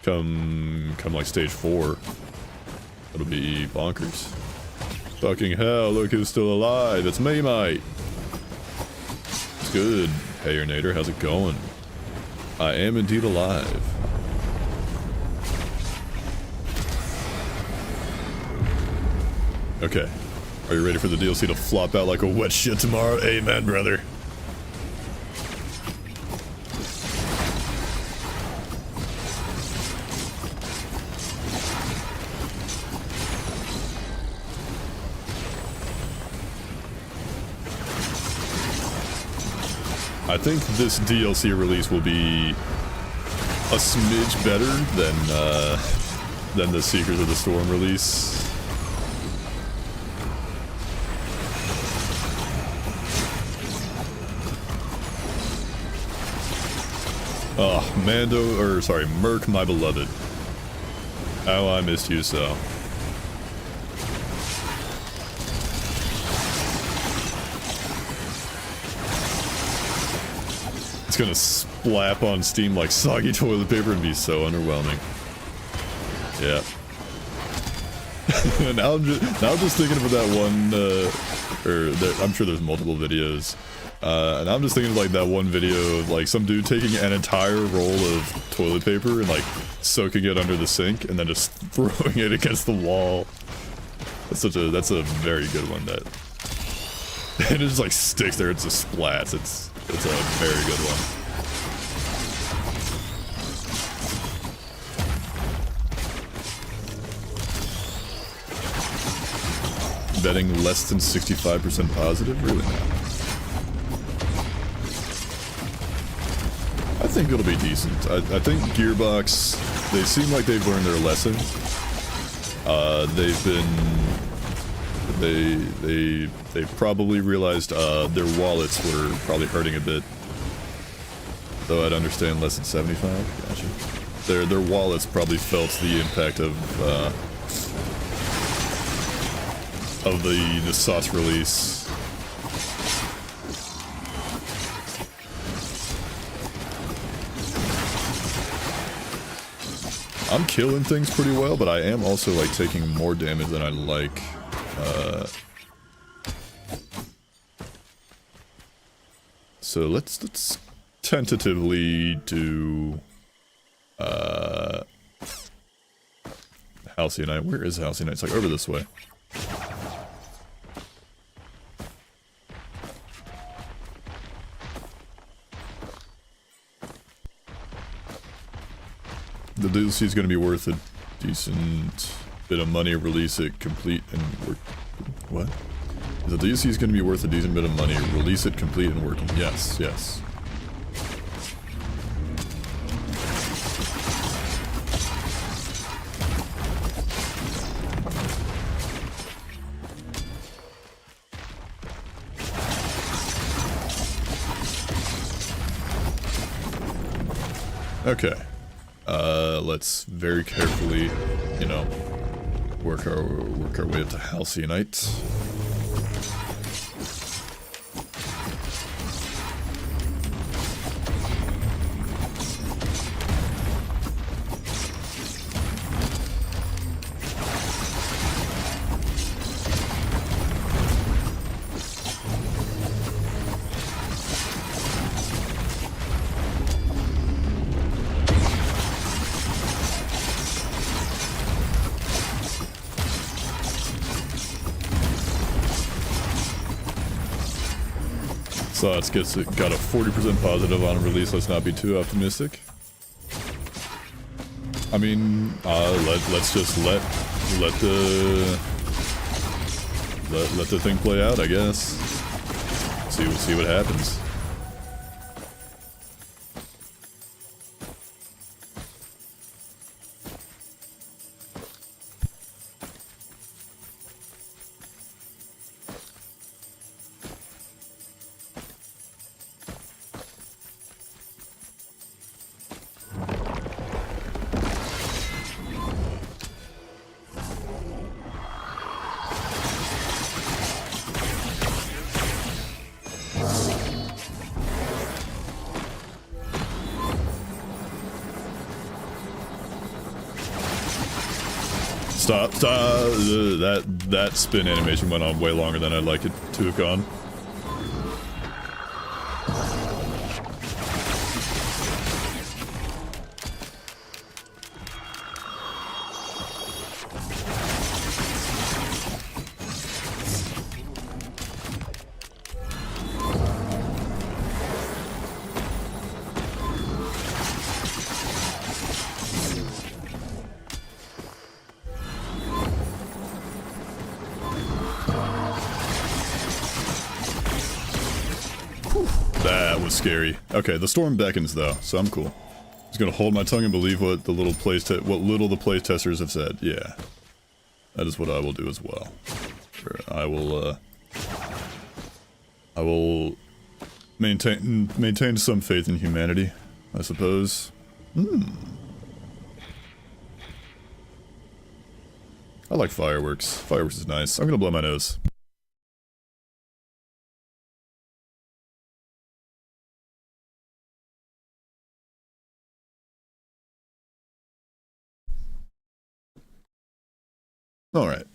come like stage 4, it'll be bonkers. Fucking hell, look who's still alive, it's me, mate! It's good. Hey, Nader, how's it going? I am indeed alive. Okay. Are you ready for the DLC to flop out like a wet shit tomorrow? Amen, brother. I think this DLC release will be a smidge better than the Seekers of the Storm release. Oh, Mando, or sorry, Merc, my beloved. How I missed you so. It's gonna splap on Steam like soggy toilet paper and be so underwhelming. Yeah. now I'm just thinking of that one, I'm sure there's multiple videos. And I'm just thinking of like that one video of like some dude taking an entire roll of toilet paper and like soaking it under the sink and then just throwing it against the wall. That's a very good one. That and it just like sticks there. It just splats. It's a very good one. Betting less than 65% positive? Really not. I think it'll be decent. I think Gearbox, they seem like they've learned their lesson. They probably realized their wallets were probably hurting a bit. Though I'd understand less than 75. Gotcha. Their wallets probably felt the impact of the sauce release. I'm killing things pretty well, but I am also like taking more damage than I like. So let's tentatively do Halcyon. Where is Halcyon? It's like over this way. The DLC is going to be worth a decent bit of money. Release it complete and work. What? The DLC is going to be worth a decent bit of money. Release it complete and working. Yes, yes. Okay. Let's very carefully, you know, work our way up to Halcyonite. Slots got a 40% positive on release. Let's not be too optimistic. I mean, let's just let the thing play out, I guess. See what happens. Stop. That spin animation went on way longer than I'd like it to have gone. That was scary. Okay, the storm beckons though, so I'm cool. Just gonna hold my tongue and believe what the little the play testers have said. Yeah, that is what I will do as well. I will maintain some faith in humanity, I suppose. I like fireworks. Fireworks is nice. I'm gonna blow my nose. Alright.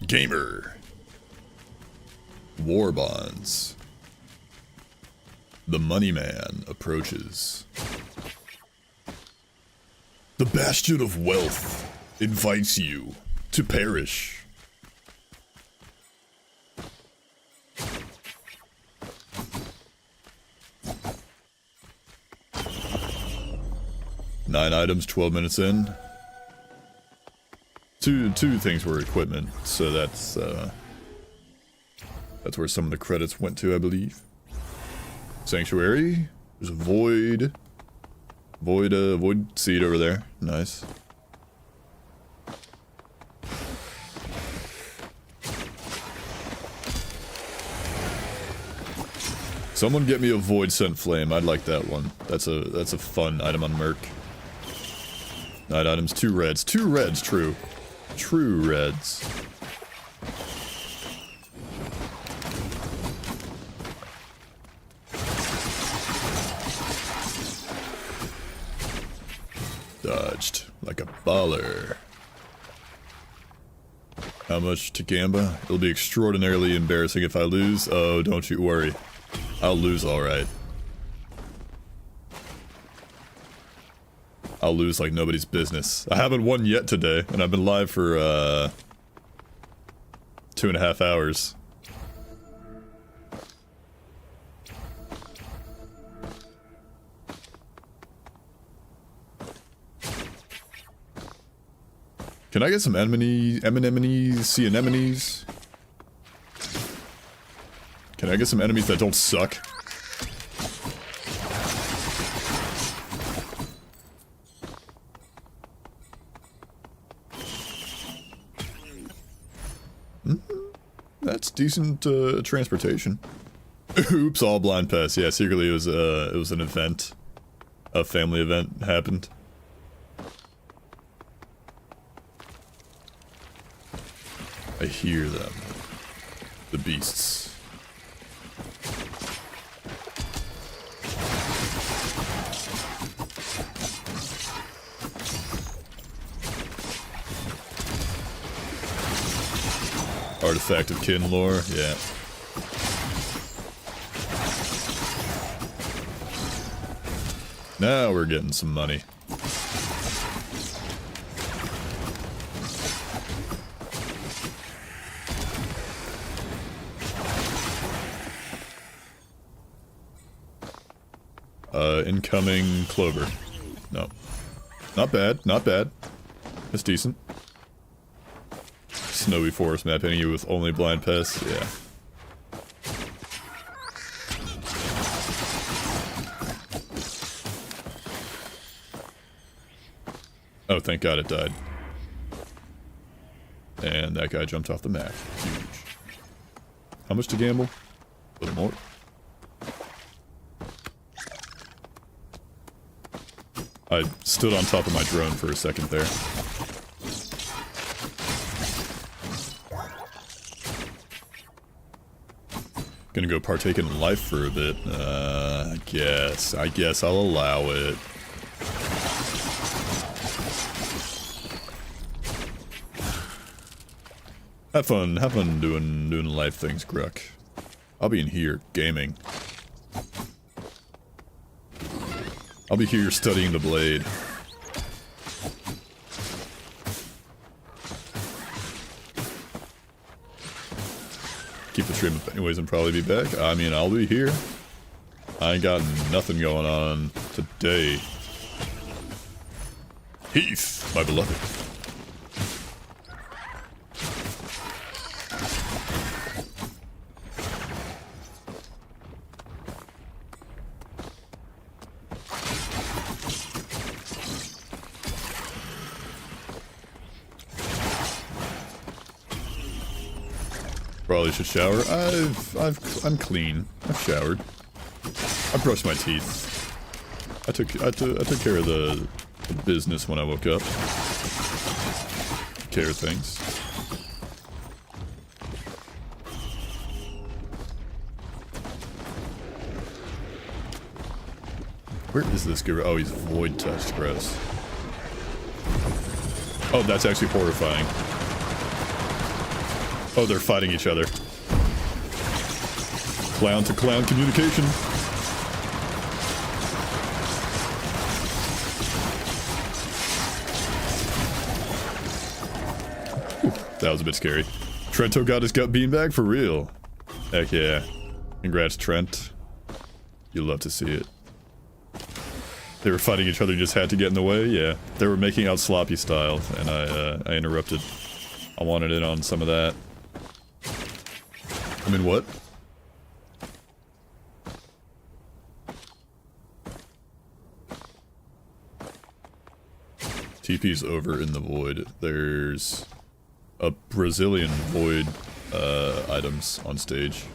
Gamer. War bonds. The money man approaches. The bastion of wealth invites you to perish. Nine items, 12 minutes in. Two things were equipment, so that's where some of the credits went to, I believe. Sanctuary. There's a void seed over there. Nice. Someone get me a void scent flame. I'd like that one. That's a fun item on Merc. 9 items, 2 reds. 2 reds, true. True reds. Dodged like a baller. How much to Gamba? It'll be extraordinarily embarrassing if I lose. Oh, don't you worry. I'll lose alright. I'll lose like nobody's business. I haven't won yet today, and I've been live for 2.5 hours. Can I get some anemones, sea anemones? Can I get some enemies that don't suck? That's decent transportation. Oops, all blind pest. Yeah, secretly it was an event. A family event happened. I hear them. The beasts. Artifact of kin lore, yeah. Now we're getting some money. Incoming clover. No. Not bad, not bad. That's decent. Snowy forest map hitting you with only blind pests, yeah. Oh, thank God it died. And that guy jumped off the map. Huge. How much to gamble? A little more. I stood on top of my drone for a second there. Gonna go partake in life for a bit. I guess I'll allow it. Have fun doing life things, Gruck. I'll be in here, gaming. I'll be here studying the blade. Keep the stream up anyways and probably be back. I mean, I'll be here. I ain't got nothing going on today. Heath, my beloved. Probably should shower. I'm clean. I've showered. I brushed my teeth. I took care of the business when I woke up. Took care of things. Where is this guy? Oh, he's void touched. Gross. Oh, that's actually horrifying. Oh, they're fighting each other. Clown to clown communication. Ooh, that was a bit scary. Trento got his gut beanbag for real. Heck yeah. Congrats, Trent. You'll love to see it. They were fighting each other and just had to get in the way? Yeah. They were making out sloppy style, and I interrupted. I wanted in on some of that. I mean, what? TP's over in the void. There's a Brazilian void items on stage.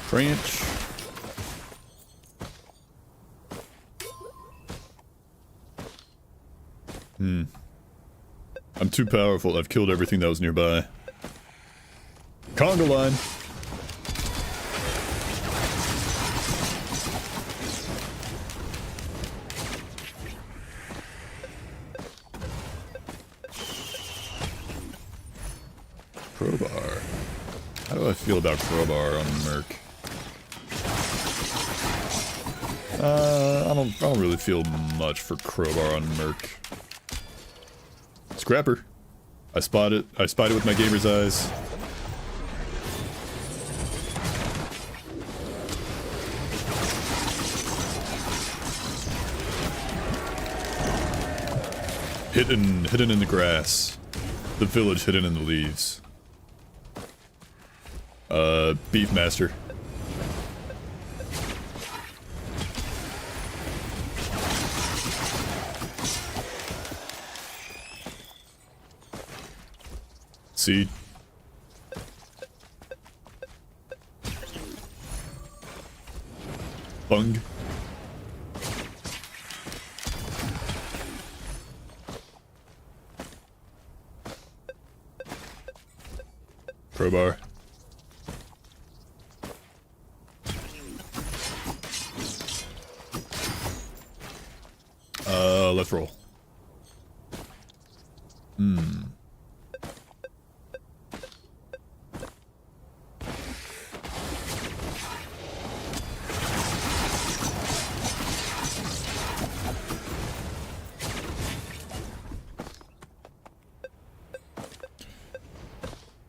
Branch. I'm too powerful. I've killed everything that was nearby. Conga line. Crowbar. How do I feel about Crowbar on Merc? I don't really feel much for Crowbar on Merc. Scrapper. I spied it with my gamer's eyes. Hidden in the grass. The village hidden in the leaves. Beefmaster. Seed. Bung. Crowbar. Let's roll.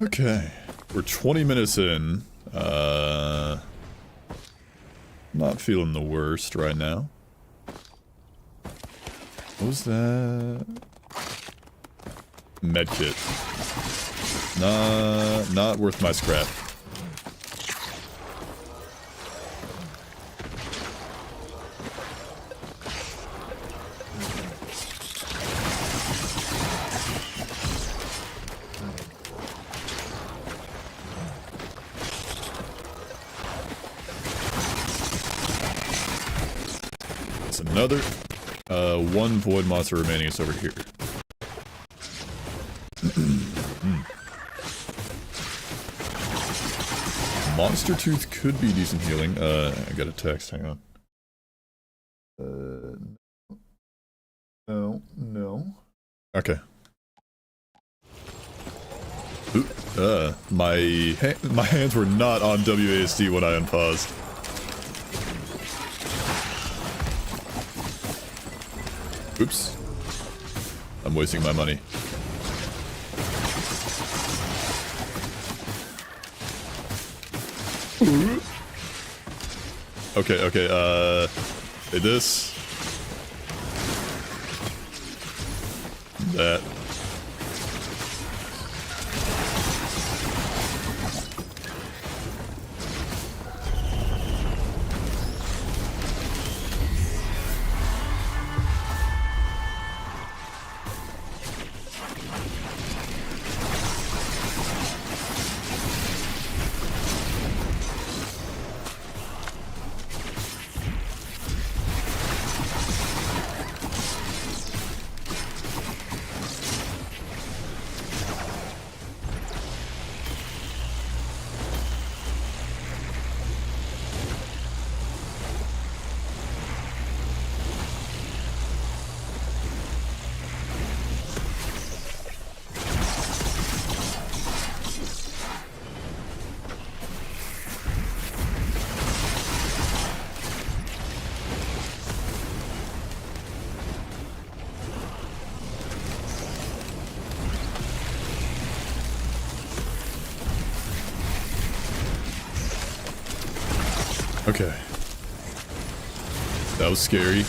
Okay, we're 20 minutes in. Not feeling the worst right now. What was that? Medkit. Not worth my scrap. That's another. One void monster remaining is over here. Monster Tooth could be decent healing. I got a text, hang on. No. Okay. Ooh, my hands were not on WASD when I unpaused. Oops. I'm wasting my money. Okay, this. That. Okay. That was scary.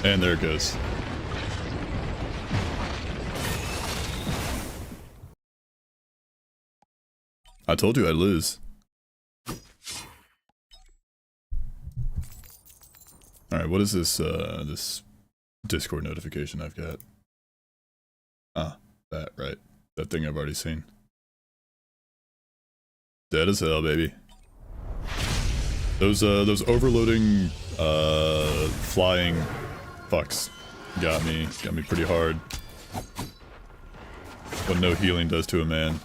And there it goes. I told you I'd lose. Alright, what is this, this Discord notification I've got? Ah, that, right. That thing I've already seen. Dead as hell, baby. Those overloading, flying fucks got me pretty hard. What no healing does to a man.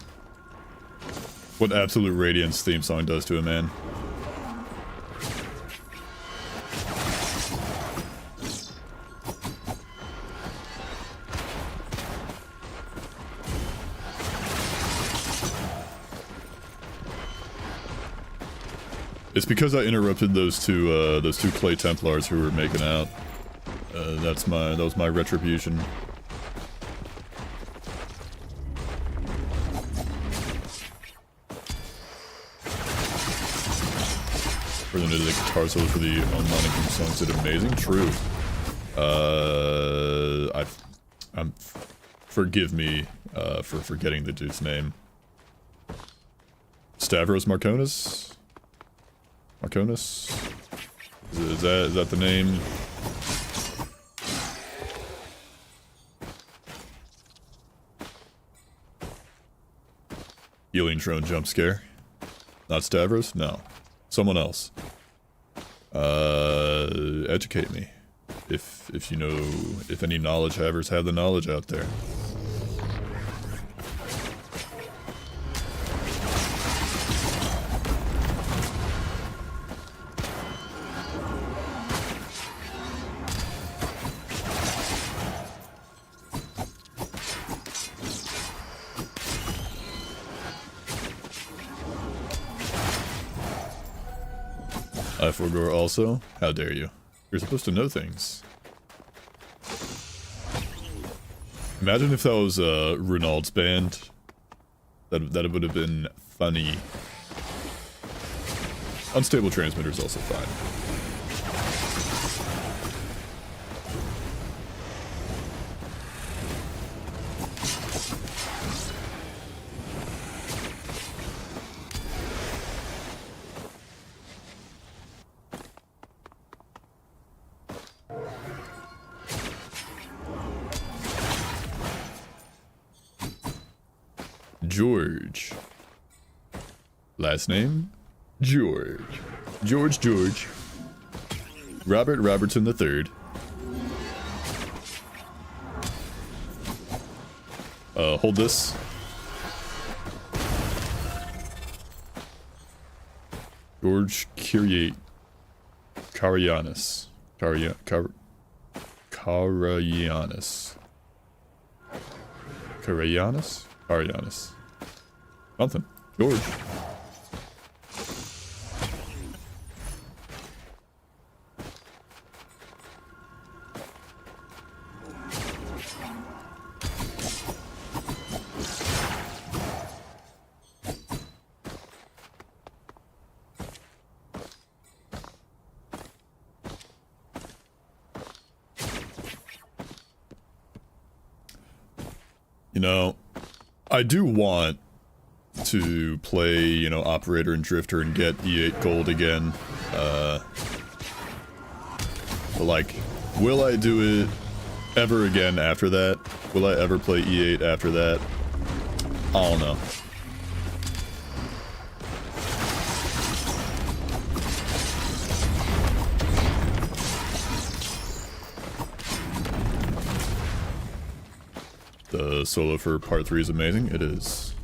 What Absolute Radiance theme song does to a man. It's because I interrupted those two Clay Templars who were making out. That was my retribution. guitar solos for the unlocking songs did amazing. True. Forgive me for forgetting the dude's name. Stavros Marconis? Marconis? Is that the name? Healing Drone jump scare. Not Stavros? No. Someone else. Educate me. If you know, if any knowledge havers have the knowledge out there. I4Gore also? How dare you? You're supposed to know things. Imagine if that was Renault's band. That would have been funny. Unstable transmitter's also fine. George. Last name? George. George. Robert Robertson III. Hold this. George Karayanis. Karayanis. Something. George. You know, I do want to play, you know, Operator and Drifter and get E8 gold again. But like, will I do it ever again after that? Will I ever play E8 after that? I don't know. The solo for part 3 is amazing. It is.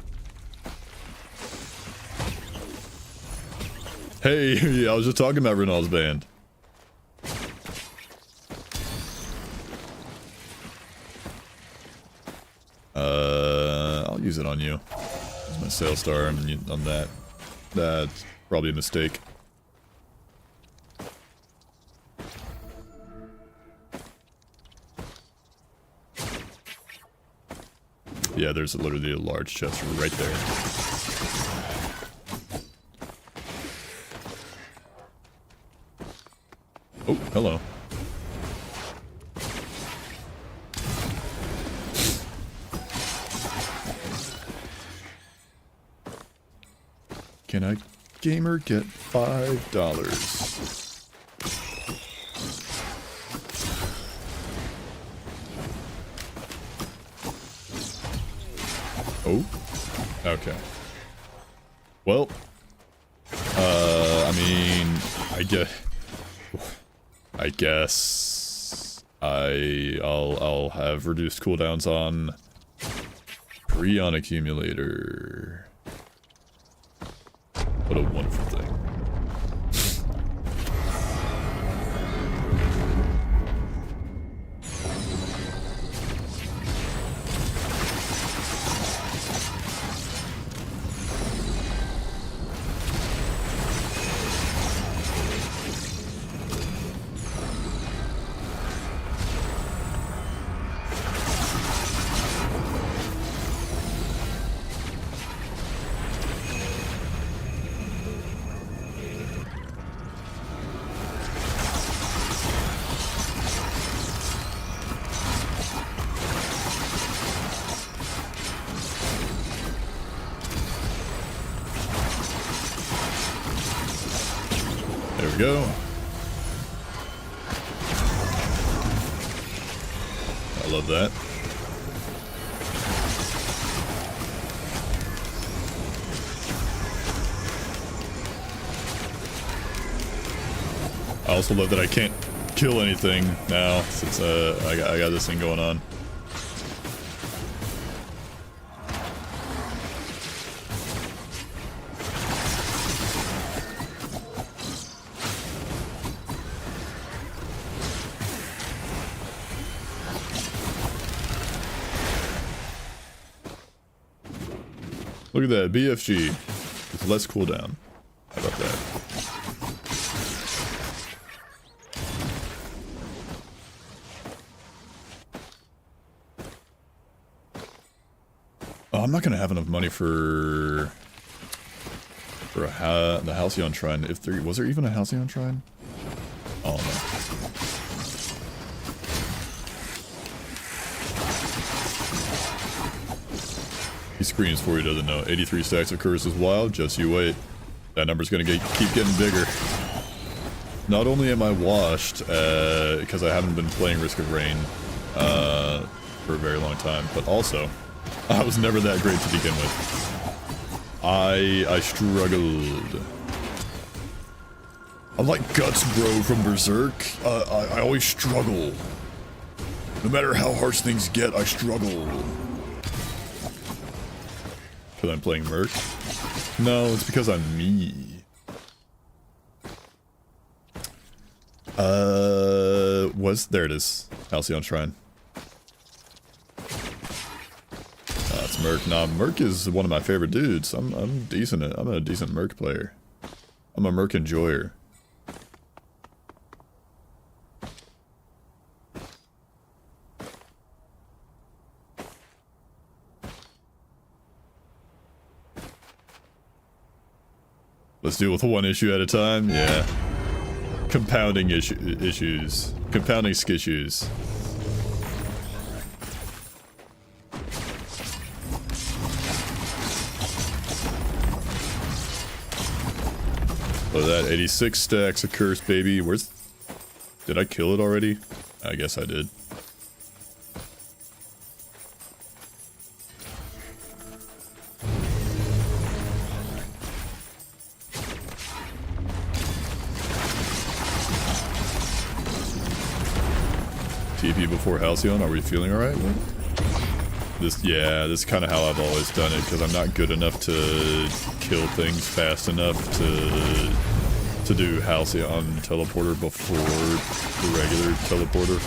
Hey, yeah, I was just talking about Renault's band. I'll use it on you. Use my sales star on that. That's probably a mistake. Yeah, there's literally a large chest right there. Oh, hello. Can a gamer get $5? Oh, okay. Well, I mean, I guess I'll have reduced cooldowns on Prion Accumulator. What a wonderful thing. we go. I love that. I also love that I can't kill anything now since I got this thing going on. Look at that, BFG with less cooldown. How about that? Oh, I'm not gonna have enough money for the Halcyon Shrine. If there was there even a Halcyon Shrine? Oh no. He screams for he doesn't know. 83 stacks of Curse is wild. Just you wait. That number's gonna keep getting bigger. Not only am I washed because I haven't been playing Risk of Rain for a very long time, but also I was never that great to begin with. I struggled. I'm like Guts Bro from Berserk. I always struggle. No matter how harsh things get, I struggle. Because I'm playing Merc? No, it's because I'm me. There it is. Halcyon Shrine. It's Merc. Nah, Merc is one of my favorite dudes. I'm decent. I'm a decent Merc player. I'm a Merc enjoyer. Let's deal with one issue at a time. Yeah. Compounding issues. Compounding skissues. Look at that, 86 stacks of Curse, baby. Where's... Did I kill it already? I guess I did. TP before Halcyon, are we feeling alright? This is kind of how I've always done it, because I'm not good enough to kill things fast enough to do Halcyon teleporter before the regular teleporter.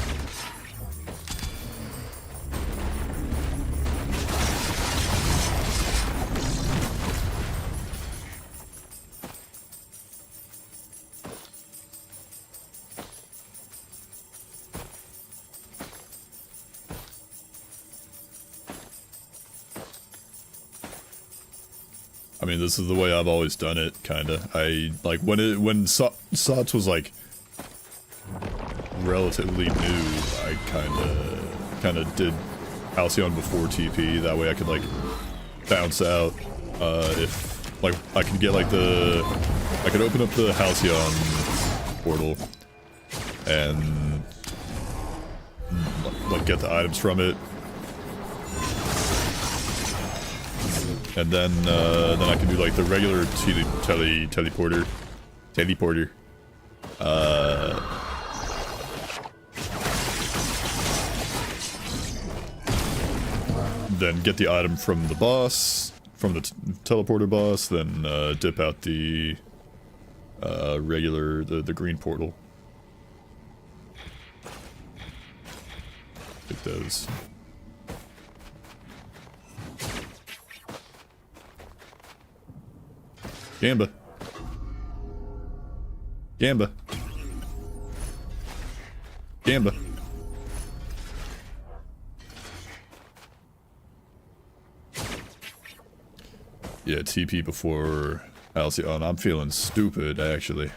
I mean, this is the way I've always done it, kinda. Like, when SOTS was, like, relatively new, I kinda did Halcyon before TP, that way I could, like, bounce out, if, like, I could get, like, I could open up the Halcyon portal, and, like, get the items from it. And then I can do like the regular teleporter. Then get the item from the boss, from the teleporter boss. Then dip out the regular the green portal. Take those. Gamba. Gamba. Gamba. Yeah, TP before Halcyon. I'm feeling stupid, actually.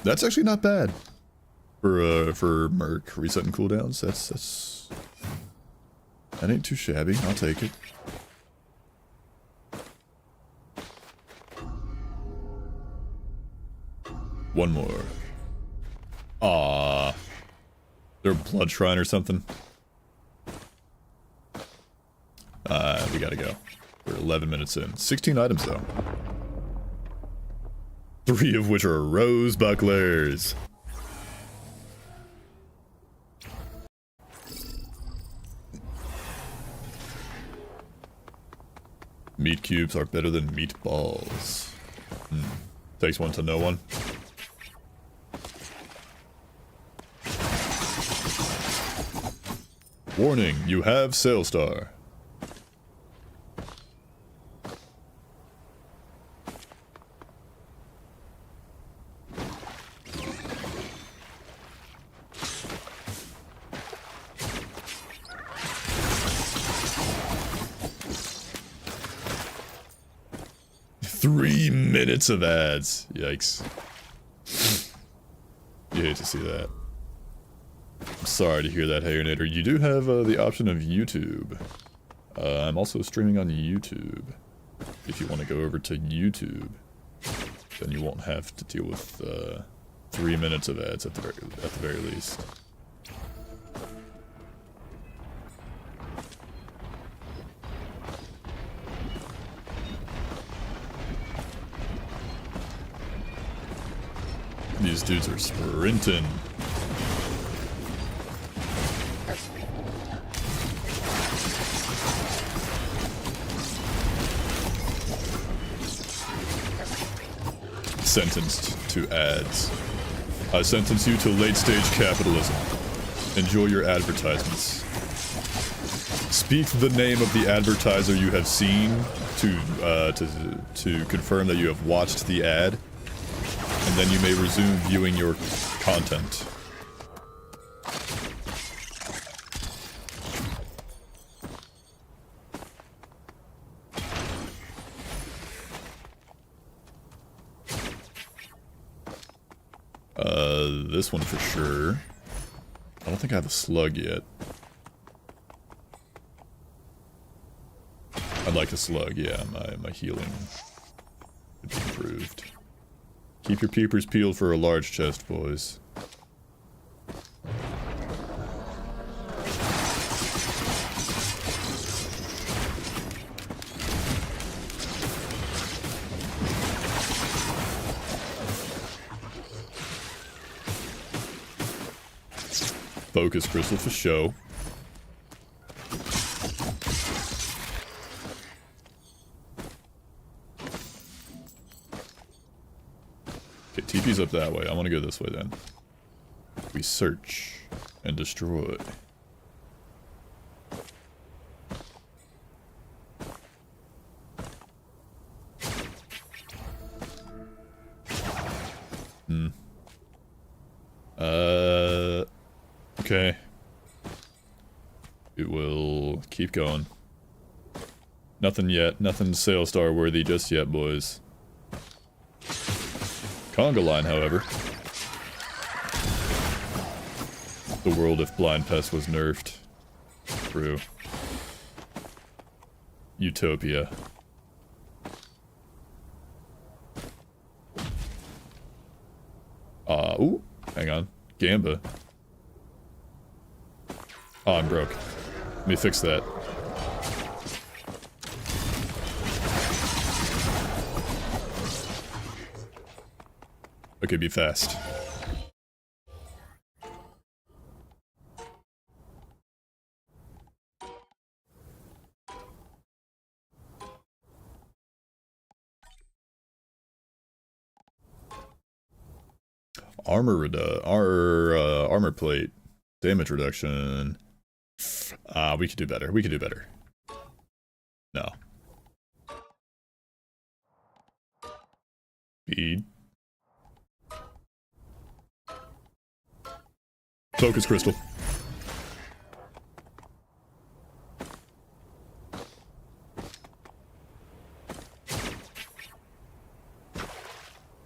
That's actually not bad. For Merc resetting cooldowns. That ain't too shabby. I'll take it. One more. Ah, there a blood shrine or something? We gotta go. We're 11 minutes in. 16 items though. 3 of which are rose bucklers. Meat cubes are better than meatballs. Takes one to know one. Warning, you have Sailstar. Minutes of ads. Yikes. You hate to see that. I'm sorry to hear that, Hayernator. You do have the option of YouTube. I'm also streaming on YouTube. If you want to go over to YouTube, then you won't have to deal with 3 minutes of ads at the very least. These dudes are sprinting. Sentenced to ads. I sentence you to late-stage capitalism. Enjoy your advertisements. Speak the name of the advertiser you have seen to confirm that you have watched the ad. And then you may resume viewing your content. This one for sure. I don't think I have a slug yet. I'd like a slug, yeah, my healing could be improved. Keep your peepers peeled for a large chest, boys. Focus crystal for show. TP's up that way. I want to go this way then. We search and destroy. Okay. It will keep going. Nothing yet. Nothing Sailstar worthy just yet, boys. Conga line, however. The world if Blind Pest was nerfed. True. Utopia. Ooh, hang on. Gamba. Oh, I'm broke. Let me fix that. Okay, be fast. Armor plate. Damage reduction. We could do better. We could do better. No. Speed. Focus crystal.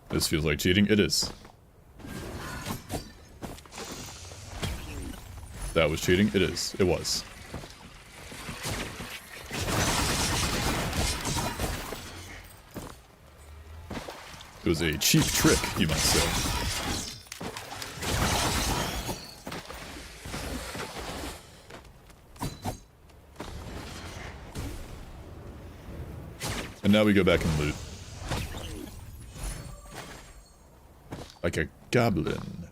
This feels like cheating. It is. That was cheating. It is. It was. It was a cheap trick, you might say. And now we go back and loot. Like a goblin.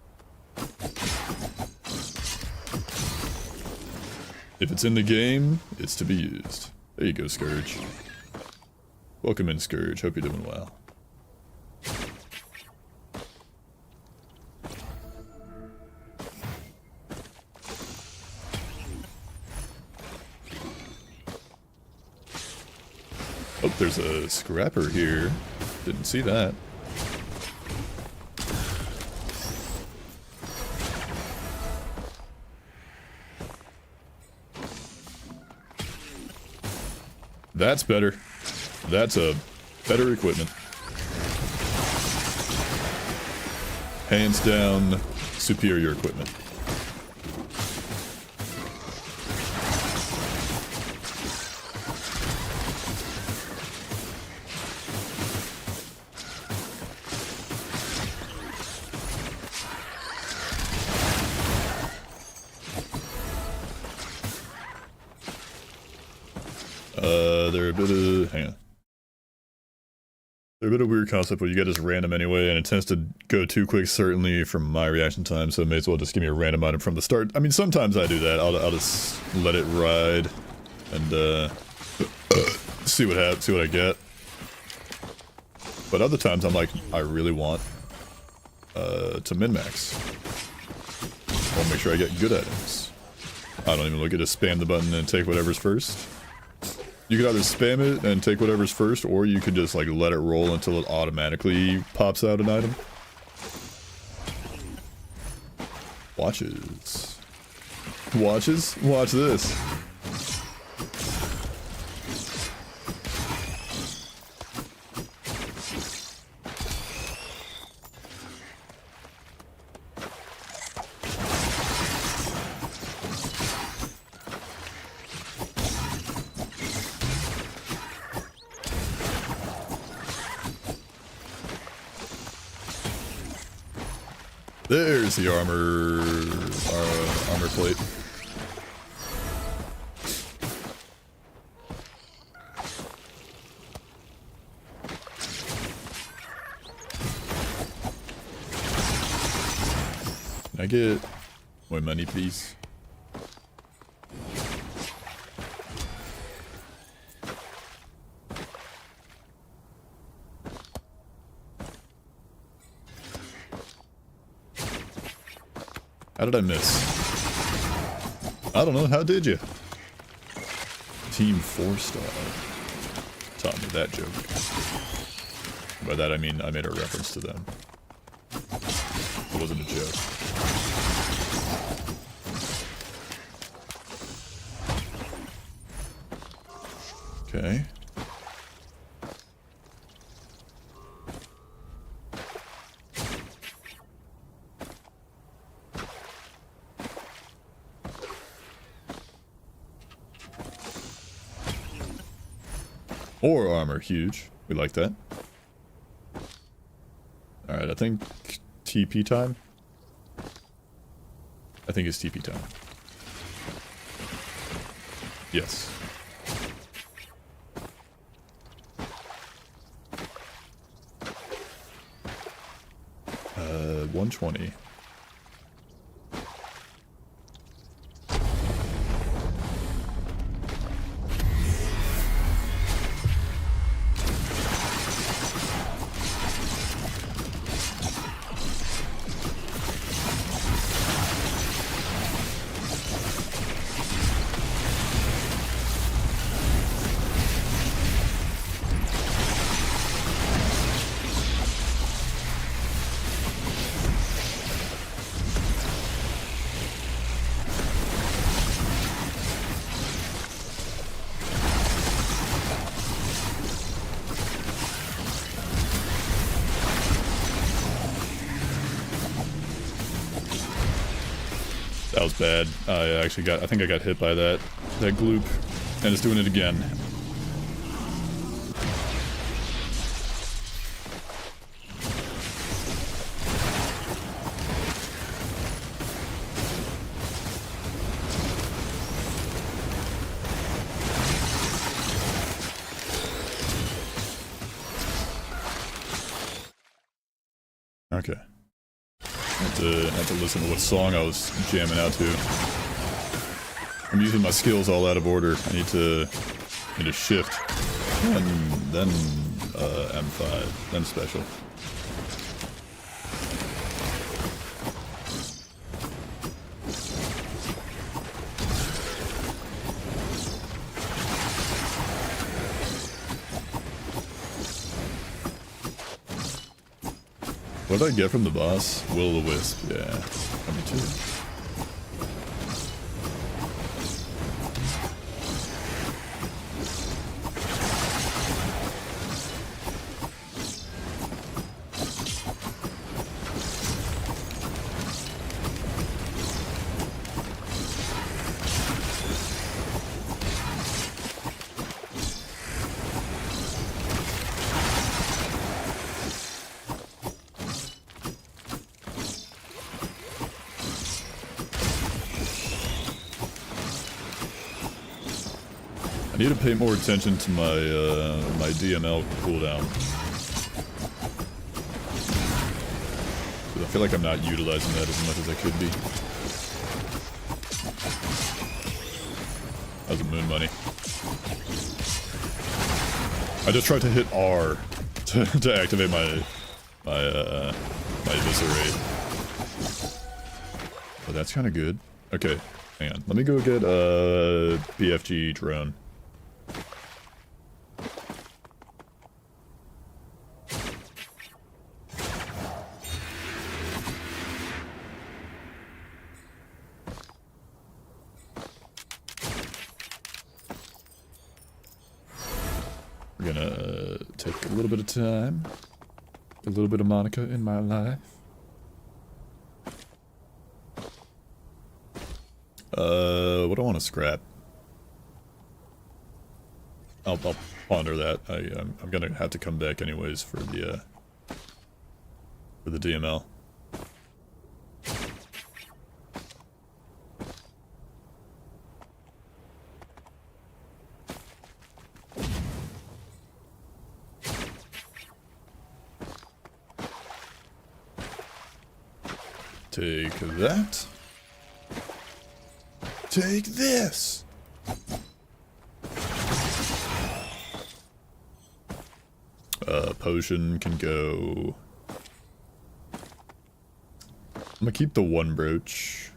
If it's in the game, it's to be used. There you go, Scourge. Welcome in, Scourge. Hope you're doing well. Oh, there's a scrapper here. Didn't see that. That's better. That's a better equipment. Hands down, superior equipment. They're a bit of... hang on. They're a bit of a weird concept where you get this random anyway, and it tends to go too quick, certainly, from my reaction time, so it may as well just give me a random item from the start. I mean, sometimes I do that. I'll just let it ride, and, see what happens, see what I get. But other times I'm like, I really want, to min-max. I want to make sure I get good items. I don't even look at it, just spam the button and take whatever's first. You could either spam it and take whatever's first, or you could just like let it roll until it automatically pops out an item. Watches. Watches? Watch this. There's the armor plate. Can I get more money, please? How did I miss? I don't know, how did you? Team 4-star. Taught me that joke. By that I mean I made a reference to them. It wasn't a joke. Okay. Or armor, huge. We like that. Alright, I think TP time? I think it's TP time. Yes. 120. That was bad. I think I got hit by that gloop, and it's doing it again. Okay. Have to listen to what song I was jamming out to. I'm using my skills all out of order. I need to shift. And then M5. Then special. What did I get from the boss? Will-o'-the-wisp, yeah. Me too. I need to pay more attention to my my DML cooldown. I feel like I'm not utilizing that as much as I could be. That was moon money. I just tried to hit R to activate my eviscerate. But that's kind of good. Okay, hang on. Let me go get a BFG drone. We're gonna take a little bit of time. A little bit of Monica in my life. What do I want to scrap? I'll ponder that. I'm gonna have to come back anyways for the DML. Take that. Take this. Potion can go. I'm gonna keep the one brooch.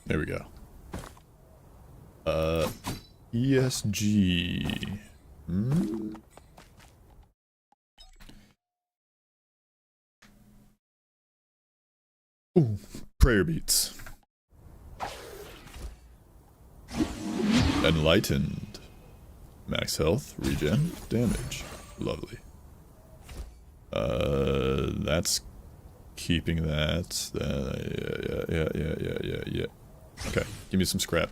There we go. ESG. Ooh, prayer beats. Enlightened. Max health, regen, damage. Lovely. That's keeping that. Yeah. Okay, give me some scrap.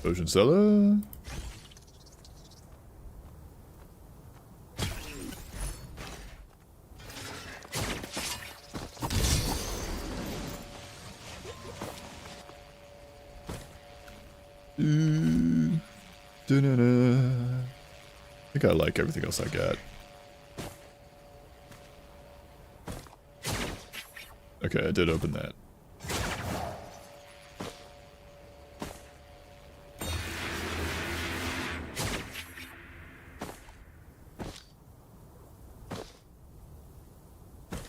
Potion seller. I think I like everything else I got. Okay, I did open that.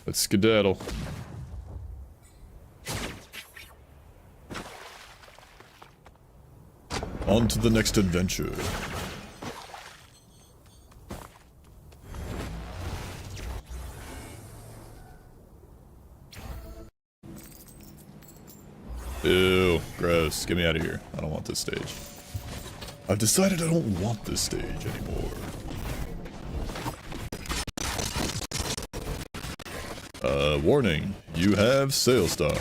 Let's skedaddle. On to the next adventure. Ew, gross. Get me out of here. I don't want this stage. I've decided I don't want this stage anymore. Warning. You have Sailstar.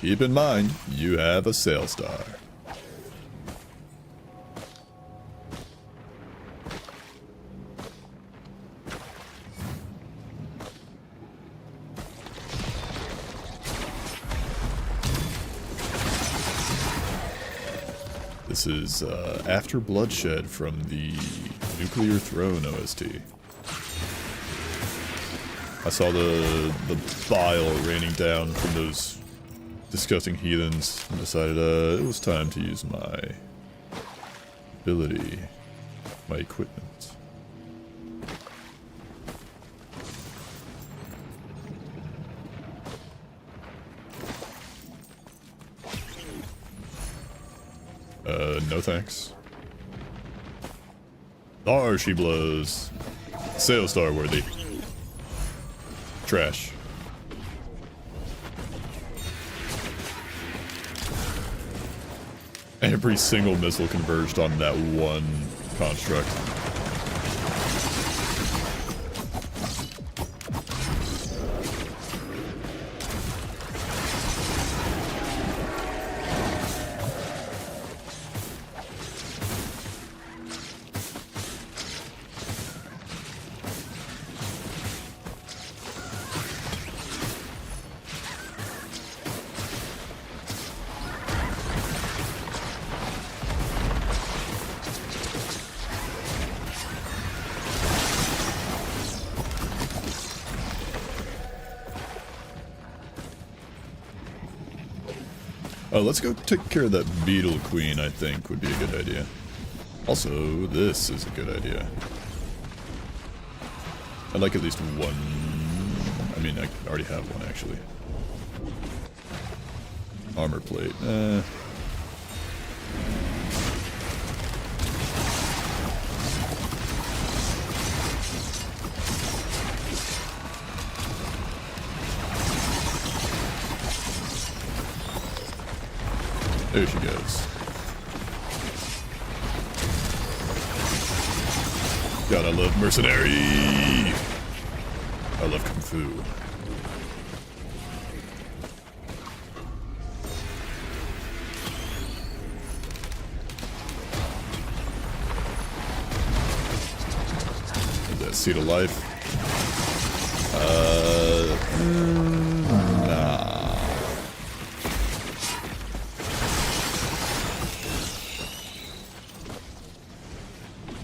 Keep in mind, you have a Sailstar. This is After Bloodshed from the Nuclear Throne OST. I saw the bile raining down from those disgusting heathens and decided it was time to use my ability, my equipment. No thanks. There she blows. Sail star worthy. Trash. Every single missile converged on that one construct. Let's go take care of that Beetle Queen, I think, would be a good idea. Also, this is a good idea. I'd like at least one... I mean, I already have one, actually. Armor plate. There she goes. God, I love Mercenary! I love Kung Fu. That Seed of Life. Nah.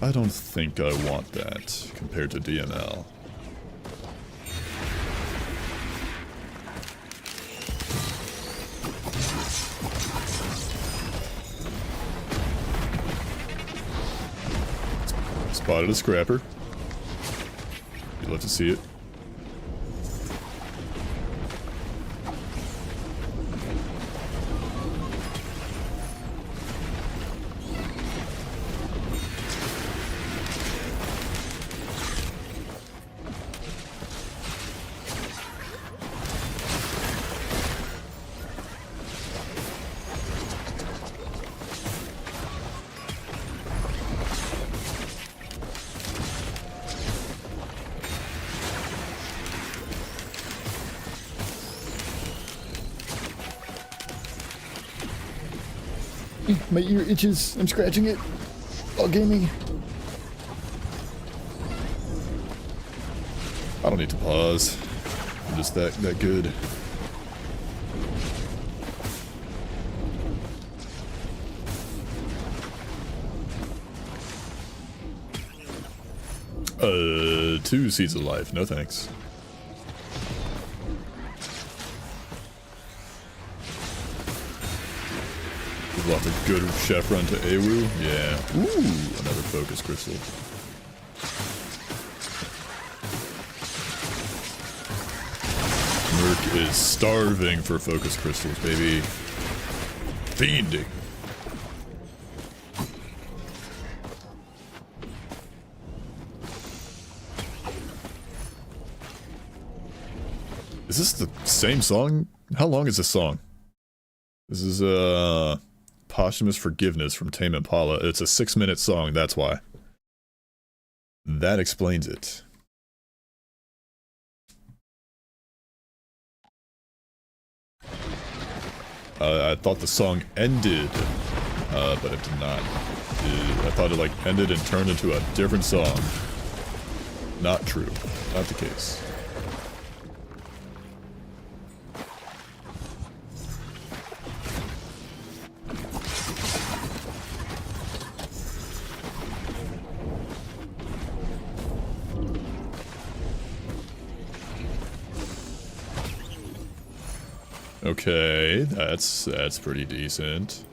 I don't think I want that compared to DML. Spotted a scrapper. You'd love to see it. My ear itches. I'm scratching it while gaming. I don't need to pause. I'm just that good. Two Seeds of Life. No thanks. Lots of good chef run to Awu. Yeah. Ooh, another focus crystal. Merc is starving for focus crystals, baby. Fiending. Is this the same song? How long is this song? This is, Posthumous Forgiveness from Tame Impala. It's a 6-minute song, that's why. That explains it. I thought the song ended, but it did not. I thought it like ended and turned into a different song. Not true. Not the case. Okay, that's pretty decent.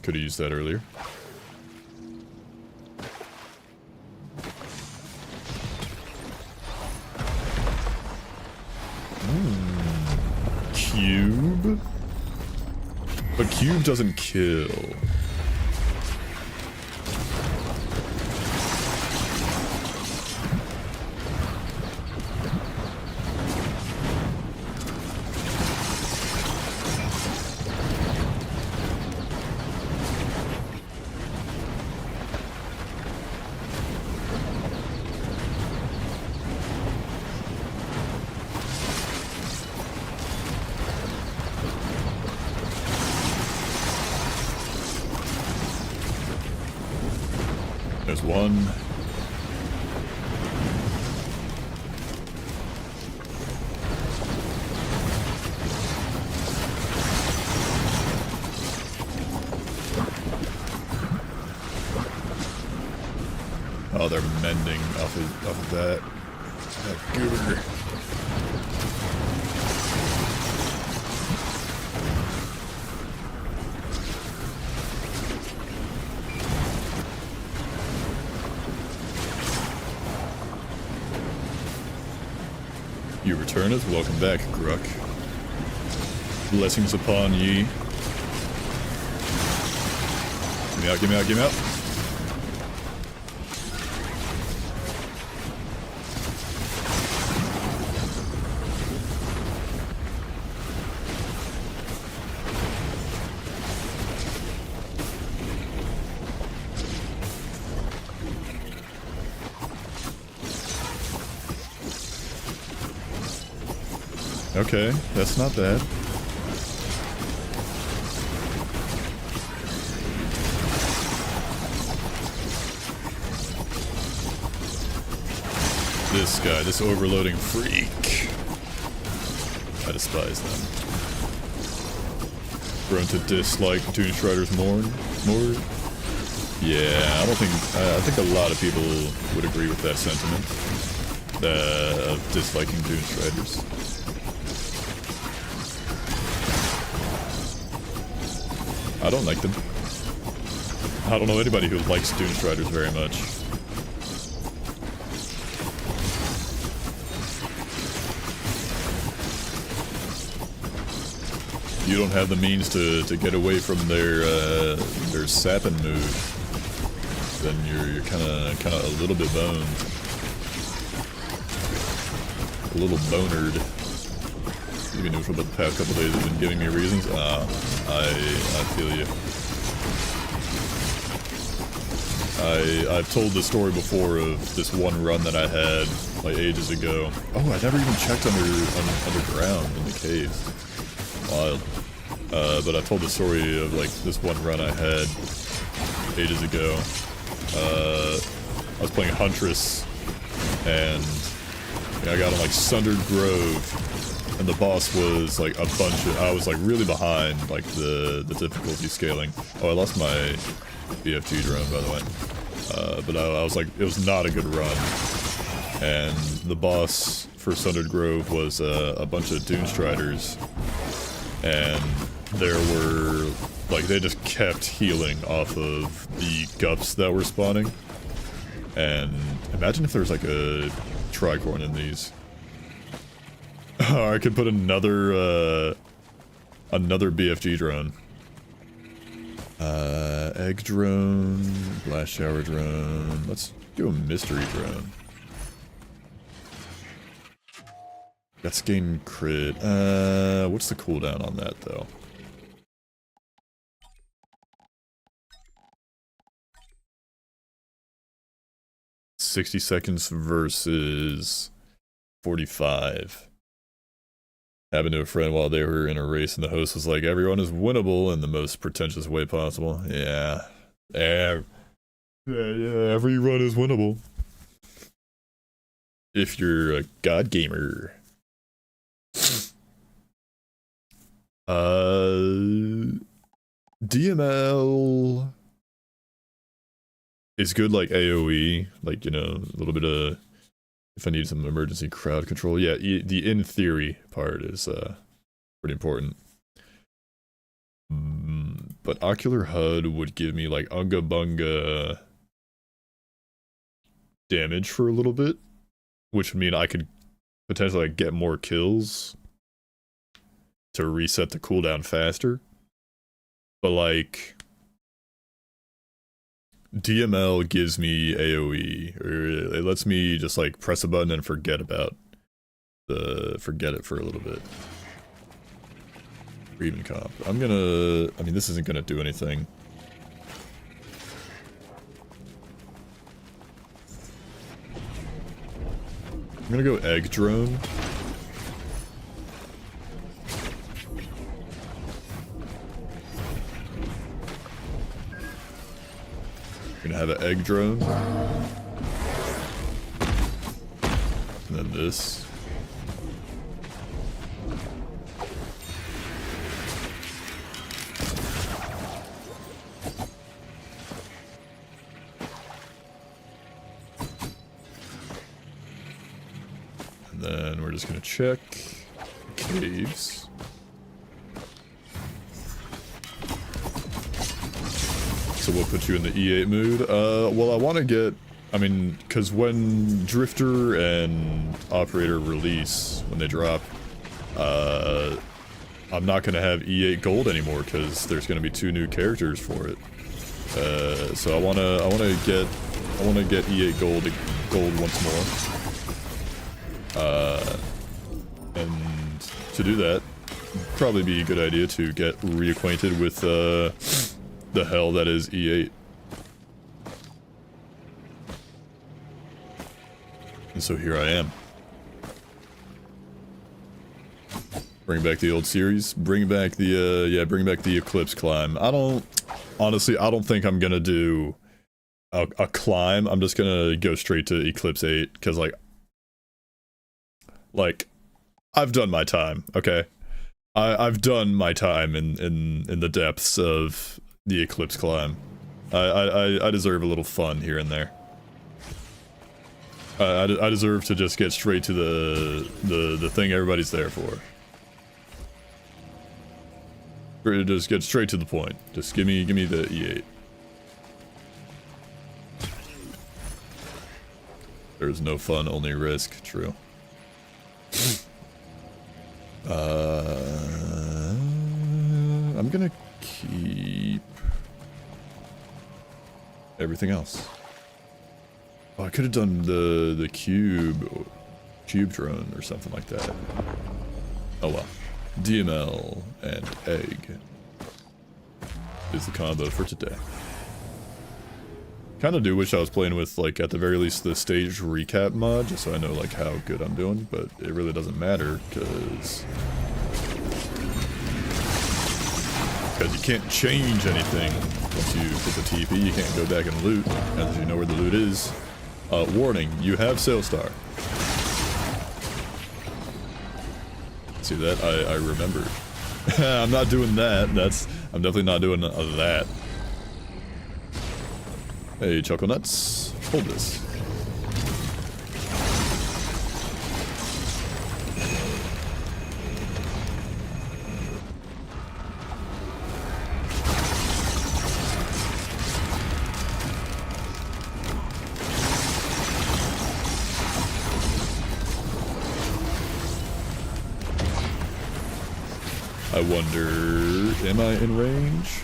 Could have used that earlier. Cube? But cube doesn't kill. There's one. Oh, they're mending off of that. That goober. You returneth, welcome back, Gruk. Blessings upon ye. Get me out, get me out, get me out. Okay, that's not bad. This guy, this overloading freak. I despise them. Grown to dislike Doomstriders more? Yeah, I think a lot of people would agree with that sentiment. Of disliking Doomstriders. I don't like them. I don't know anybody who likes Doomstriders very much. You don't have the means to get away from their sapping move, then you're kind of a little bit boned, a little bonered. Even though for the past couple days have been giving me reasons. I feel you. I've told the story before of this one run that I had like ages ago. Oh, I never even checked underground in the cave. Wild. But I told the story of like this one run I had ages ago. I was playing Huntress, and I got on like Sundered Grove. And the boss was like a bunch of, I was like really behind like the difficulty scaling. Oh, I lost my BFG drone by the way. But I was like, it was not a good run. And the boss for Sundered Grove was a bunch of Doomstriders. And there were, like, they just kept healing off of the gups that were spawning. And imagine if there's like a tricorn in these. I could put another BFG drone. Egg drone, blast shower drone. Let's do a mystery drone. That's gain crit. What's the cooldown on that though? $60 seconds versus 45. Happened to a friend while they were in a race, and the host was like, everyone is winnable in the most pretentious way possible. Yeah. Yeah, every run is winnable. If you're a god gamer. DML is good like AoE, like, you know, a little bit of If I need some emergency crowd control. Yeah, the in theory part is pretty important. But Ocular HUD would give me like Unga Bunga damage for a little bit, which would mean I could potentially like, get more kills to reset the cooldown faster. But like DML gives me AoE, or it lets me just like press a button and forget it for a little bit. Or even comp. I mean this isn't gonna do anything. I'm gonna go Egg Drone. Gonna have an Egg Drone. And then this. And then we're just gonna check caves. So we'll put you in the E8 mood. Well, I want to get, I mean, because when Drifter and Operator release, when they drop, I'm not going to have E8 gold anymore because there's going to be 2 new characters for it. So I want to get E8 gold once more. And to do that, probably be a good idea to get reacquainted with the hell that is E8. And so here I am. Bring back the old series. Bring back the bring back the Eclipse climb. Honestly, I don't think I'm gonna do a climb. I'm just gonna go straight to Eclipse 8 because like I've done my time. Okay, I've done my time in the depths of the Eclipse climb. I deserve a little fun here and there. I deserve to just get straight to the thing everybody's there for. Just get straight to the point. Just give me the E8. There's no fun, only risk. True. I'm gonna keep everything else. Oh, I could have done the cube drone or something like that. Oh well. DML and egg is the combo for today. Kind of do wish I was playing with, like, at the very least the stage recap mod, just so I know, like, how good I'm doing, but it really doesn't matter, because you can't change anything once you hit the TP. You can't go back and loot, as you know where the loot is. Warning, you have Sailstar. See that? I remembered. I'm not doing that. I'm definitely not doing that. Hey, Chuckle Nuts, hold this. I wonder, am I in range?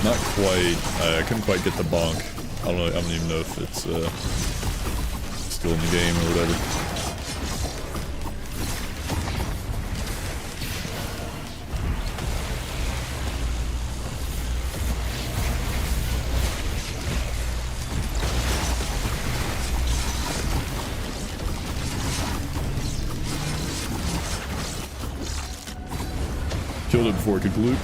Not quite. I couldn't quite get the bonk. I don't even know if it's still in the game or whatever. Killed it before it could loot.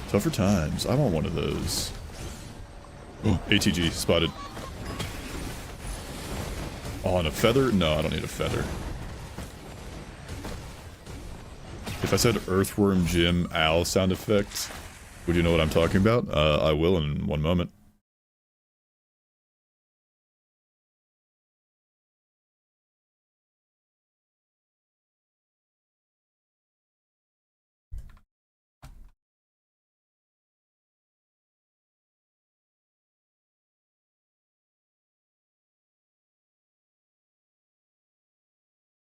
Tougher times. I want one of those. Oh, ATG spotted. Oh, and a feather? No, I don't need a feather. If I said Earthworm Jim owl sound effect, would you know what I'm talking about? I will in one moment.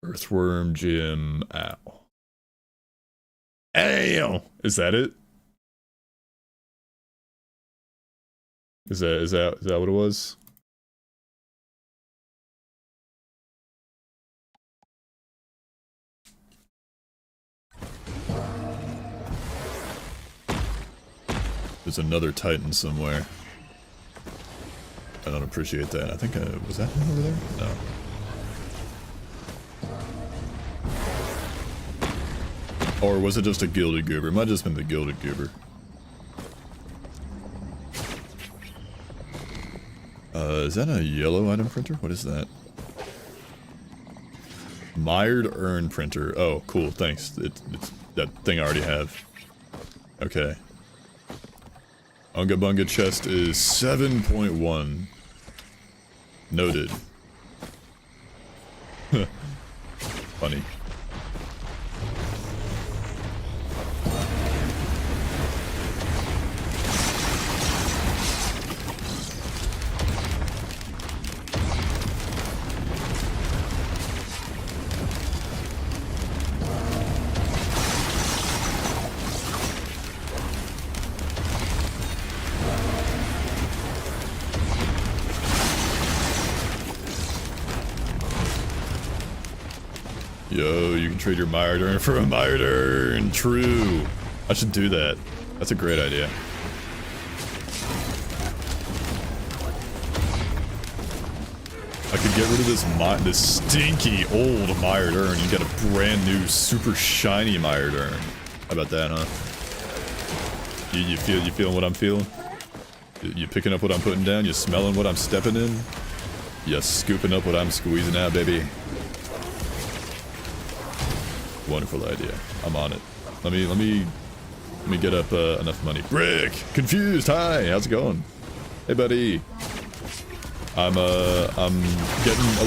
Earthworm Jim. Ow. Ow! Is that it? Is that what it was? There's another Titan somewhere. I don't appreciate that. I think was that one over there? No. Or was it just a Gilded Goober? It might have just been the Gilded Goober. Is that a yellow item printer? What is that? Mired Urn Printer. Oh, cool, thanks. It's that thing I already have. Okay. Unga Bunga chest is 7.1. Noted. Funny. Yo, you can trade your Mired Urn for a Mired Urn. True. I should do that. That's a great idea. I could get rid of this stinky old Mired Urn and get a brand new super shiny Mired Urn. How about that, huh? You feeling what I'm feeling? You picking up what I'm putting down? You smelling what I'm stepping in? You scooping up what I'm squeezing out, baby? Wonderful idea. I'm on it. Let me get up enough money. Brick! Confused! Hi! How's it going? Hey, buddy. I'm getting a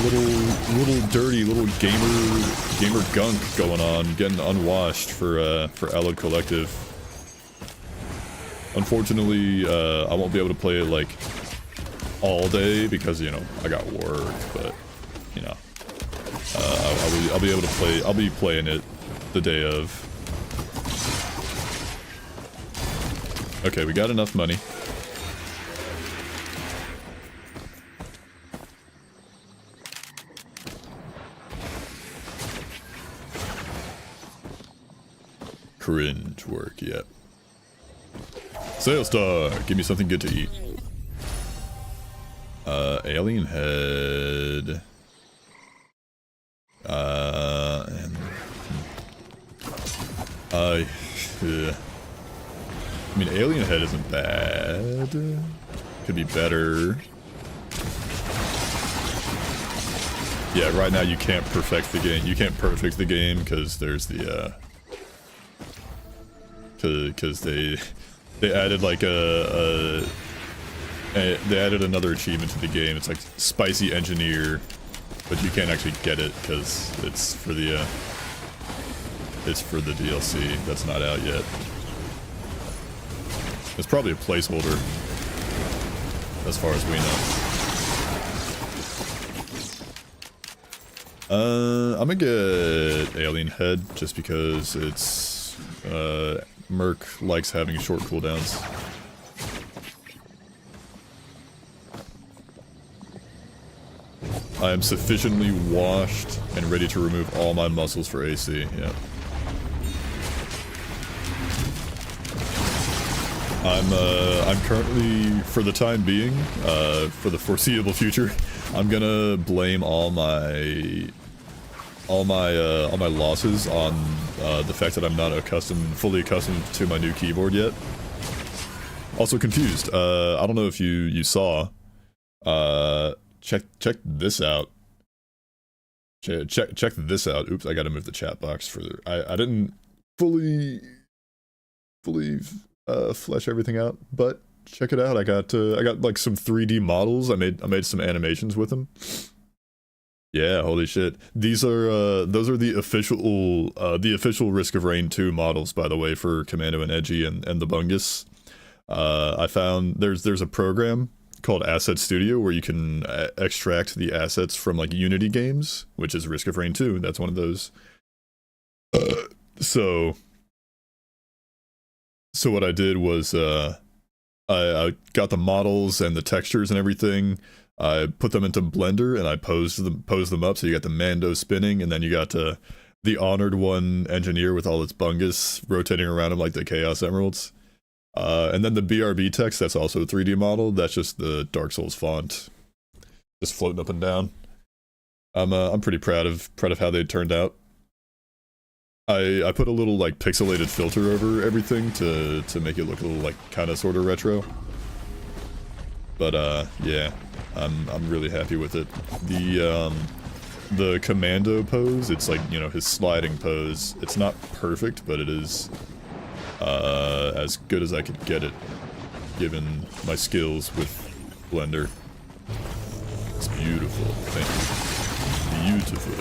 little dirty, little gamer gunk going on, getting unwashed for Allied Collective. Unfortunately, I won't be able to play it like all day because, you know, I got work, but you know, I'll be able to play. I'll be playing it the day of. Okay, we got enough money. Cringe work, yep. Sales star, give me something good to eat. Alien head. I mean, alien head isn't bad. Could be better. Yeah, right now you can't perfect the game. You can't perfect the game because there's the because they added like they added another achievement to the game. It's like Spicy Engineer, but you can't actually get it because it's for the DLC that's not out yet. It's probably a placeholder, as far as we know. I'm gonna get Alien Head just because it's Merc likes having short cooldowns. I am sufficiently washed and ready to remove all my muscles for AC, yeah. I'm currently, for the time being, for the foreseeable future, I'm gonna blame all my losses on the fact that I'm not fully accustomed to my new keyboard yet. Also confused. I don't know if you saw. Check this out. Check this out. Oops, I gotta move the chat box further. I didn't fully flesh everything out, but check it out. I got like some 3D models. I made some animations with them. Yeah, holy shit. These are those are the official Risk of Rain 2 models, by the way, for Commando and Edgy and the Bungus. I found there's a program called Asset Studio, where you can extract the assets from like Unity games, which is Risk of Rain 2. That's one of those. So what I did was I got the models and the textures and everything. I put them into Blender and I posed them up. So you got the Mando spinning, and then you got the Honored One engineer with all its bungus rotating around him like the Chaos Emeralds. And then the BRB text, that's also a 3D model. That's just the Dark Souls font, just floating up and down. I'm pretty proud of how they turned out. I put a little like pixelated filter over everything to make it look a little like kind of sort of retro. But yeah, I'm really happy with it. The commando pose, it's like, you know, his sliding pose. It's not perfect, but it is as good as I could get it, given my skills with Blender. It's beautiful. Thank you. Beautiful.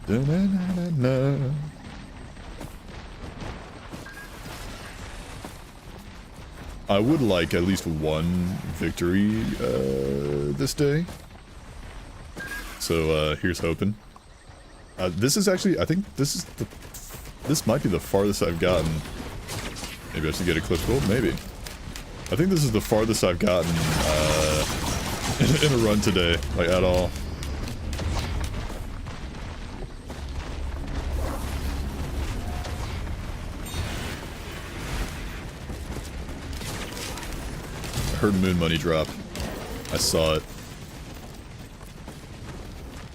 Da-na-na-na-na. I would like at least one victory this day. So here's hoping. This is actually, I think this might be the farthest I've gotten. Maybe I should get a clip goal, maybe. I think this is the farthest I've gotten in a run today, like at all. I heard Moon Money drop. I saw it.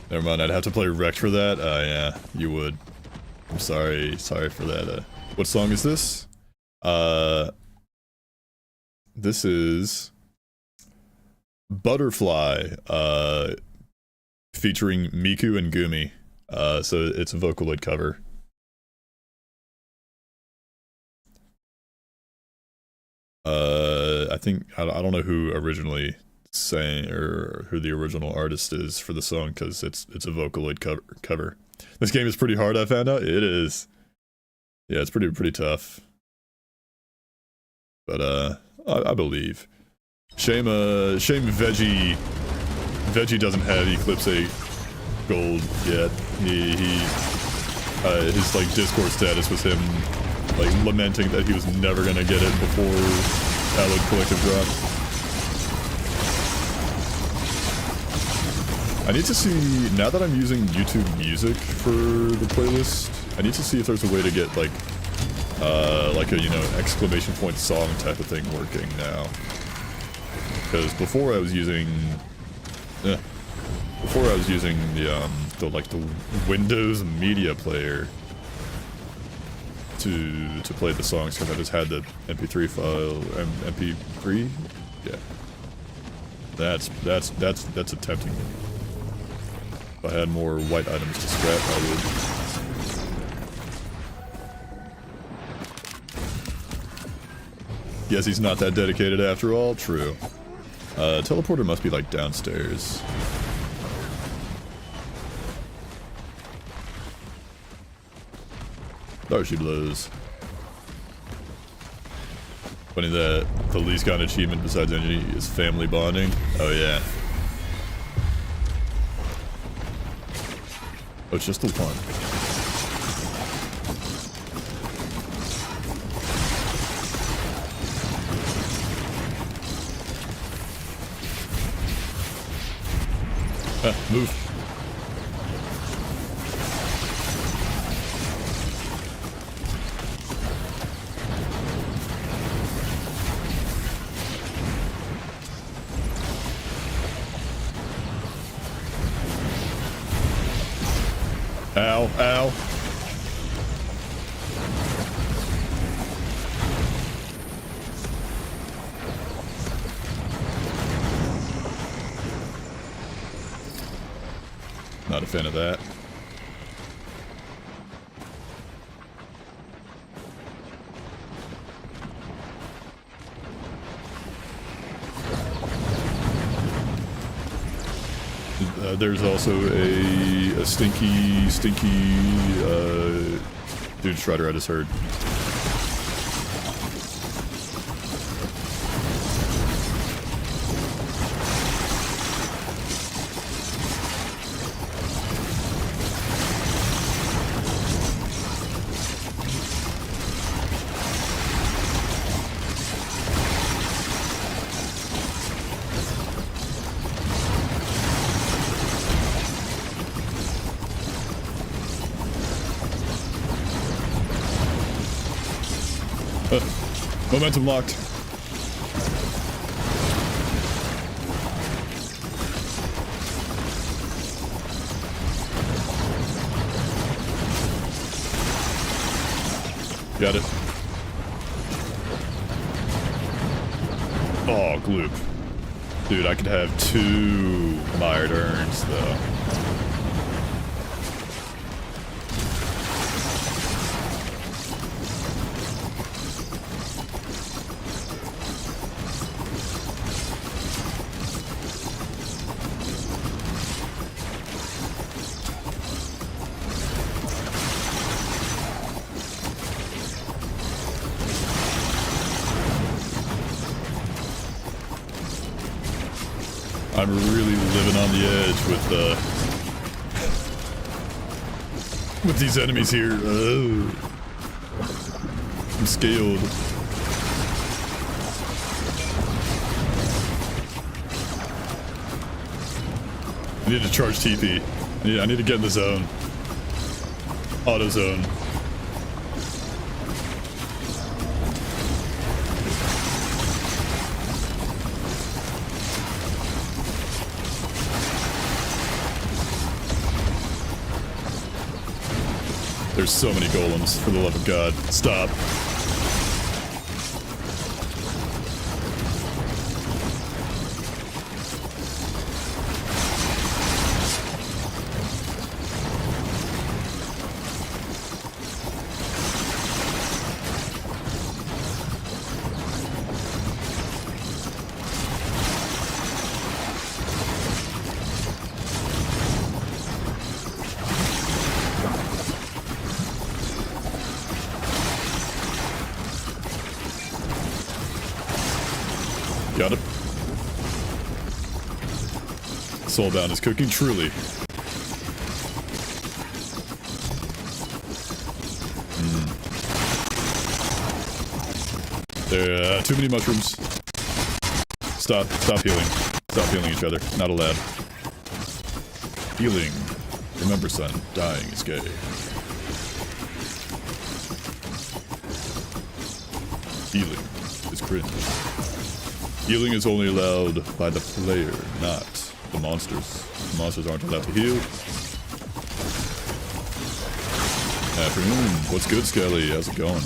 Never mind, I'd have to play Wrecked for that. Yeah, you would. I'm sorry for that. What song is this? This is Butterfly, featuring Miku and Gumi. So it's a Vocaloid cover. I think I don't know who originally sang or who the original artist is for the song, because it's a Vocaloid cover. This game is pretty hard, I found out. It is. Yeah, it's pretty tough. But I believe. Shame Veggie doesn't have Eclipse 8 gold yet. His like Discord status was him like lamenting that he was never gonna get it before Alloy Collective dropped. I need to see, now that I'm using YouTube Music for the playlist, I need to see if there's a way to get like a, you know, exclamation point song type of thing working now. Because before I was using the Windows Media Player to play the songs, because I just had the MP3 file, MP3, yeah. That's tempting. If I had more white items to scrap, I would. Guess he's not that dedicated after all. True. Teleporter must be like downstairs. There she blows. Funny that the least gotten achievement besides energy is family bonding. Oh yeah. Oh, it's just the one. Move. Ow, ow. Not a fan of that. There's also a stinky dude Strider I just heard. Momentum locked. Got it. Oh, gloop. Dude, I could have 2 mired urns, though. I'm really living on the edge with these enemies here. I'm scaled. I need to charge TP. I need to get in the zone. Auto zone. There's so many golems, for the love of God. Stop. Got it. Soulbound is cooking truly. There are too many mushrooms. Stop healing. Stop healing each other. Not allowed. Healing. Remember, son, dying is gay. Healing is cringe. Healing is only allowed by the player, not the monsters. The monsters aren't allowed to heal. Afternoon. What's good, Skelly? How's it going?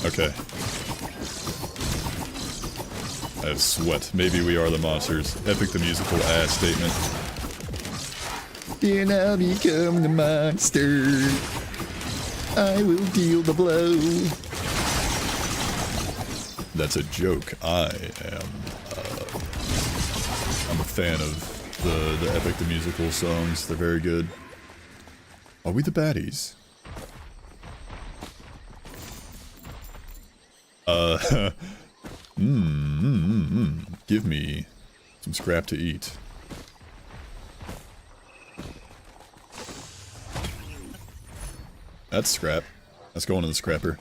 Okay. I have sweat. Maybe we are the monsters. Epic the musical ass statement. Then I'll become the monster. I will deal the blow. That's a joke. I'm a fan of the Epic the Musical songs. They're very good. Are we the baddies? Give me some scrap to eat. That's scrap. That's going in the scrapper.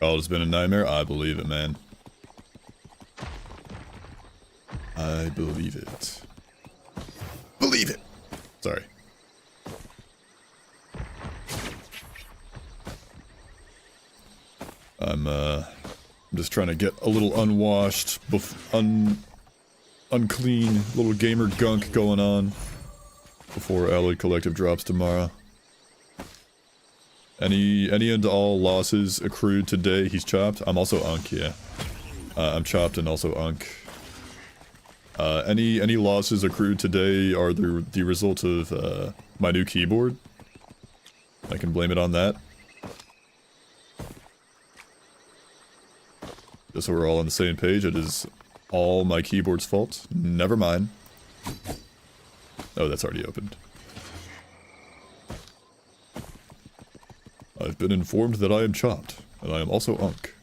Oh, it's been a nightmare? I believe it, man. I believe it. Believe it! Sorry. I'm just trying to get a little unwashed, unclean, little gamer gunk going on before Alloy Collective drops tomorrow. Any and all losses accrued today, he's chopped. I'm also Unk, yeah. I'm chopped and also Unk. Any losses accrued today are the result of my new keyboard. I can blame it on that. Just so we're all on the same page, it is all my keyboard's fault. Never mind. Oh, that's already opened. I've been informed that I am chopped, and I am also Unk.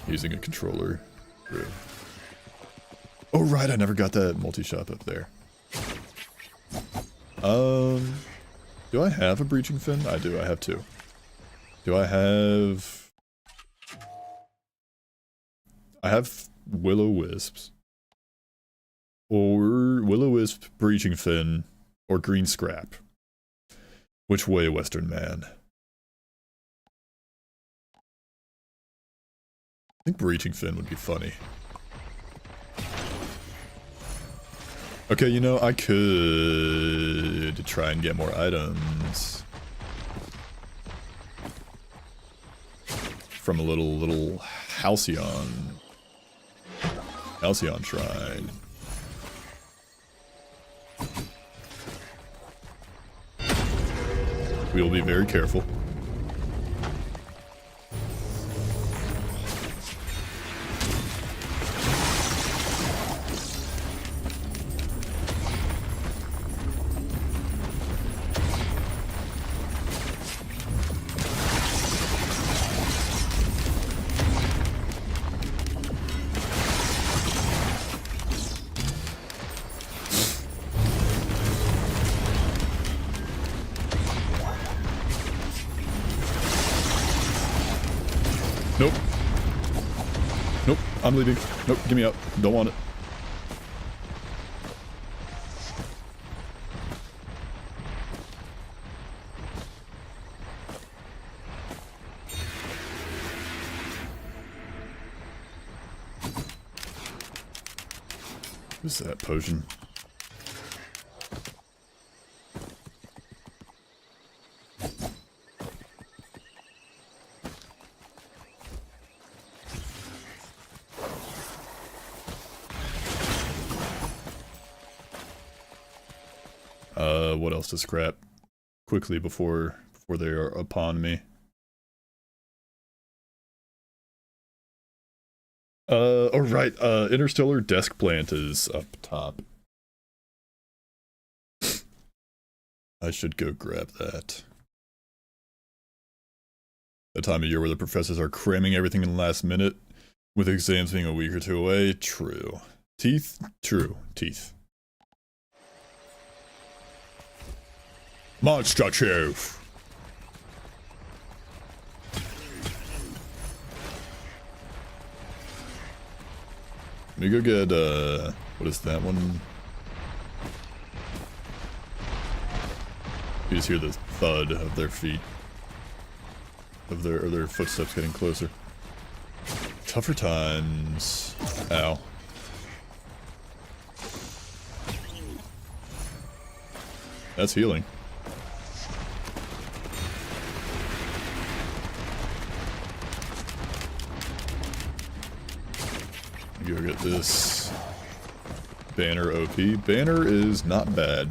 Using a controller. True. Oh right, I never got that multi-shop up there. Do I have a breaching fin? I do, I have two. Do I have... I have will-o-wisps. Or will-o-wisp, breaching fin, or green scrap. Which way, Western man? I think breaching fin would be funny. Okay, you know, I could try and get more items from a little Halcyon shrine. We will be very careful. Nope. Nope, I'm leaving. Nope, get me out. Don't want it. What's that potion? What else to scrap quickly before they are upon me? Oh right, Interstellar Desk Plant is up top. I should go grab that. The time of year where the professors are cramming everything in the last minute, with exams being a week or two away. True. Teeth? True. Teeth. Monster Chief! Let me go get, what is that one? You just hear the thud of their feet. Of their footsteps getting closer. Tougher times. Ow. That's healing. Go get this Banner OP. Banner is not bad.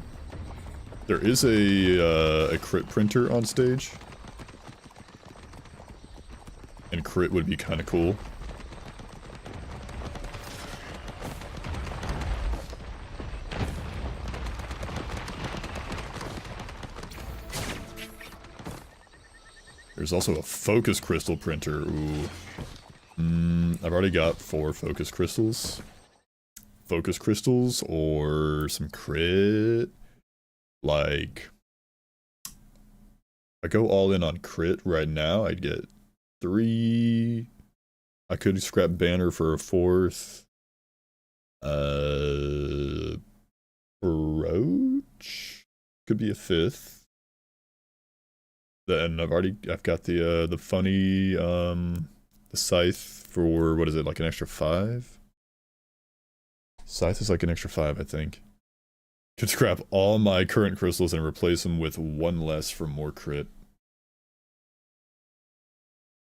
There is a crit printer on stage. And crit would be kind of cool. There's also a focus crystal printer. Ooh. I've already got 4 focus crystals. Focus crystals or some crit. Like, if I go all in on crit right now, I'd get 3. I could scrap Banner for a 4th. Brooch could be a 5th. Then I've got the funny the scythe for, what is it, like an extra 5? Scythe is like an extra 5, I think. Could scrap all my current crystals and replace them with 1 less for more crit.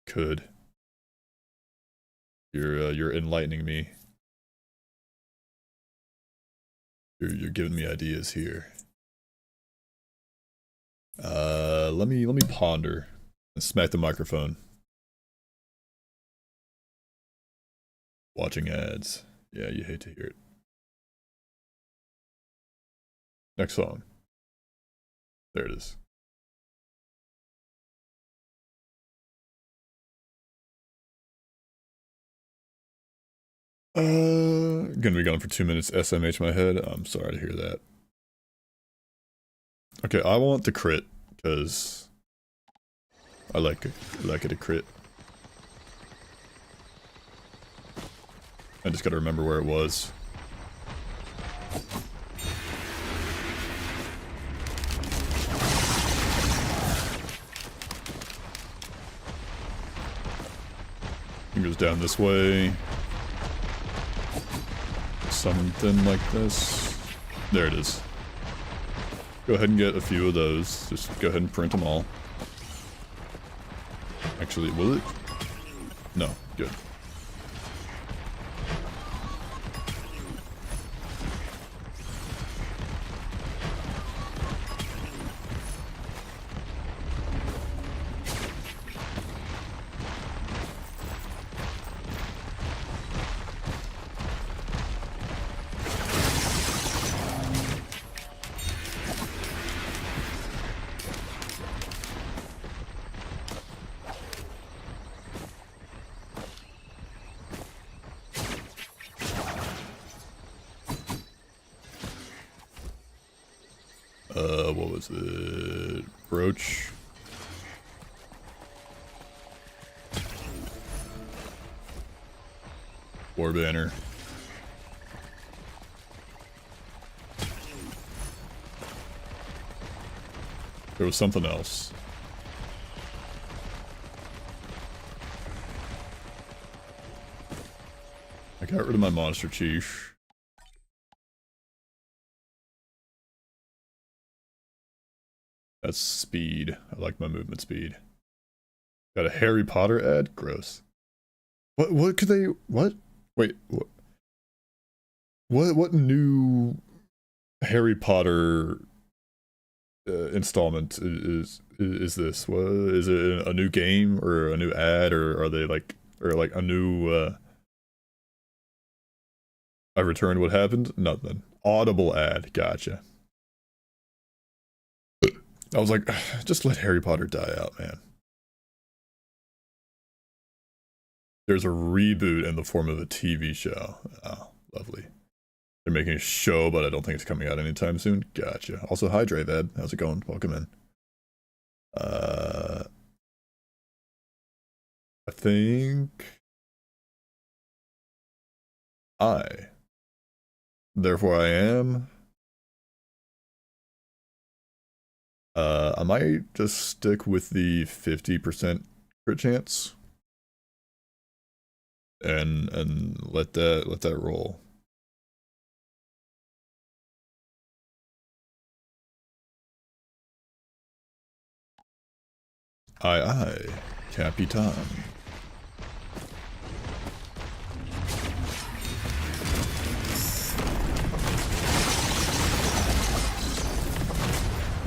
Could. You're enlightening me. You're giving me ideas here. Let me ponder and smack the microphone. Watching ads. Yeah, you hate to hear it. Next song. There it is. Gonna be gone for 2 minutes. SMH my head. I'm sorry to hear that. Okay, I want the crit because I like it. I like it a crit. I just gotta remember where it was. It goes down this way. Something like this. There it is. Go ahead and get a few of those. Just go ahead and print them all. Actually, will it? No, good. What was it? Brooch. War banner. There was something else. I got rid of my monster chief. That's speed. I like my movement speed. Got a Harry Potter ad? Gross. What could they... What? Wait, what new Harry Potter installment is this? What is it? A new game or a new ad, or are they like, or like a new I returned what happened? Nothing. Audible ad. Gotcha. I was like, just let Harry Potter die out, man. There's a reboot in the form of a TV show. Oh, lovely. They're making a show, but I don't think it's coming out anytime soon. Gotcha. Also, hi, Drevad. How's it going? Welcome in. I think... Therefore I am... I might just stick with the 50% crit chance. And let that roll. Aye, Capitan.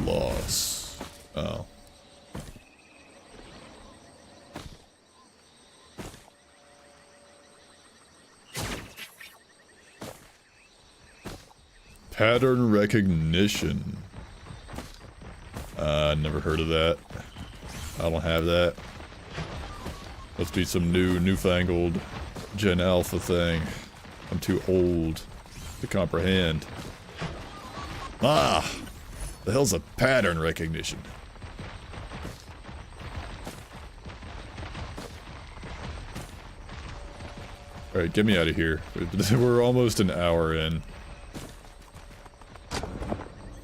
Loss. Oh. Pattern recognition. Never heard of that. I don't have that. Must be some newfangled Gen Alpha thing. I'm too old to comprehend. Ah! The hell's a pattern recognition? Alright, get me out of here. We're almost an hour in.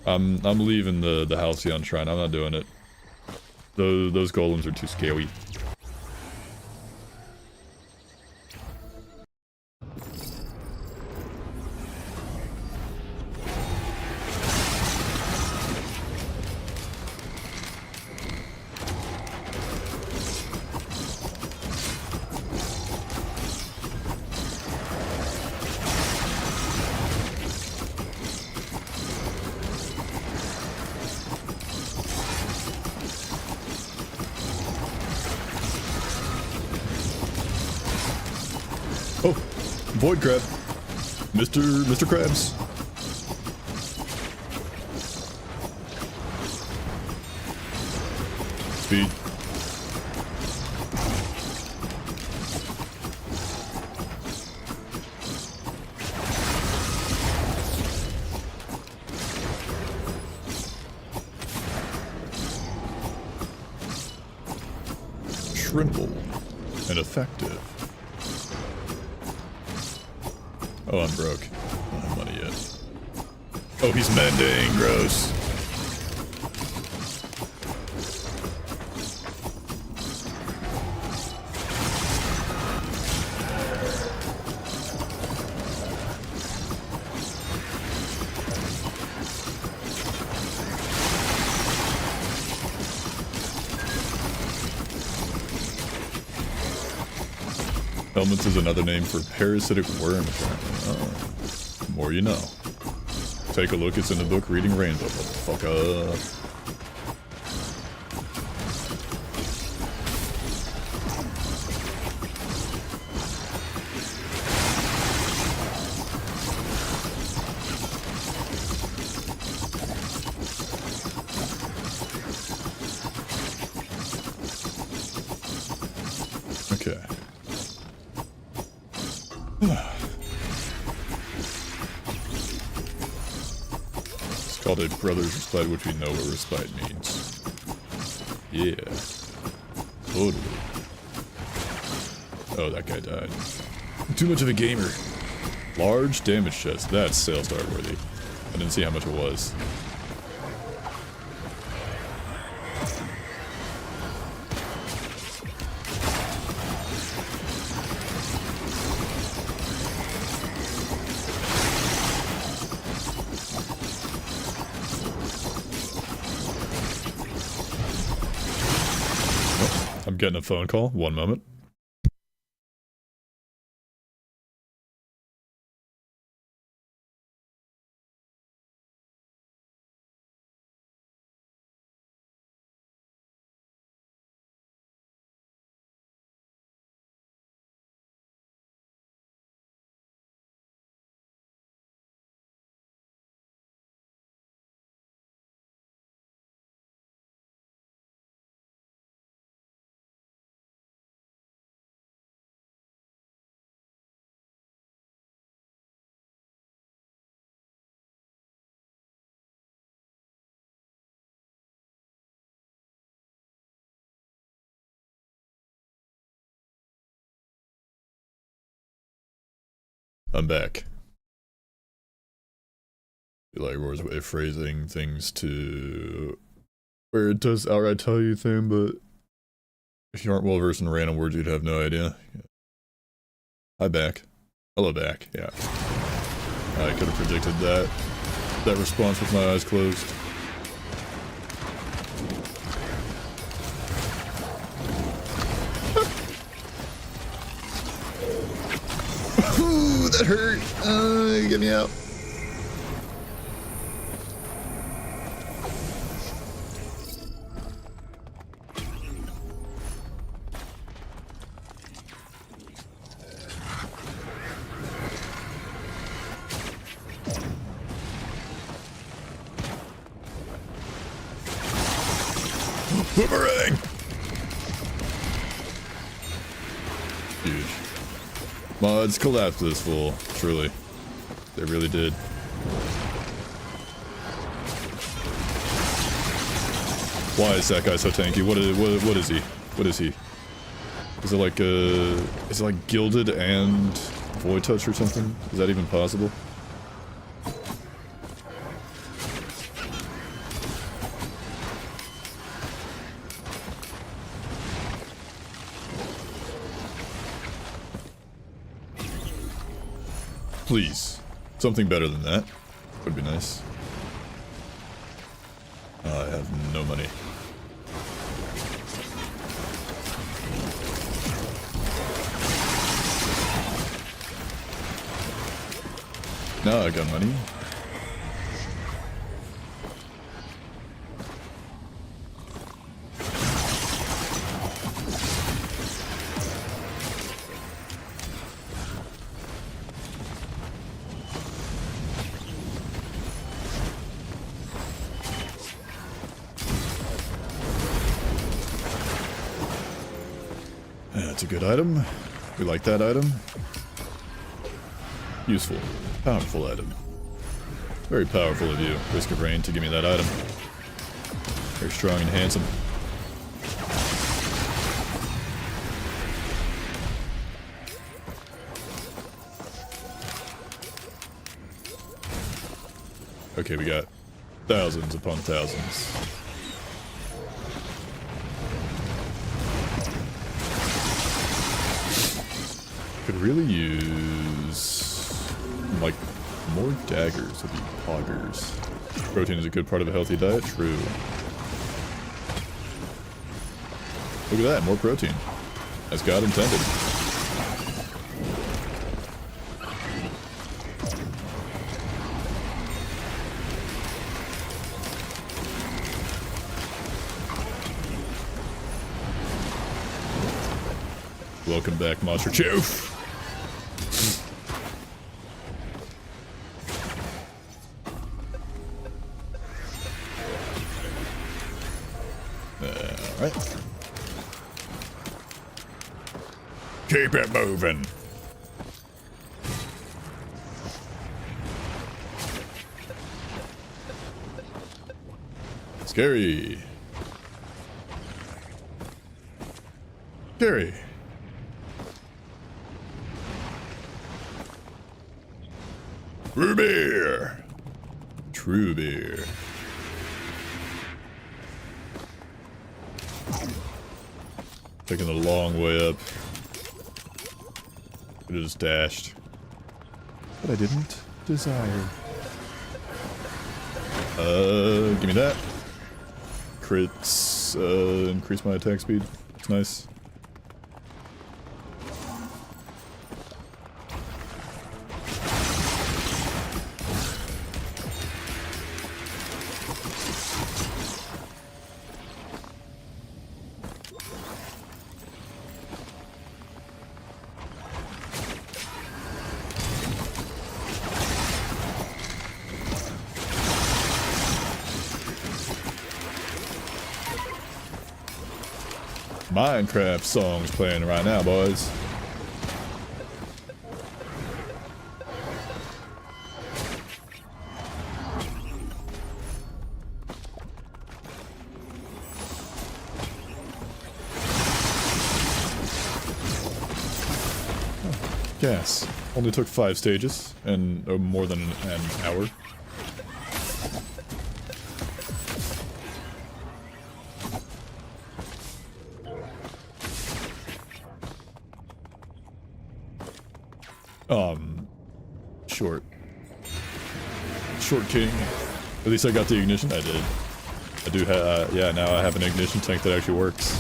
I'm leaving the Halcyon Shrine. I'm not doing it. Those golems are too scary. Void Crab. Mr. Krabs. Speed. Shrimple and effective. Oh, I'm broke. I don't have money yet. Oh, he's mending. Gross. Helmets is another name for parasitic worm, apparently. Oh. More you know. Take a look, it's in the book Reading Rainbow, motherfucker. Okay. It's called a brother's respite, which we know what respite means. Yeah. Totally. Oh, that guy died. Too much of a gamer. Large damage chest. That's sales start worthy. I didn't see how much it was. I'm getting a phone call. One moment. I'm back. Like, where's way of phrasing things to where it does outright tell you thing, but if you aren't well versed in random words, you'd have no idea. Yeah. Hi, back. Hello, back. Yeah. I could have predicted that response with my eyes closed. Ooh, that hurt. Get me out. Boomerang! Huge. Mods collapsed this fool, truly. They really did. Why is that guy so tanky? What is he? What is he? Is it like gilded and void touch or something? Is that even possible? Please. Something better than that. Would be nice. I have no money. No, I got money. That's a good item. We like that item. Useful. Powerful item. Very powerful of you, Risk of Rain, to give me that item. Very strong and handsome. Okay, we got thousands upon thousands. Could really use, like, more daggers would be poggers. Protein is a good part of a healthy diet, true. Look at that, more protein. As God intended. Welcome back, Monster Choof! Alright. Keep it moving! Scary! Scary! True beer! True beer. Taking the long way up. Could have just dashed. But I didn't desire. Give me that. Crits, increase my attack speed. It's nice. Minecraft songs playing right now, boys. Oh, gas. Only took 5 stages and more than an hour. Short King. At least I got the ignition. I did. I do have, yeah, now I have an ignition tank that actually works.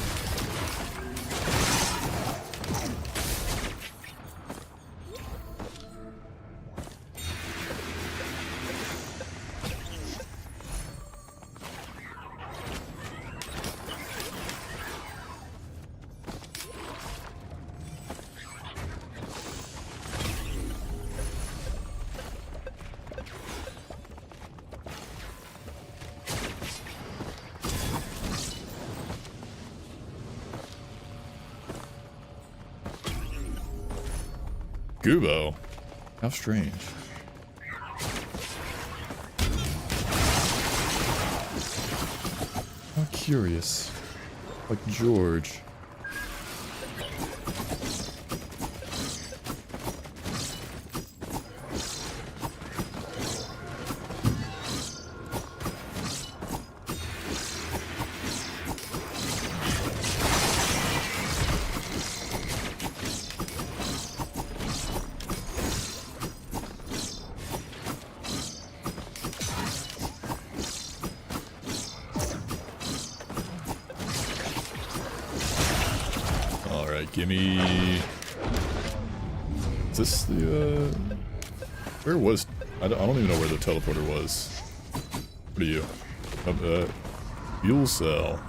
Gubo? How strange. How curious. Like George. Gimme. Is this the, where was, I don't even know where the teleporter was. What are you? Fuel cell.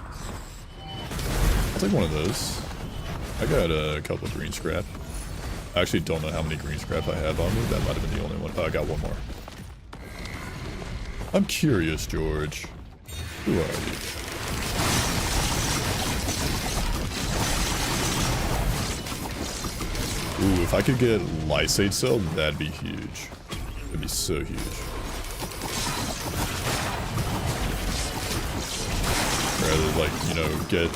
I'll take one of those. I got a couple of green scrap. I actually don't know how many green scrap I have on me. That might have been the only one. Oh, I got one more. I'm curious, George. Who are you? If I could get Lysate Cell, that'd be huge. That'd be so huge. Rather, like, you know, get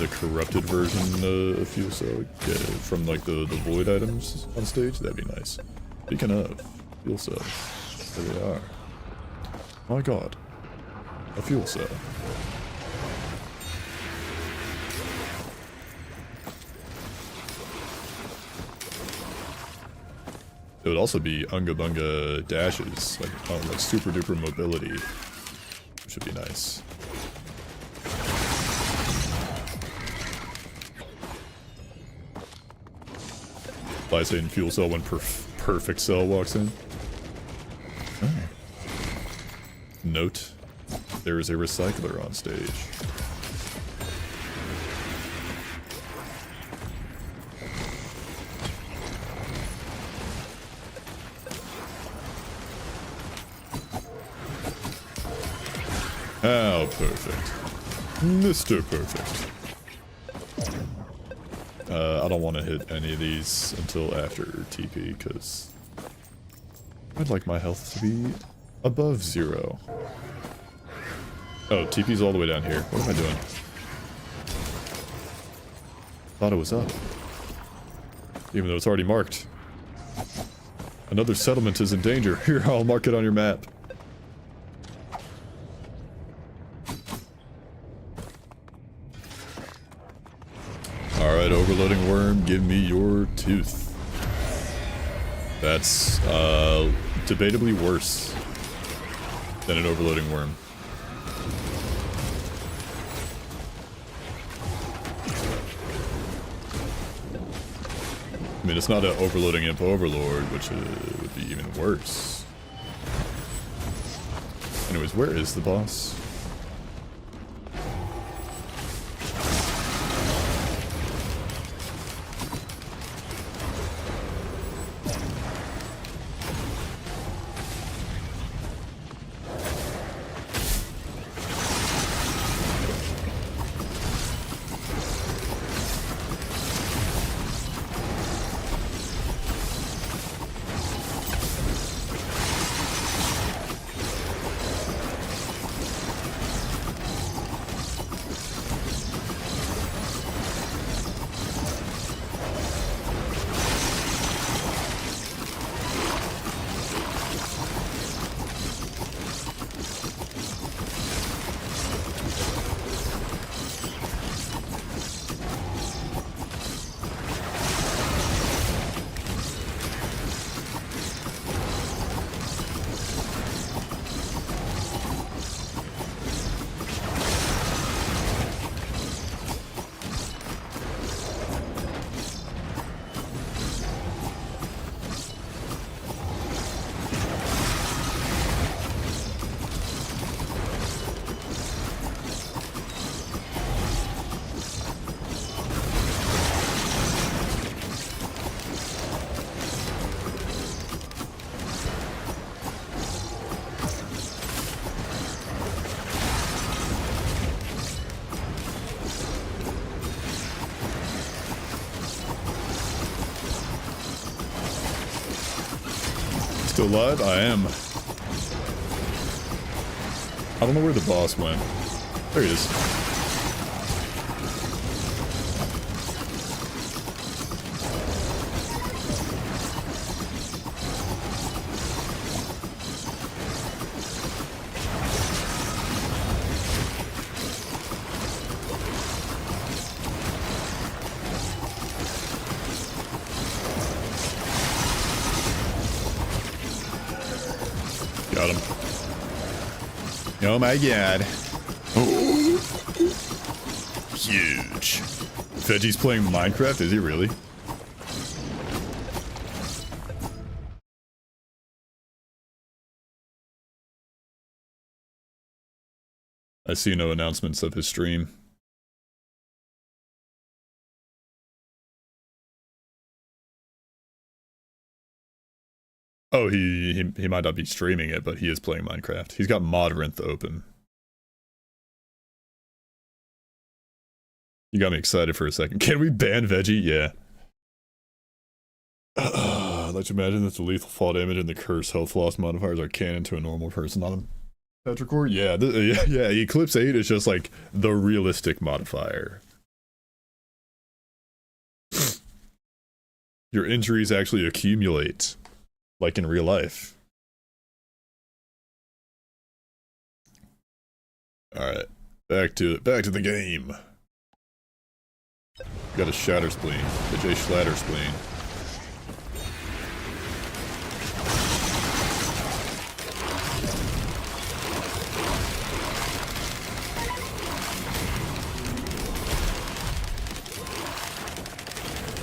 the corrupted version of Fuel Cell from like the void items on stage. That'd be nice. Speaking of Fuel Cells, there they are. My God, a Fuel Cell. It would also be Unga Bunga dashes, like super duper mobility, which would be nice. Lysate and Fuel Cell when Perfect Cell walks in. Oh. Note, there is a recycler on stage. How perfect. Mr. Perfect. I don't want to hit any of these until after TP, because I'd like my health to be above 0. Oh, TP's all the way down here. What am I doing? Thought it was up. Even though it's already marked. Another settlement is in danger. Here, I'll mark it on your map. Alright, Overloading Worm, give me your tooth. That's, debatably worse than an Overloading Worm. I mean, it's not an Overloading Imp Overlord, which would be even worse. Anyways, where is the boss? Still alive? I am. I don't know where the boss went. There he is. Got him. Oh my god. Oh. Huge. Veggie's playing Minecraft? Is he really? I see no announcements of his stream. Oh, he might not be streaming it, but he is playing Minecraft. He's got Modrinth open. You got me excited for a second. Can we ban Veggie? Yeah. I'd like to imagine that the lethal fall damage and the curse health loss modifiers are canon to a normal person on a Petrichor. Yeah, yeah, Eclipse 8 is just like the realistic modifier. Your injuries actually accumulate, like in real life. Alright, back to the game. Got a Shatter Spleen, the J Schlatter Spleen.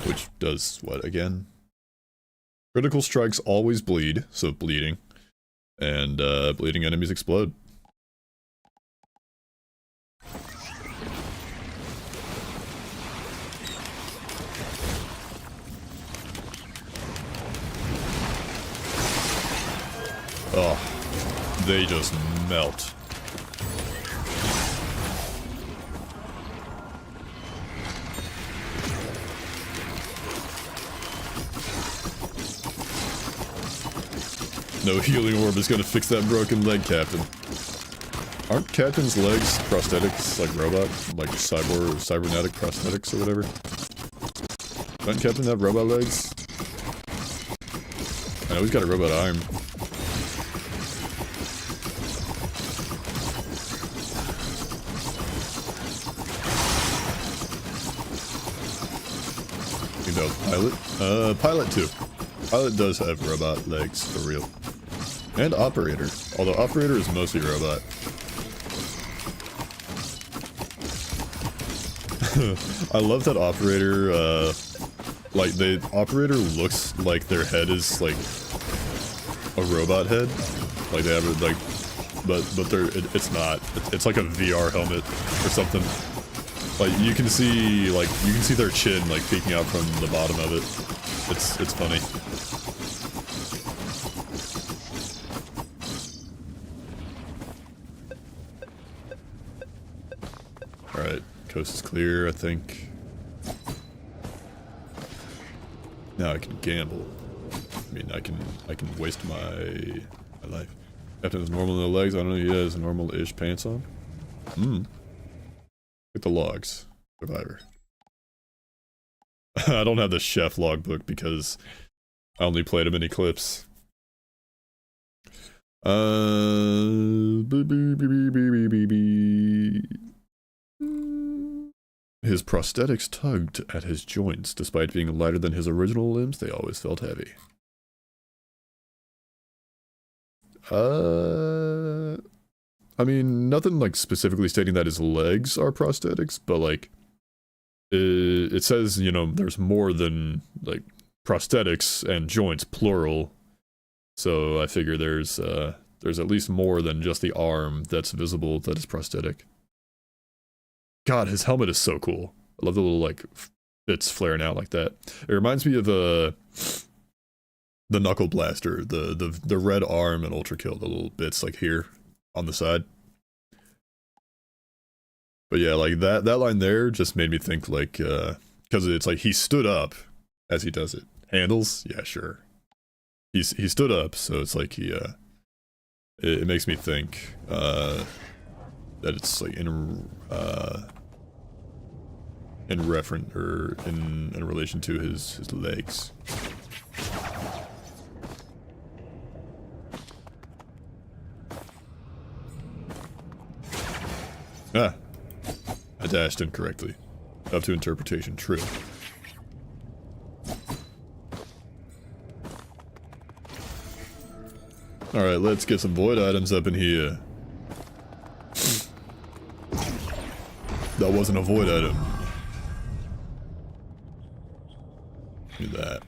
Which does what again? Critical strikes always bleed, so bleeding. And bleeding enemies explode. Oh, they just melt. No healing orb is gonna fix that broken leg, Captain. Aren't Captain's legs prosthetics like robot, like cybernetic prosthetics or whatever? Doesn't Captain have robot legs? I know he's got a robot arm. You know, Pilot? Pilot too. Pilot does have robot legs, for real. And Operator. Although Operator is mostly robot. I love that Operator, like, the Operator looks like their head is, like, a robot head. Like, they have it, like, but it's not. It's like a VR helmet or something. Like, you can see their chin, like, peeking out from the bottom of it. It's funny. Alright, coast is clear, I think. Now I can gamble. I mean, I can waste my life. Captain is normal in the legs, I don't know if he has normal-ish pants on. Look at the logs. Survivor. I don't have the chef logbook because I only played him in Eclipse. His prosthetics tugged at his joints. Despite being lighter than his original limbs, they always felt heavy. I mean, nothing like specifically stating that his legs are prosthetics, but like, it says, you know, there's more than like prosthetics and joints, plural. So I figure there's at least more than just the arm that's visible that is prosthetic. God, his helmet is so cool. I love the little like bits flaring out like that. It reminds me of the Knuckle Blaster, the red arm in Ultra Kill, the little bits like here on the side. But yeah, like that line there just made me think like, because it's like he stood up as he does it. Handles? Yeah, sure. He stood up, so it's like he, it makes me think, that it's like in reference, or in relation to his legs. Ah. I dashed incorrectly. Up to interpretation, true. Alright, let's get some void items up in here. That wasn't a void item. Do that.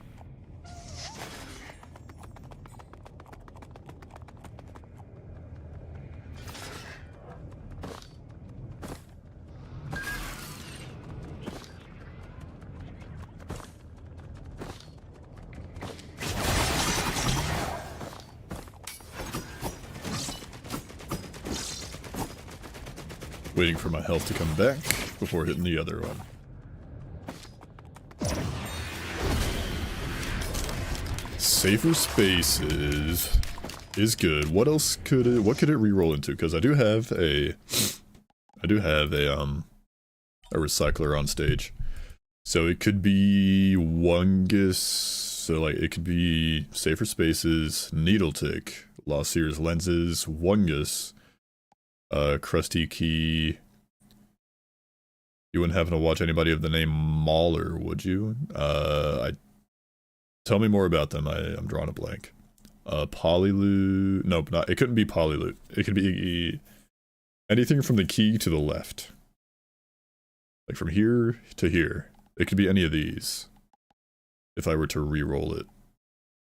Waiting for my health to come back before hitting the other one. Safer Spaces is good. What else could it, what could it reroll into? Because I do have a recycler on stage. So it could be Wungus, so like it could be Safer Spaces, Needletick, Lost Sears Lenses, Wungus, Krusty Key. You wouldn't happen to watch anybody of the name Mauler, would you? Tell me more about them. I'm drawing a blank. Polyloot. Nope, not. It couldn't be Polyloot. It could be anything from the key to the left, like from here to here. It could be any of these. If I were to re-roll it,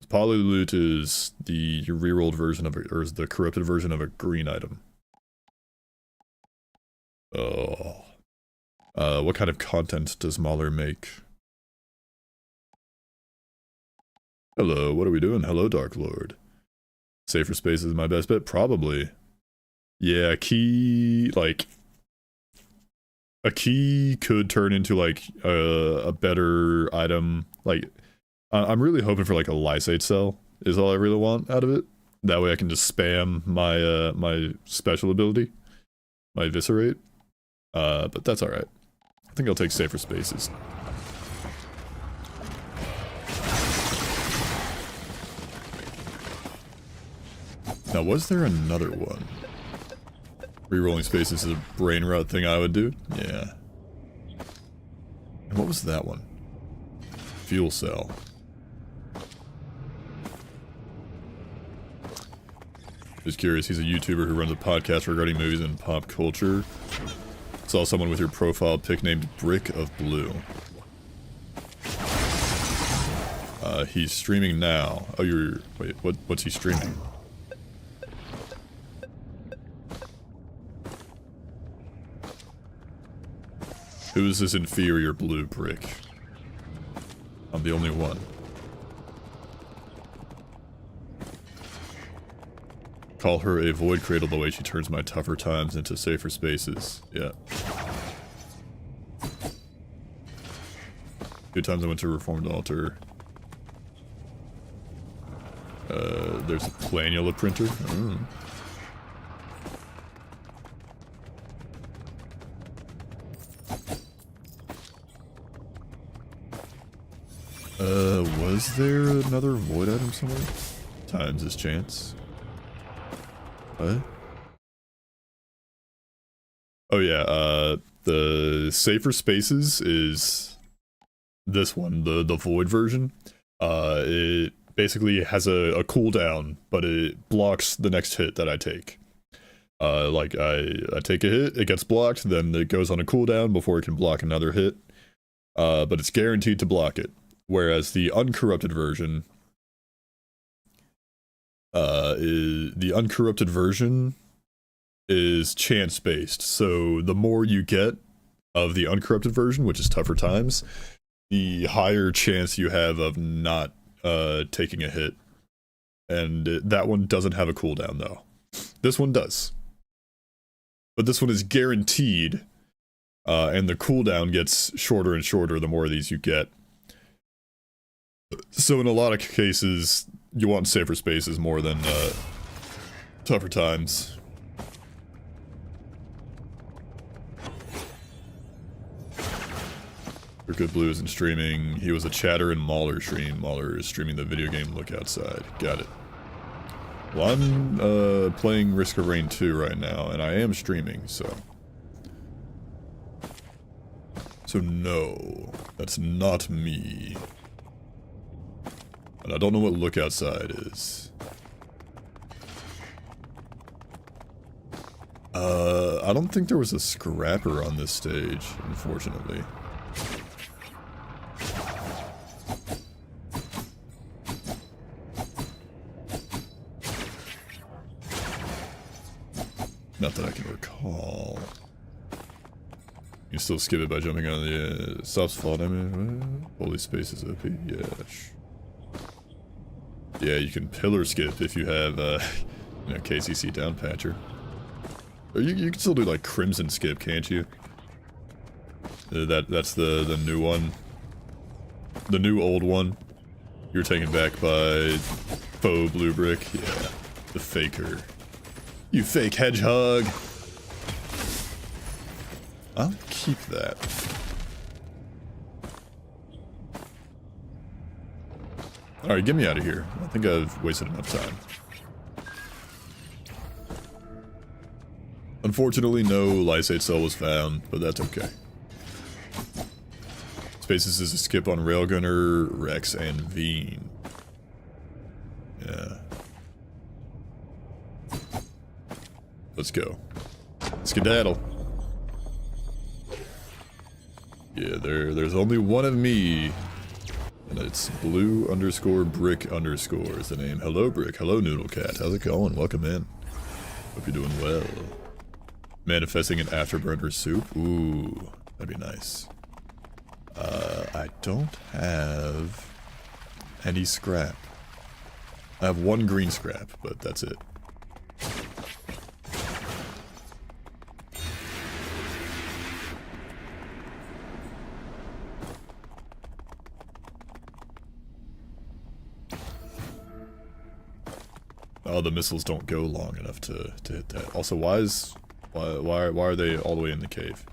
Polyloot is the re-rolled version of or is the corrupted version of a green item. Oh. What kind of content does Mauler make? Hello, what are we doing? Hello, Dark Lord. Safer Space is my best bet? Probably. Yeah, key, like... A key could turn into, like, a better item. Like, I'm really hoping for, like, a Lysate cell, is all I really want out of it. That way I can just spam my, my special ability. My Eviscerate. But that's alright. I think I'll take Safer Spaces. Now, was there another one? Rerolling Spaces is a brain rot thing I would do? Yeah. And what was that one? Fuel Cell. Just curious, he's a YouTuber who runs a podcast regarding movies and pop culture. Saw someone with your profile pic named Brick of Blue. He's streaming now. Oh, you're... Wait, what's he streaming? Who is this inferior blue brick? I'm the only one. Call her a void cradle the way she turns my tougher times into safer spaces. Yeah. Good times I went to Reformed Altar. There's a planula printer. Mm. Was there another void item somewhere? Times his chance. What? Oh yeah, the Safer Spaces is this one, the void version. It basically has a cooldown, but it blocks the next hit that I take. Like I take a hit, it gets blocked, then it goes on a cooldown before it can block another hit. But it's guaranteed to block it. Whereas the uncorrupted version, is chance-based. So the more you get of the uncorrupted version, which is tougher times, the higher chance you have of not taking a hit. And that one doesn't have a cooldown though. This one does. But this one is guaranteed, and the cooldown gets shorter and shorter the more of these you get. So in a lot of cases, you want Safer Spaces more than tougher times. Good Blue isn't streaming. He was a chatter in Mauler stream. Mauler is streaming the video game Look Outside. Got it. Well, I'm playing Risk of Rain 2 right now, and I am streaming, so... So no, that's not me. And I don't know what Look Outside is. I don't think there was a scrapper on this stage, unfortunately. Not that I can recall. You can still skip it by jumping on the stops fall damage. Holy Space is OP. Yeah. Yeah, you can pillar skip if you have, you know, KCC down patcher. Or you can still do like Crimson skip, can't you? That's the new one. The new old one. You're taken back by faux blue brick. Yeah, the faker. You fake hedgehog. I'll keep that. Alright, get me out of here. I think I've wasted enough time. Unfortunately, no lysate cell was found, but that's okay. Spaces is a skip on Railgunner, Rex, and Veen. Yeah. Let's go. Skedaddle. Yeah, there's only one of me. And it's blue underscore brick underscore is the name. Hello, Brick. Hello, Noodle Cat. How's it going? Welcome in. Hope you're doing well. Manifesting an afterburner soup. Ooh, that'd be nice. I don't have any scrap. I have one green scrap, but that's it. Oh, the missiles don't go long enough to hit that. Also, why are they all the way in the cave?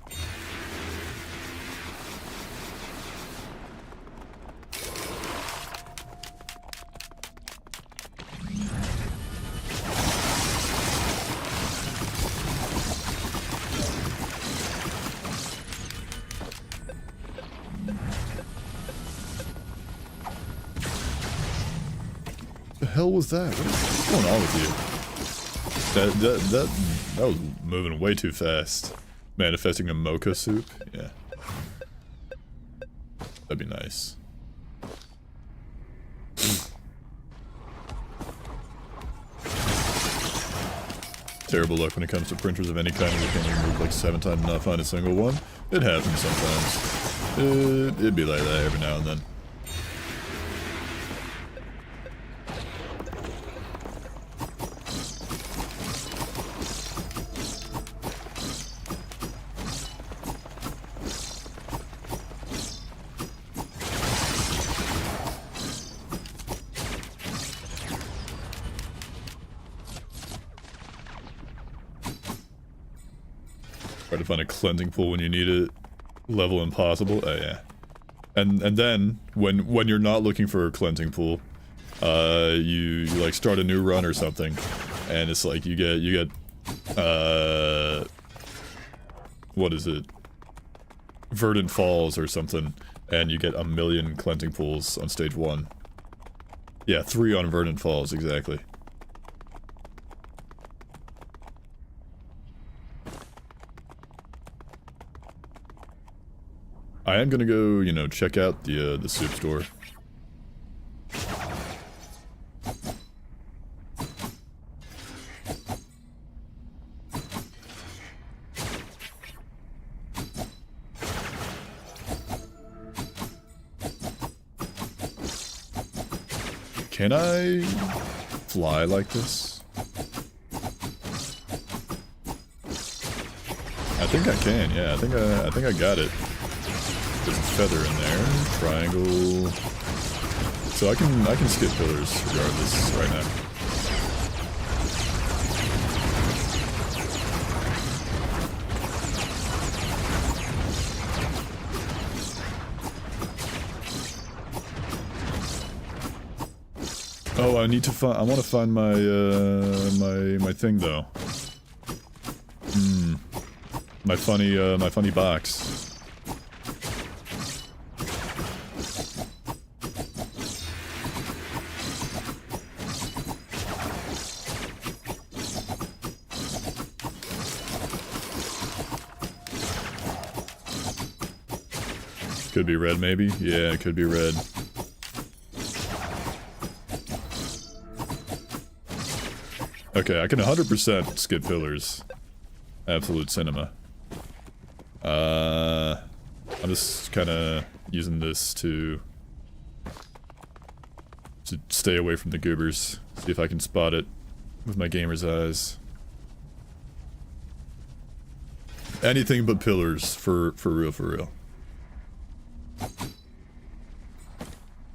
The hell was that? What's going on with you? That was moving way too fast. Manifesting a mocha soup? Yeah. That'd be nice. Terrible luck when it comes to printers of any kind. We can't even move like 7 times and not find a single one. It happens sometimes. It'd be like that every now and then. Try to find a cleansing pool when you need it. Level impossible. Oh yeah. And then when you're not looking for a cleansing pool, you like start a new run or something, and it's like you get what is it? Verdant Falls or something, and you get 1,000,000 cleansing pools on stage 1. Yeah, 3 on Verdant Falls exactly. I am gonna go, you know, check out the soup store. Can I fly like this? I think I can. Yeah, I think I got it. There's a feather in there. Triangle. So I can skip pillars regardless right now. Oh, I need to find. I want to find my my thing though. My funny box. Could be red, maybe? Yeah, it could be red. Okay, I can 100% skip pillars. Absolute cinema. I'm just kind of using this to stay away from the goobers. See if I can spot it with my gamer's eyes. Anything but pillars, for real, for real.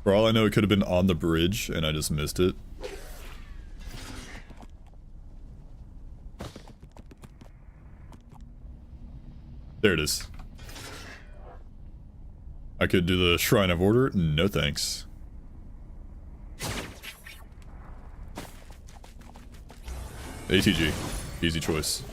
For all I know, it could have been on the bridge, and I just missed it. There it is. I could do the Shrine of Order. No thanks. ATG. Easy choice.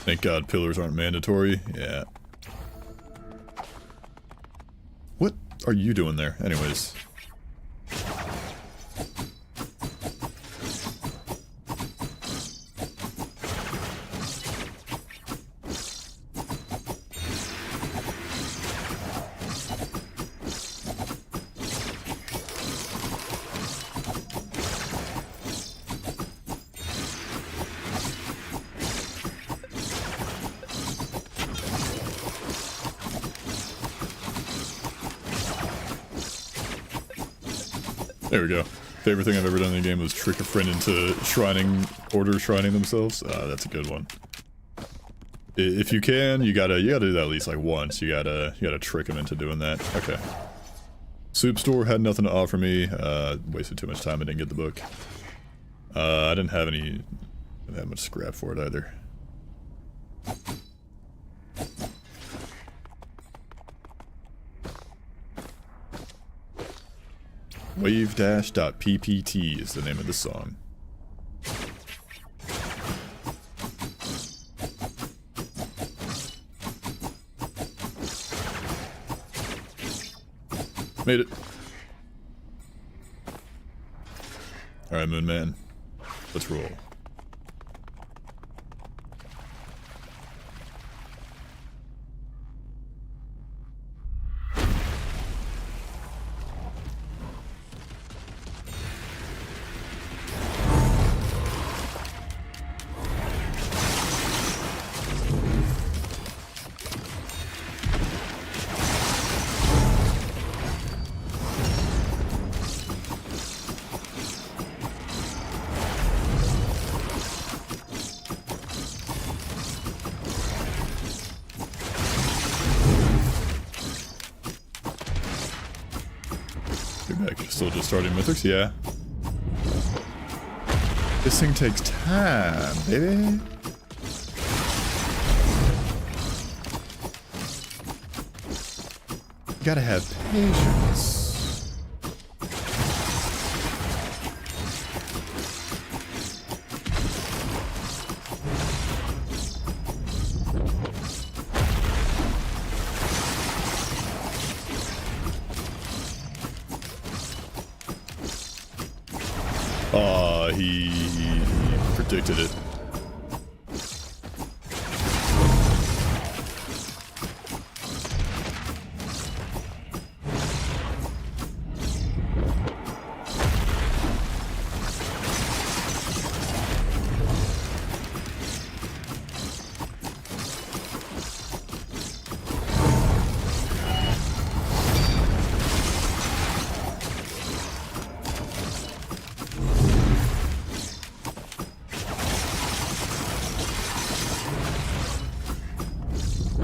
Thank God pillars aren't mandatory. Yeah. What are you doing there? Anyways. There we go. Favorite thing I've ever done in the game was trick a friend into shrining themselves. That's a good one. If you can, you gotta do that at least like once. You gotta trick them into doing that. Okay. Soup store had nothing to offer me. Wasted too much time. I didn't get the book. I didn't have much scrap for it either. Wave-ppt is the name of the song. Made it. Alright, Moon Man. Let's roll. Still just starting Mythics? Yeah. This thing takes time, baby. You gotta have patience. He predicted it.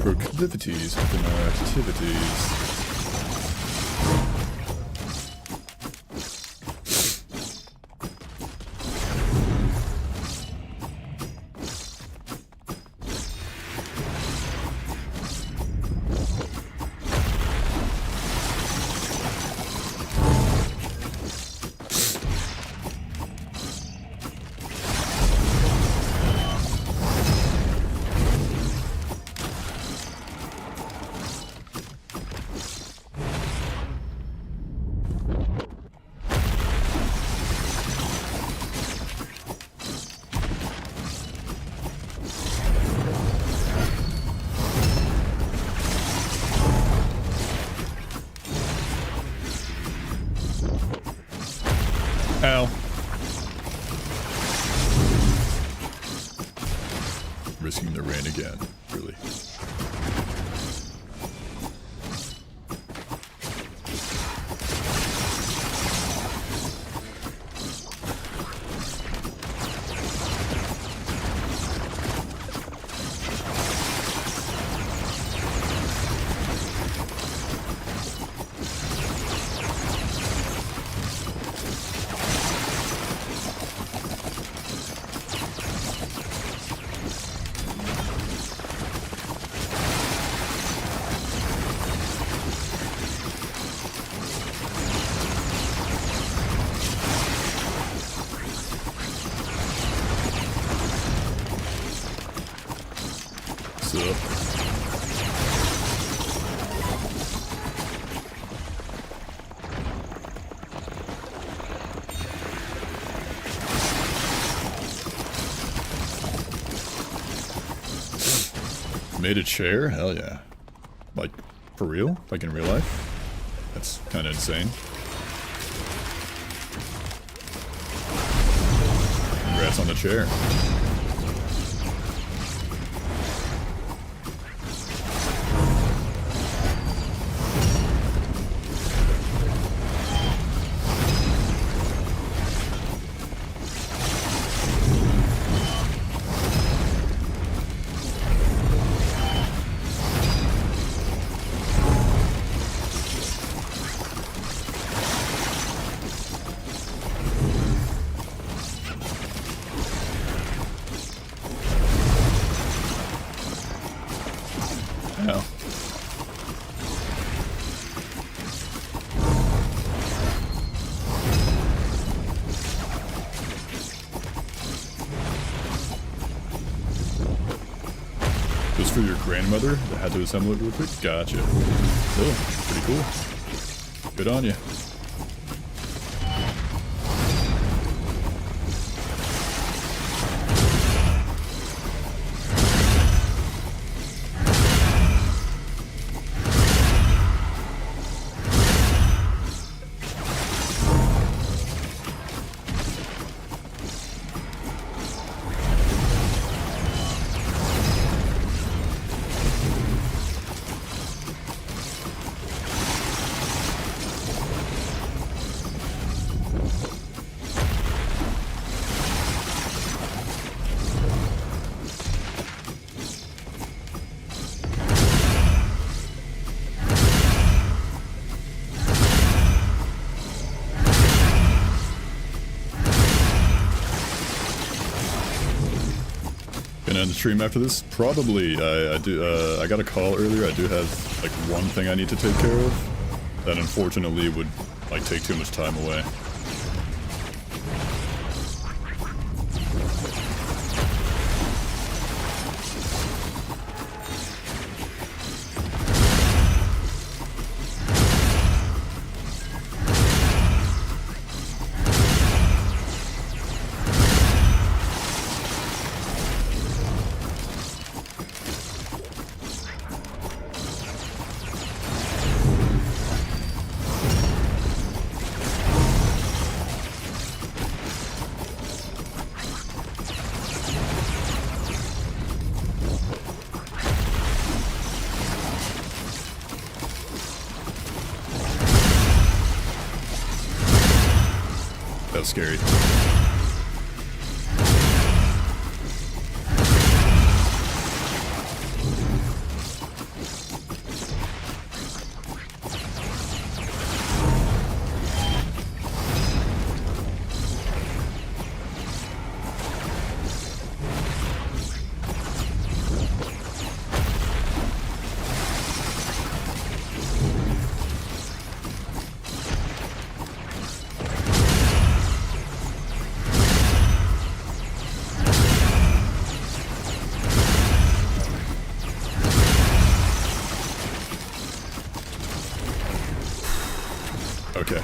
Proclivities within our activities. Ow. Risking the rain again, really. up. Made a chair? Hell yeah. Like, for real? Like in real life? That's kind of insane. Congrats on the chair. Yeah. Just for your grandmother that had to assemble it real quick? Gotcha. Still, pretty cool. Good on you. Gonna end the stream after this? Probably. I got a call earlier. I do have like one thing I need to take care of that unfortunately would like take too much time away. That was scary. Okay.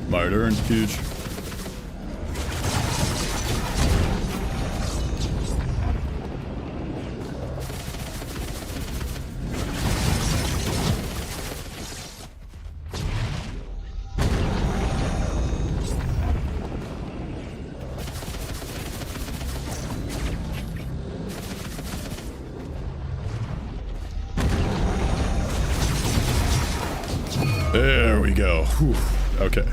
Mired Urn, huge. There we go. Whew. Okay.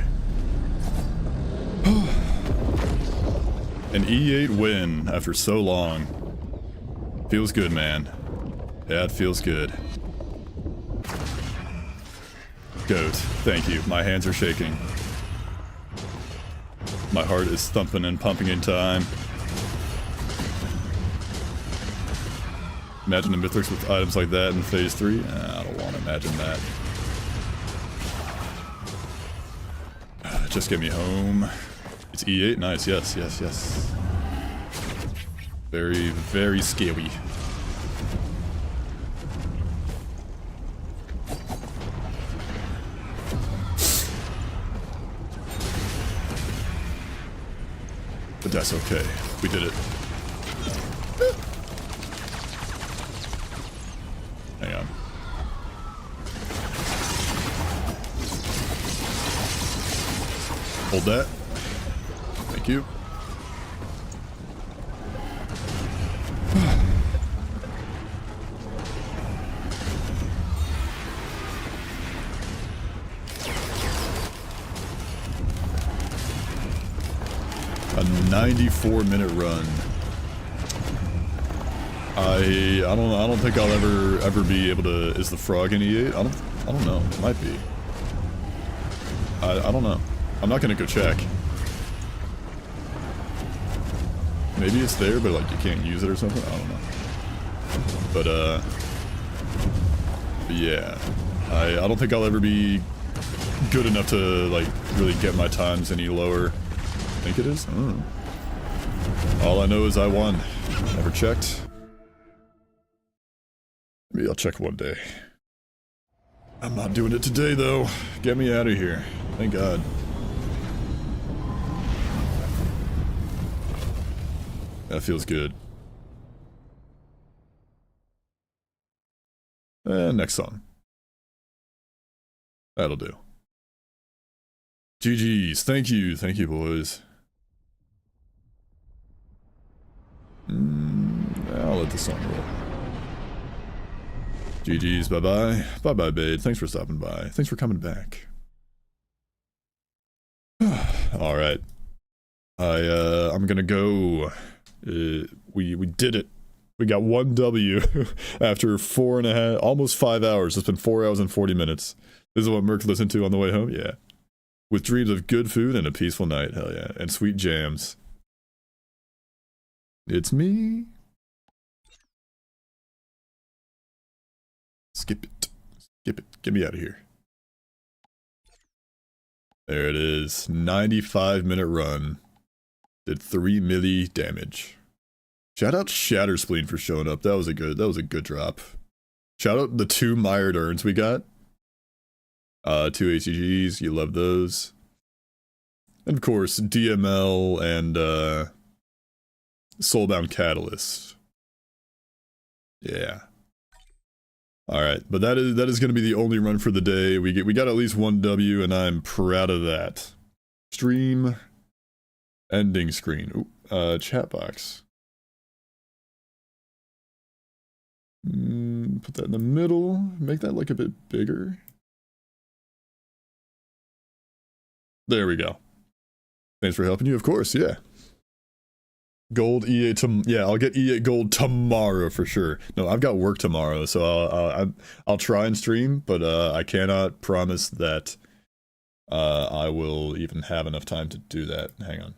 An E8 win after so long. Feels good, man. Yeah, it feels good. Goat, thank you. My hands are shaking. My heart is thumping and pumping in time. Imagine a Mythrix with items like that in Phase 3? I don't want to imagine that. Just get me home. It's E8, nice, yes, yes, yes. Very, very scary. But that's okay, we did it. Hang on. Hold that. Thank you. A 94-minute run. I don't think I'll ever be able to. Is the frog in E8? I don't know. It might be. I don't know. I'm not gonna go check. Maybe it's there, but like you can't use it or something. I don't know. But yeah, I don't think I'll ever be good enough to like really get my times any lower. I think it is. All I know is I won. Never checked. Maybe I'll check one day. I'm not doing it today though. Get me out of here. Thank God. That feels good. And next song. That'll do. GG's. Thank you, boys. I'll let the song roll. GG's. Bye-bye. Bye-bye, Bade. Thanks for stopping by. Thanks for coming back. Alright. I'm gonna go. We did it. We got 1 W after 4.5, almost 5 hours. It's been 4 hours and 40 minutes. This is what Merc listened to on the way home? Yeah. With dreams of good food and a peaceful night. Hell yeah. And sweet jams. It's me. Skip it. Skip it. Get me out of here. There it is. 95-minute run. Did 3 milli damage. Shout out Shatterspleen for showing up. That was a good drop. Shout out the 2 mired urns we got. 2 HCGs, you love those. And of course, DML and Soulbound Catalyst. Yeah. Alright, but that is gonna be the only run for the day. We got at least 1 W and I'm proud of that. Stream ending screen. Ooh, chat box. Put that in the middle. Make that look a bit bigger. There we go. Thanks for helping you, of course, yeah. Gold E8 yeah, I'll get E8 gold tomorrow for sure. No, I've got work tomorrow, so I'll try and stream, but I cannot promise that I will even have enough time to do that. Hang on.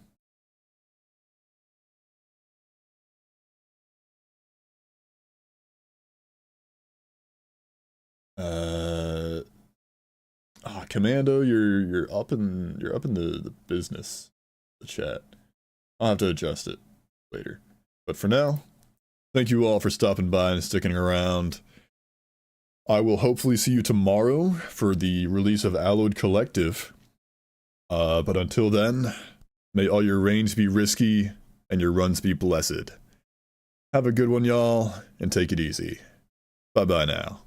Commando, you're up in the business, the chat. I'll have to adjust it later. But for now, thank you all for stopping by and sticking around. I will hopefully see you tomorrow for the release of Alloyed Collective. But until then, may all your reigns be risky and your runs be blessed. Have a good one, y'all, and take it easy. Bye-bye now.